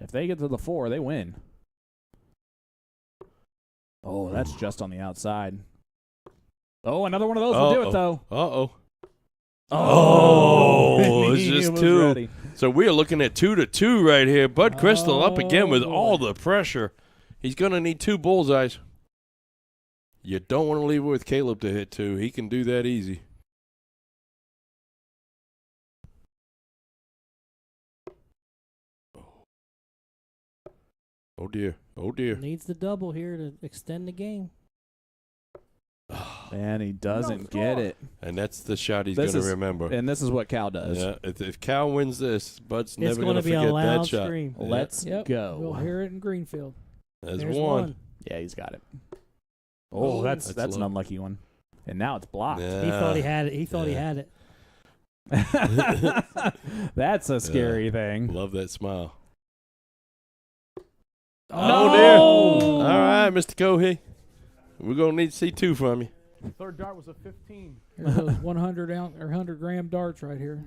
If they get to the 4, they win. Oh, that's just on the outside. Oh, another one of those will do it, though. Uh-oh. Oh, it's he just was 2. ready. So we are looking at 2-2 right here. Bud Crystal up again with Oh, all boy. the pressure. He's going to need 2 bullseyes. You don't want to leave it with Caleb to hit 2. He can do that easy. Oh, dear. Oh, dear. Needs the double here to extend the game. And he doesn't No get score. it. And that's the shot he's This going to is- remember. And this is what Cal does. Yeah, if Cal wins this, Bud's It's never going going to to be a forget loud that shot. scream. Yeah. Let's Yep. go. We'll hear it in Greenfield. There's There's one. Yeah, he's got it. Oh, that's That's an low. unlucky one. And now it's blocked. He thought he had it. He thought he Yeah. had it. That's a scary thing. Love that smile. Oh, dear. All right, Mr. Cohee. We're going to need to see 2 from you. Third dart was a 15. Here's those 100 ounce or 100-gram darts right here.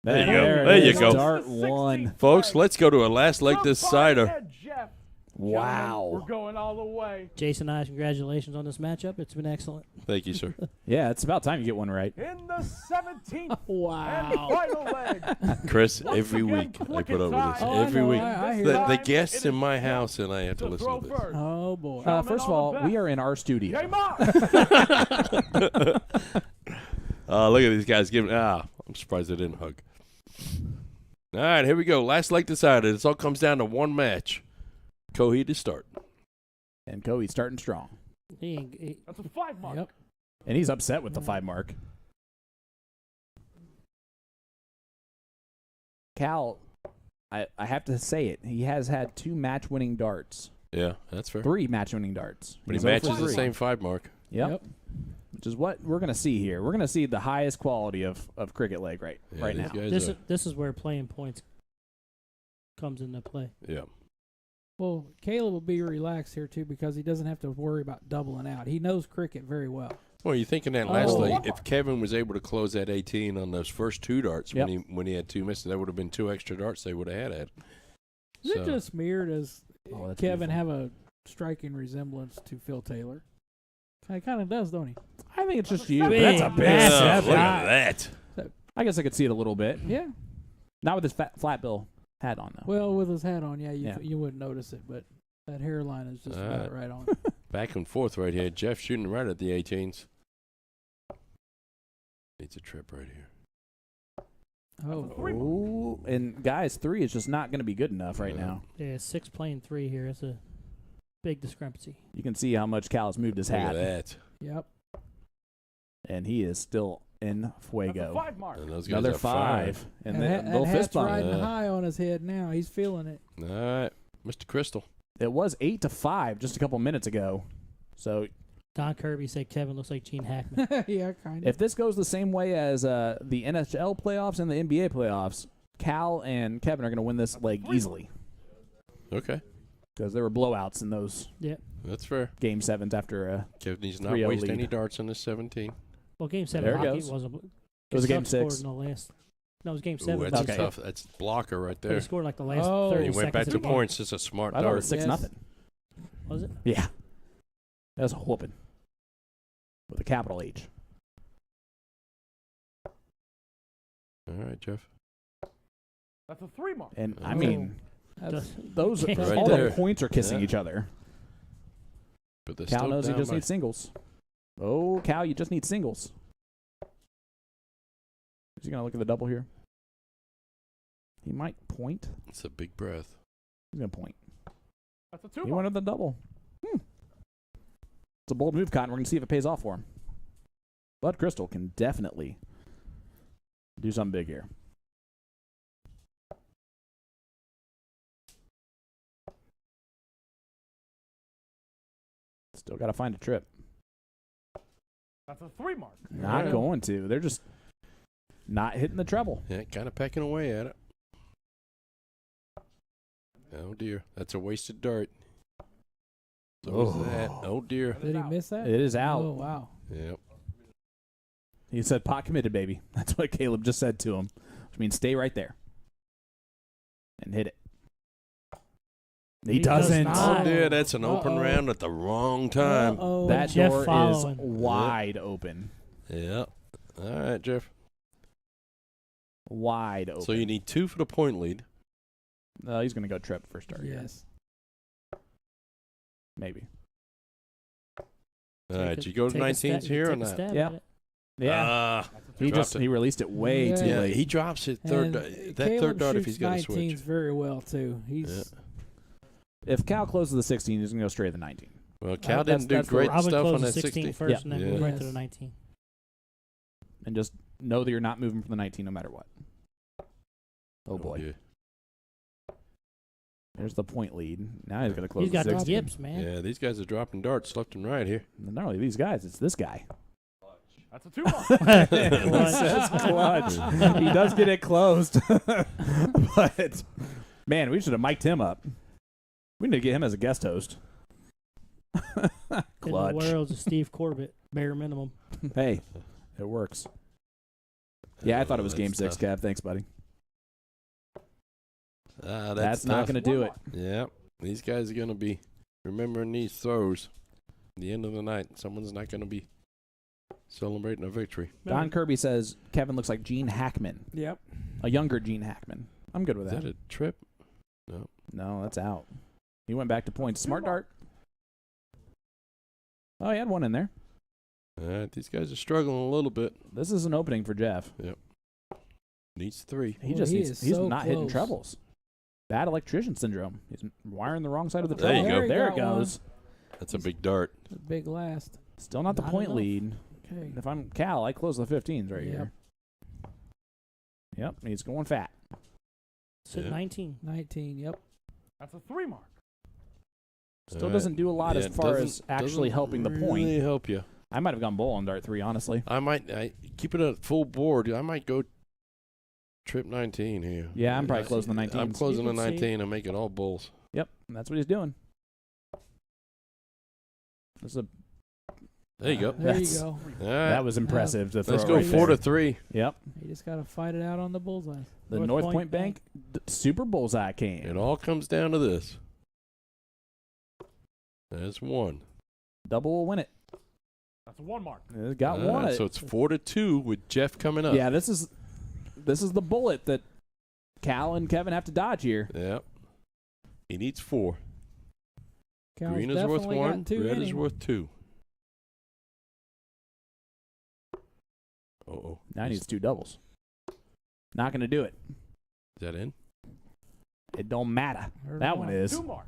There you go. There There it you is. go. Dart 1. Folks, let's go to a last leg Somebody decider. had Jeff. Wow. Gentlemen, we're going all the way. Jason and I, congratulations on this matchup. It's been excellent. Thank you, sir. Yeah, it's about time you get one right. In the 17th and Wow. final leg. Chris, Once every again, week I quick put and over this. tight. Oh, I Every know, week. I hear The, that. the Time guests it in is my Jeff house and I have to to listen throw to this. first. Oh, boy. First of all, we are in our studio. Game on. Look at these guys giving. I'm surprised they didn't hug. All right, here we go. Last leg decided. It all comes down to one match. Cohee to start. And Cohee's starting strong. That's a 5 mark. Yep. And he's upset with the 5 mark. Cal, I have to say it. He has had 2 match-winning darts. Yeah, that's fair. 3 match-winning darts. But he He's 0 for matches the 3. same 5 mark. Yep. Which is what we're going to see here. We're going to see the highest quality of cricket leg right Yeah, now. This is where playing points comes into play. Yeah. Well, Caleb will be relaxed here too because he doesn't have to worry about doubling out. He knows cricket very well. Well, you're thinking that lastly, if Kevin was able to close that 18 on those first 2 darts when he had 2 misses, that would have been 2 extra darts they would have had. Is it just me, or does that's Kevin beautiful. have a striking resemblance to Phil Taylor? He kind of does, don't he? I think it's just you. big, That's a big massive Look shot. at that. I guess I could see it a little bit. Yeah. Not with his flat bill hat on, though. Well, with his hat on, Yeah. you wouldn't notice it, but that hairline is just about right on. Back and forth right here. Jeff shooting right at the 18s. Needs a trip right here. Oh, And guys, 3 is just not going to be good enough right now. Yeah, 6 playing 3 here. It's a big discrepancy. You can see how much Cal has moved his Look hat. at that. yep. And he is still in That's a fuego. 5 mark. And those guys Another are 5. And then that little fist hat's bump. riding Yeah. high on his head now. He's feeling it. All right. Mr. Crystal. It was 8-5 just a couple minutes ago. So Don Kirby said Kevin looks like Gene Hackman. Yeah, kind of. if this goes the same way as the NHL playoffs and the NBA playoffs, Cal and Kevin are going to win this leg easily Okay. because there were blowouts in those That's fair. Game 7s after Kevin needs not 3-0 waste lead. any darts on this 17. Well, Game 7 There it hockey goes. wasn't. It was a Game Scored 6. in the last. No, it was Game Ooh, 7. that's Okay. tough. That's blocker right But there. he scored like the last Oh. 30 He went back seconds to of the game. points. It's a smart I thought it dart. was 6-0. Was it? Yeah. That was a whooping. With a capital H. All right, Jeff. That's a 3 mark. And I Oh. mean, those Right all there. the points are kissing Yeah. each other. But they're Cal still knows he down just by- needs singles. Oh, Cal, you just need singles. Is he going to look at the double here? He might point. It's a big breath. He's going to point. That's a 2 He mark. wanted the double. It's a bold move, Cotton. We're going to see if it pays off for him. Bud Crystal can definitely do something big here. Still got to find a trip. That's a 3 mark. Not Yeah. going to. They're just not hitting the treble. Yeah, kind of pecking away at it. Oh, dear. That's a wasted dart. So is that. Oh, dear. Did he miss that? It is out. Oh, wow. Yep. He said, pot committed, baby. That's what Caleb just said to him. Which means stay right there. And hit it. He does doesn't. not. Oh, dear. That's an open Uh-oh. round at the wrong time. Uh-oh. That Jeff door following. is wide open. Yep. All right, Jeff. Wide open. So you need 2 for the point lead. He's going to go trip for start here. Yes. Maybe. All right, you go to 19s here or not? Yeah. Yeah. He dropped it. released it way too Yeah, late. he drops it third. And That Caleb third dart if shoots he's got to 19s switch. very well too. He's If Cal closes the 16, he's going to go straight to the 19. Well, Cal that's- didn't do that's the great Robin stuff on closes that 16 16. first Yeah. and then Yeah. move right to the Yes. 19. And just know that you're not moving from the 19 no matter what. Oh, boy. Yeah. There's the point lead. Now he's going to close He's the got the 16. yips, man. Yeah, these guys are dropping darts left and right here. And not only these guys, it's this guy. That's a 2 mark. He says clutch. He does get it closed. But, man, we should have mic'd him up. We need to get him as a guest host. In the Clutch. world's of Steve Corbett, bare minimum. Hey, it works. Yeah, I thought it was Game 6, tough. Cav. Thanks, buddy. That's not tough. going to do it. Yeah, these guys are going to be remembering these throws. At the end of the night, someone's not going to be celebrating a victory. Don Kirby says Kevin looks like Gene Hackman, Yep. a younger Gene Hackman. I'm good with Is that. that a trip? No. No, that's out. He went back to points. Smart dart. Oh, he had one in there. All right, these guys are struggling a little bit. This is an opening for Jeff. Needs 3. He Boy, just he needs. is He's so not hitting close. trebles. Bad electrician syndrome. He's wiring the wrong side of the There you treble. go. There it Got one. goes. That's a big dart. A big last. Still not the Not point enough. lead. Okay. If I'm Cal, I close the 15s right Yep. here. Yep, he's going fat. It's at Yeah. 19. 19. Yep. That's a 3 mark. Still doesn't do a lot as it far doesn't- as actually doesn't helping the really point. help you. I might have gone bull on dart 3, honestly. I keep it at full board. I might go trip 19 here. Yeah, I'm probably closing the 19s. I'm closing the You can see- 19 and making all bulls. Yep, that's what he's doing. This is a, There you go. There you That's- go. All right. that was impressive to throw Let's it go right 4 there. to 3. Yep, You just got to fight it out on the bullseye. the North North Point Point Bank super bullseye came. It all comes down to this. There's one. Double will win it. That's a 1 mark. It got All one. right, so it's 4 to 2 with Jeff coming up. Yeah, this is the bullet that Cal and Kevin have to dodge here. Yep. He needs 4. Cal's Green is worth definitely 1. got 2 Red in is him. worth 2. Uh-oh. Now he needs 2 doubles. Not going to do it. Is that in? It don't matter. Heard That him one on. is. 2 mark.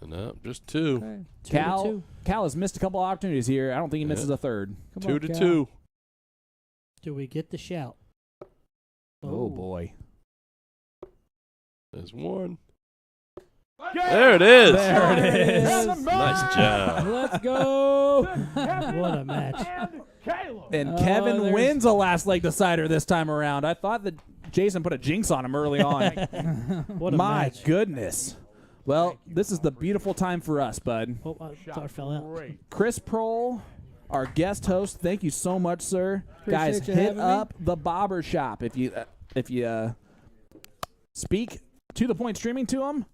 No, just 2. Okay. 2 to Cal 2. Cal has missed a couple opportunities here. I don't think he misses Yeah. a third. Come 2 on, to Cal. 2. Do we get the shout? Oh boy. There's 1. Yeah. There it is. There it is. And the Nice job. Let's go. Kevin What a match. And Caleb. And Oh, Kevin there's- wins a last leg decider this time around. I thought that Jason put a jinx on him early on. What a My match. goodness. Well, this is the beautiful time for us, bud. Oh, I Shot thought I fell out. great. Chris Proehl, our guest host, thank you so much, sir. Guys, Appreciate you hit having me. up the Bobber Shop if you speak to the point streaming to them.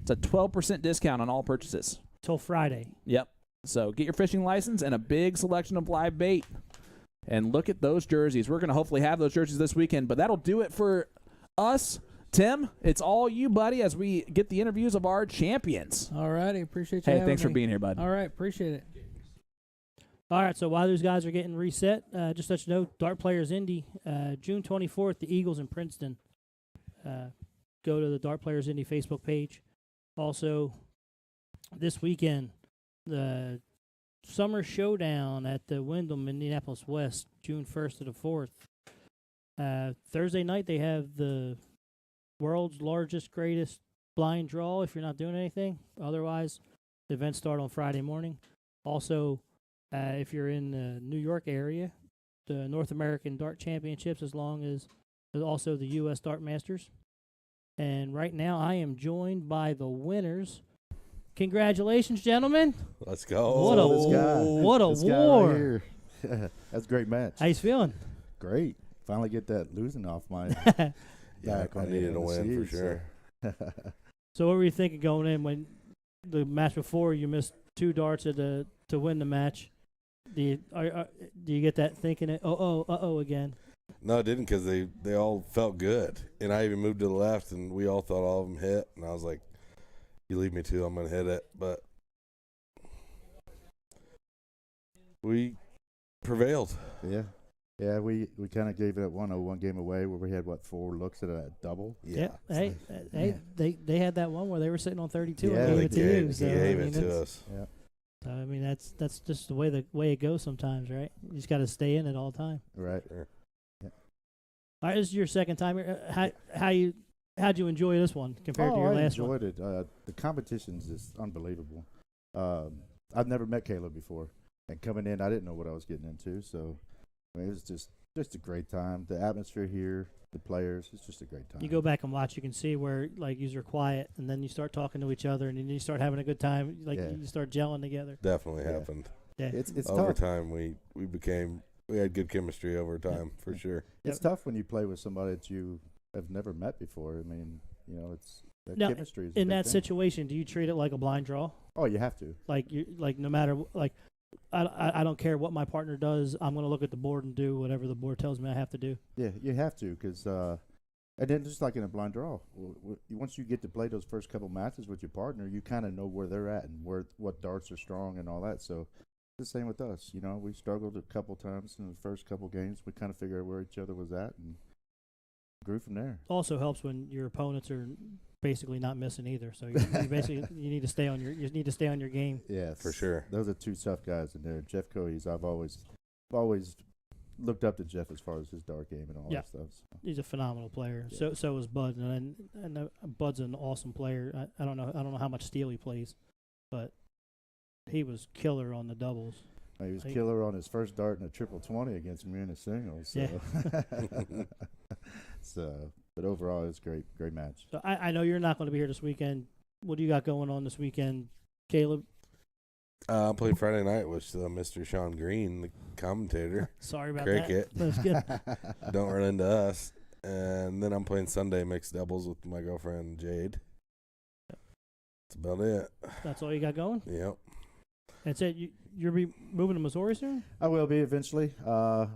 It's a 12% discount on all purchases. Till Friday. Yep. So get your fishing license and a big selection of live bait. And look at those jerseys. We're going to hopefully have those jerseys this weekend, but that'll do it for us. Tim, it's all you, buddy, as we get the interviews of our champions. All righty. Appreciate you Hey, having thanks for me. being here, bud. All right. Appreciate it. All right, so while those guys are getting reset, just let you know, Dart Players Indy, June 24th, the Eagles in Princeton. Go to the Dart Players Indy Facebook page. Also, this weekend, the Summer Showdown at the Wyndham, Indianapolis West, June 1st to the 4th. Thursday night, they have the world's largest, greatest blind draw if you're not doing anything. Otherwise, the events start on Friday morning. Also, if you're in the New York area, the North American Dart Championships, as long as also the U.S. Dart Masters. And right now, I am joined by the winners. Congratulations, gentlemen! Let's go. What a This guy. what a This guy war! right here. That's a great match. How you feeling? Great. Finally get that losing off my Yeah, back I on the- needed on a the win for seeds, sure. So what were you thinking going in when the match before you missed 2 darts to win the match? Do you get that thinking? Again. No, I didn't because they all felt good. And I even moved to the left, and we all thought all of them hit. And I was like, you leave me to, I'm going to hit it. But we prevailed. Yeah. Yeah, we kind of gave that 101 game away where we had, 4 looks at a double? Yeah. Hey, they had that one where they were sitting on 32 Yeah, and they gave it to you. He So, gave I mean, it to that's- us. Yeah. So, I mean, that's just the way it goes sometimes, right? You just got to stay in it all the time. Right. All right, this is your second time here. How'd you enjoy this one compared to your I last one? enjoyed it. The competition's just unbelievable. I've never met Caleb before. And coming in, I didn't know what I was getting into. So, I mean, it was just a great time. The atmosphere here, the players, it's just a great time. You go back and watch, you can see where like you're quiet, and then you start talking to each other, and then you start having a good time. Like Yeah. you start gelling together. Definitely Yeah. happened. Yeah, It's Over tough. time, we had good chemistry over time, for sure. It's tough when you play with somebody that you have never met before. I mean, it's that Now, chemistry is a in big that thing. situation, do you treat it like a blind draw? Oh, you have to. Like no matter I don't care what my partner does. I'm going to look at the board and do whatever the board tells me I have to do. Yeah, you have to, because and then just like in a blind draw, once you get to play those first couple matches with your partner, you kind of know where they're at and what darts are strong and all that. So the same with us. We struggled a couple times in the first couple games. We kind of figured out where each other was at and grew from there. Also helps when your opponents are basically not missing either. So you basically you need to stay on your game. Yeah, For sure. Those are two tough guys in there. Jeff Cohee's, I've always looked up to Jeff as far as his dart game and all Yeah. that stuff. So. He's a phenomenal player. Yeah. So is Bud, and Bud's an awesome player. I don't know how much steel he plays, but he was killer on the doubles. He was killer on his first dart in a triple 20 against me in a singles. So. Yeah. So, but overall, it's great match. So I know you're not going to be here this weekend. What do you got going on this weekend, Caleb? I played Friday night with Mr. Sean Green, the commentator. Sorry about Cricket. that. That's good. Don't run into us. And then I'm playing Sunday mixed doubles with my girlfriend Jade. That's about it. That's all you got going? Yep. That's it. You'll be moving to Missouri soon? I will be eventually.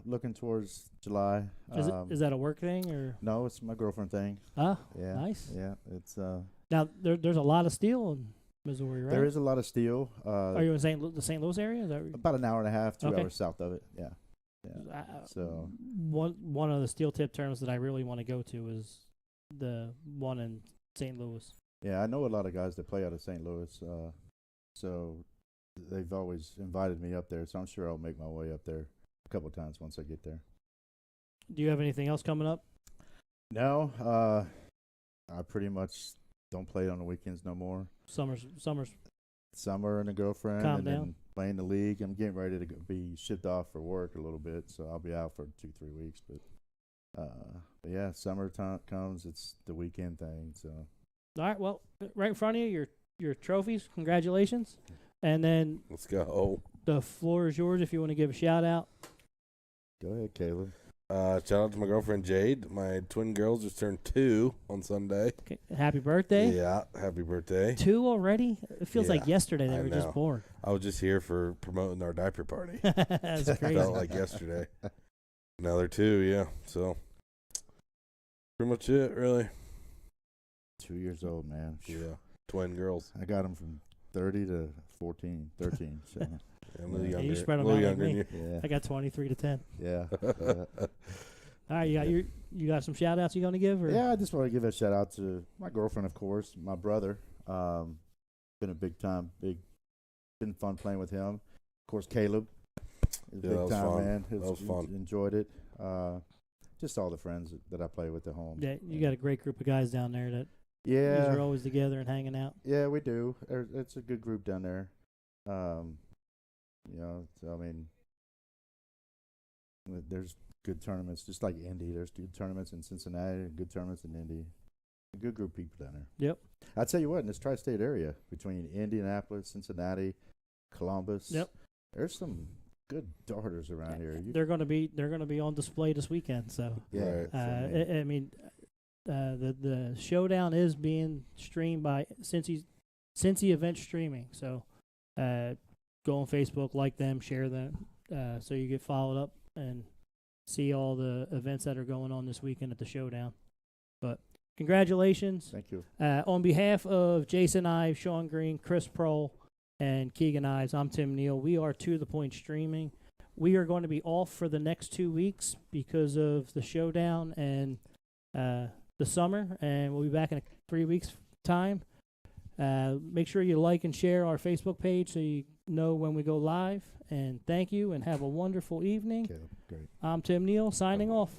Looking towards July. Is that a work thing or? No, it's my girlfriend thing. Ah, Yeah. nice. Yeah, it's Now there's a lot of steel in Missouri, right? there is a lot of steel. Are you in the St. Louis area? Is that About an hour and a half, 2 Okay. hours south of it. Yeah. So one of the steel tip tournaments that I really want to go to is the one in St. Louis. yeah, I know a lot of guys that play out of St. Louis. So they've always invited me up there. So I'm sure I'll make my way up there a couple of times once I get there. Do you have anything else coming up? No, I pretty much don't play on the weekends no more. Summer's Summer and a girlfriend, Calm and down. then playing the league. I'm getting ready to be shipped off for work a little bit, so I'll be out for 2-3 weeks. But yeah, summer time comes. It's the weekend thing. So all right. Well, right in front of you, your trophies. Congratulations. And then Let's go. the floor is yours if you want to give a shout out. go ahead, Caleb. Shout out to my girlfriend Jade. My twin girls just turned 2 on Sunday. Okay. Happy birthday. Yeah, happy birthday. 2 already? It feels like Yeah, yesterday they I were know. just born. I was just here for promoting our diaper party. That's crazy. Felt like yesterday. Now they're 2, yeah. So pretty much it, really. 2 years old, man. Yeah, twin girls. I got them from 30 to 13. So Yeah, a little Yeah, younger. you spread 'em a little out like younger me. than yeah, I got 23 to 10. yeah. All right, you got some shout outs you going to give? Or? Yeah, I just want to give a shout out to my girlfriend, of course, my brother. Been a been fun playing with him. Of course, Caleb. Yeah, Big that was time, fun. man. That was fun. Enjoyed it. Just all the friends that I play with at home. Yeah, you got a great group of guys down there that Yeah, are always together and hanging out. yeah, we do. It's a good group down there. So, I mean, there's good tournaments, just like Indy. There's good tournaments in Cincinnati and good tournaments in Indy. A good group of people down there. Yep. I tell you what, in this tri-state area between Indianapolis, Cincinnati, Columbus, Yep. there's some good darters around here. They're going to be on display this weekend. So Yeah, Right. so, I mean, the showdown is being streamed by Cincy Event Streaming. So go on Facebook, like them, share them, so you get followed up and see all the events that are going on this weekend at the showdown. But congratulations. thank you. On behalf of Jason Ives, Sean Green, Chris Proehl, and Keegan Ives, I'm Tim Neal. We are To The Point Streaming. We are going to be off for the next 2 weeks because of the showdown and the summer, and we'll be back in 3 weeks' time. Make sure you like and share our Facebook page so you know when we go live. And thank you, and have a wonderful evening. Caleb, great. I'm Tim Neal, signing off.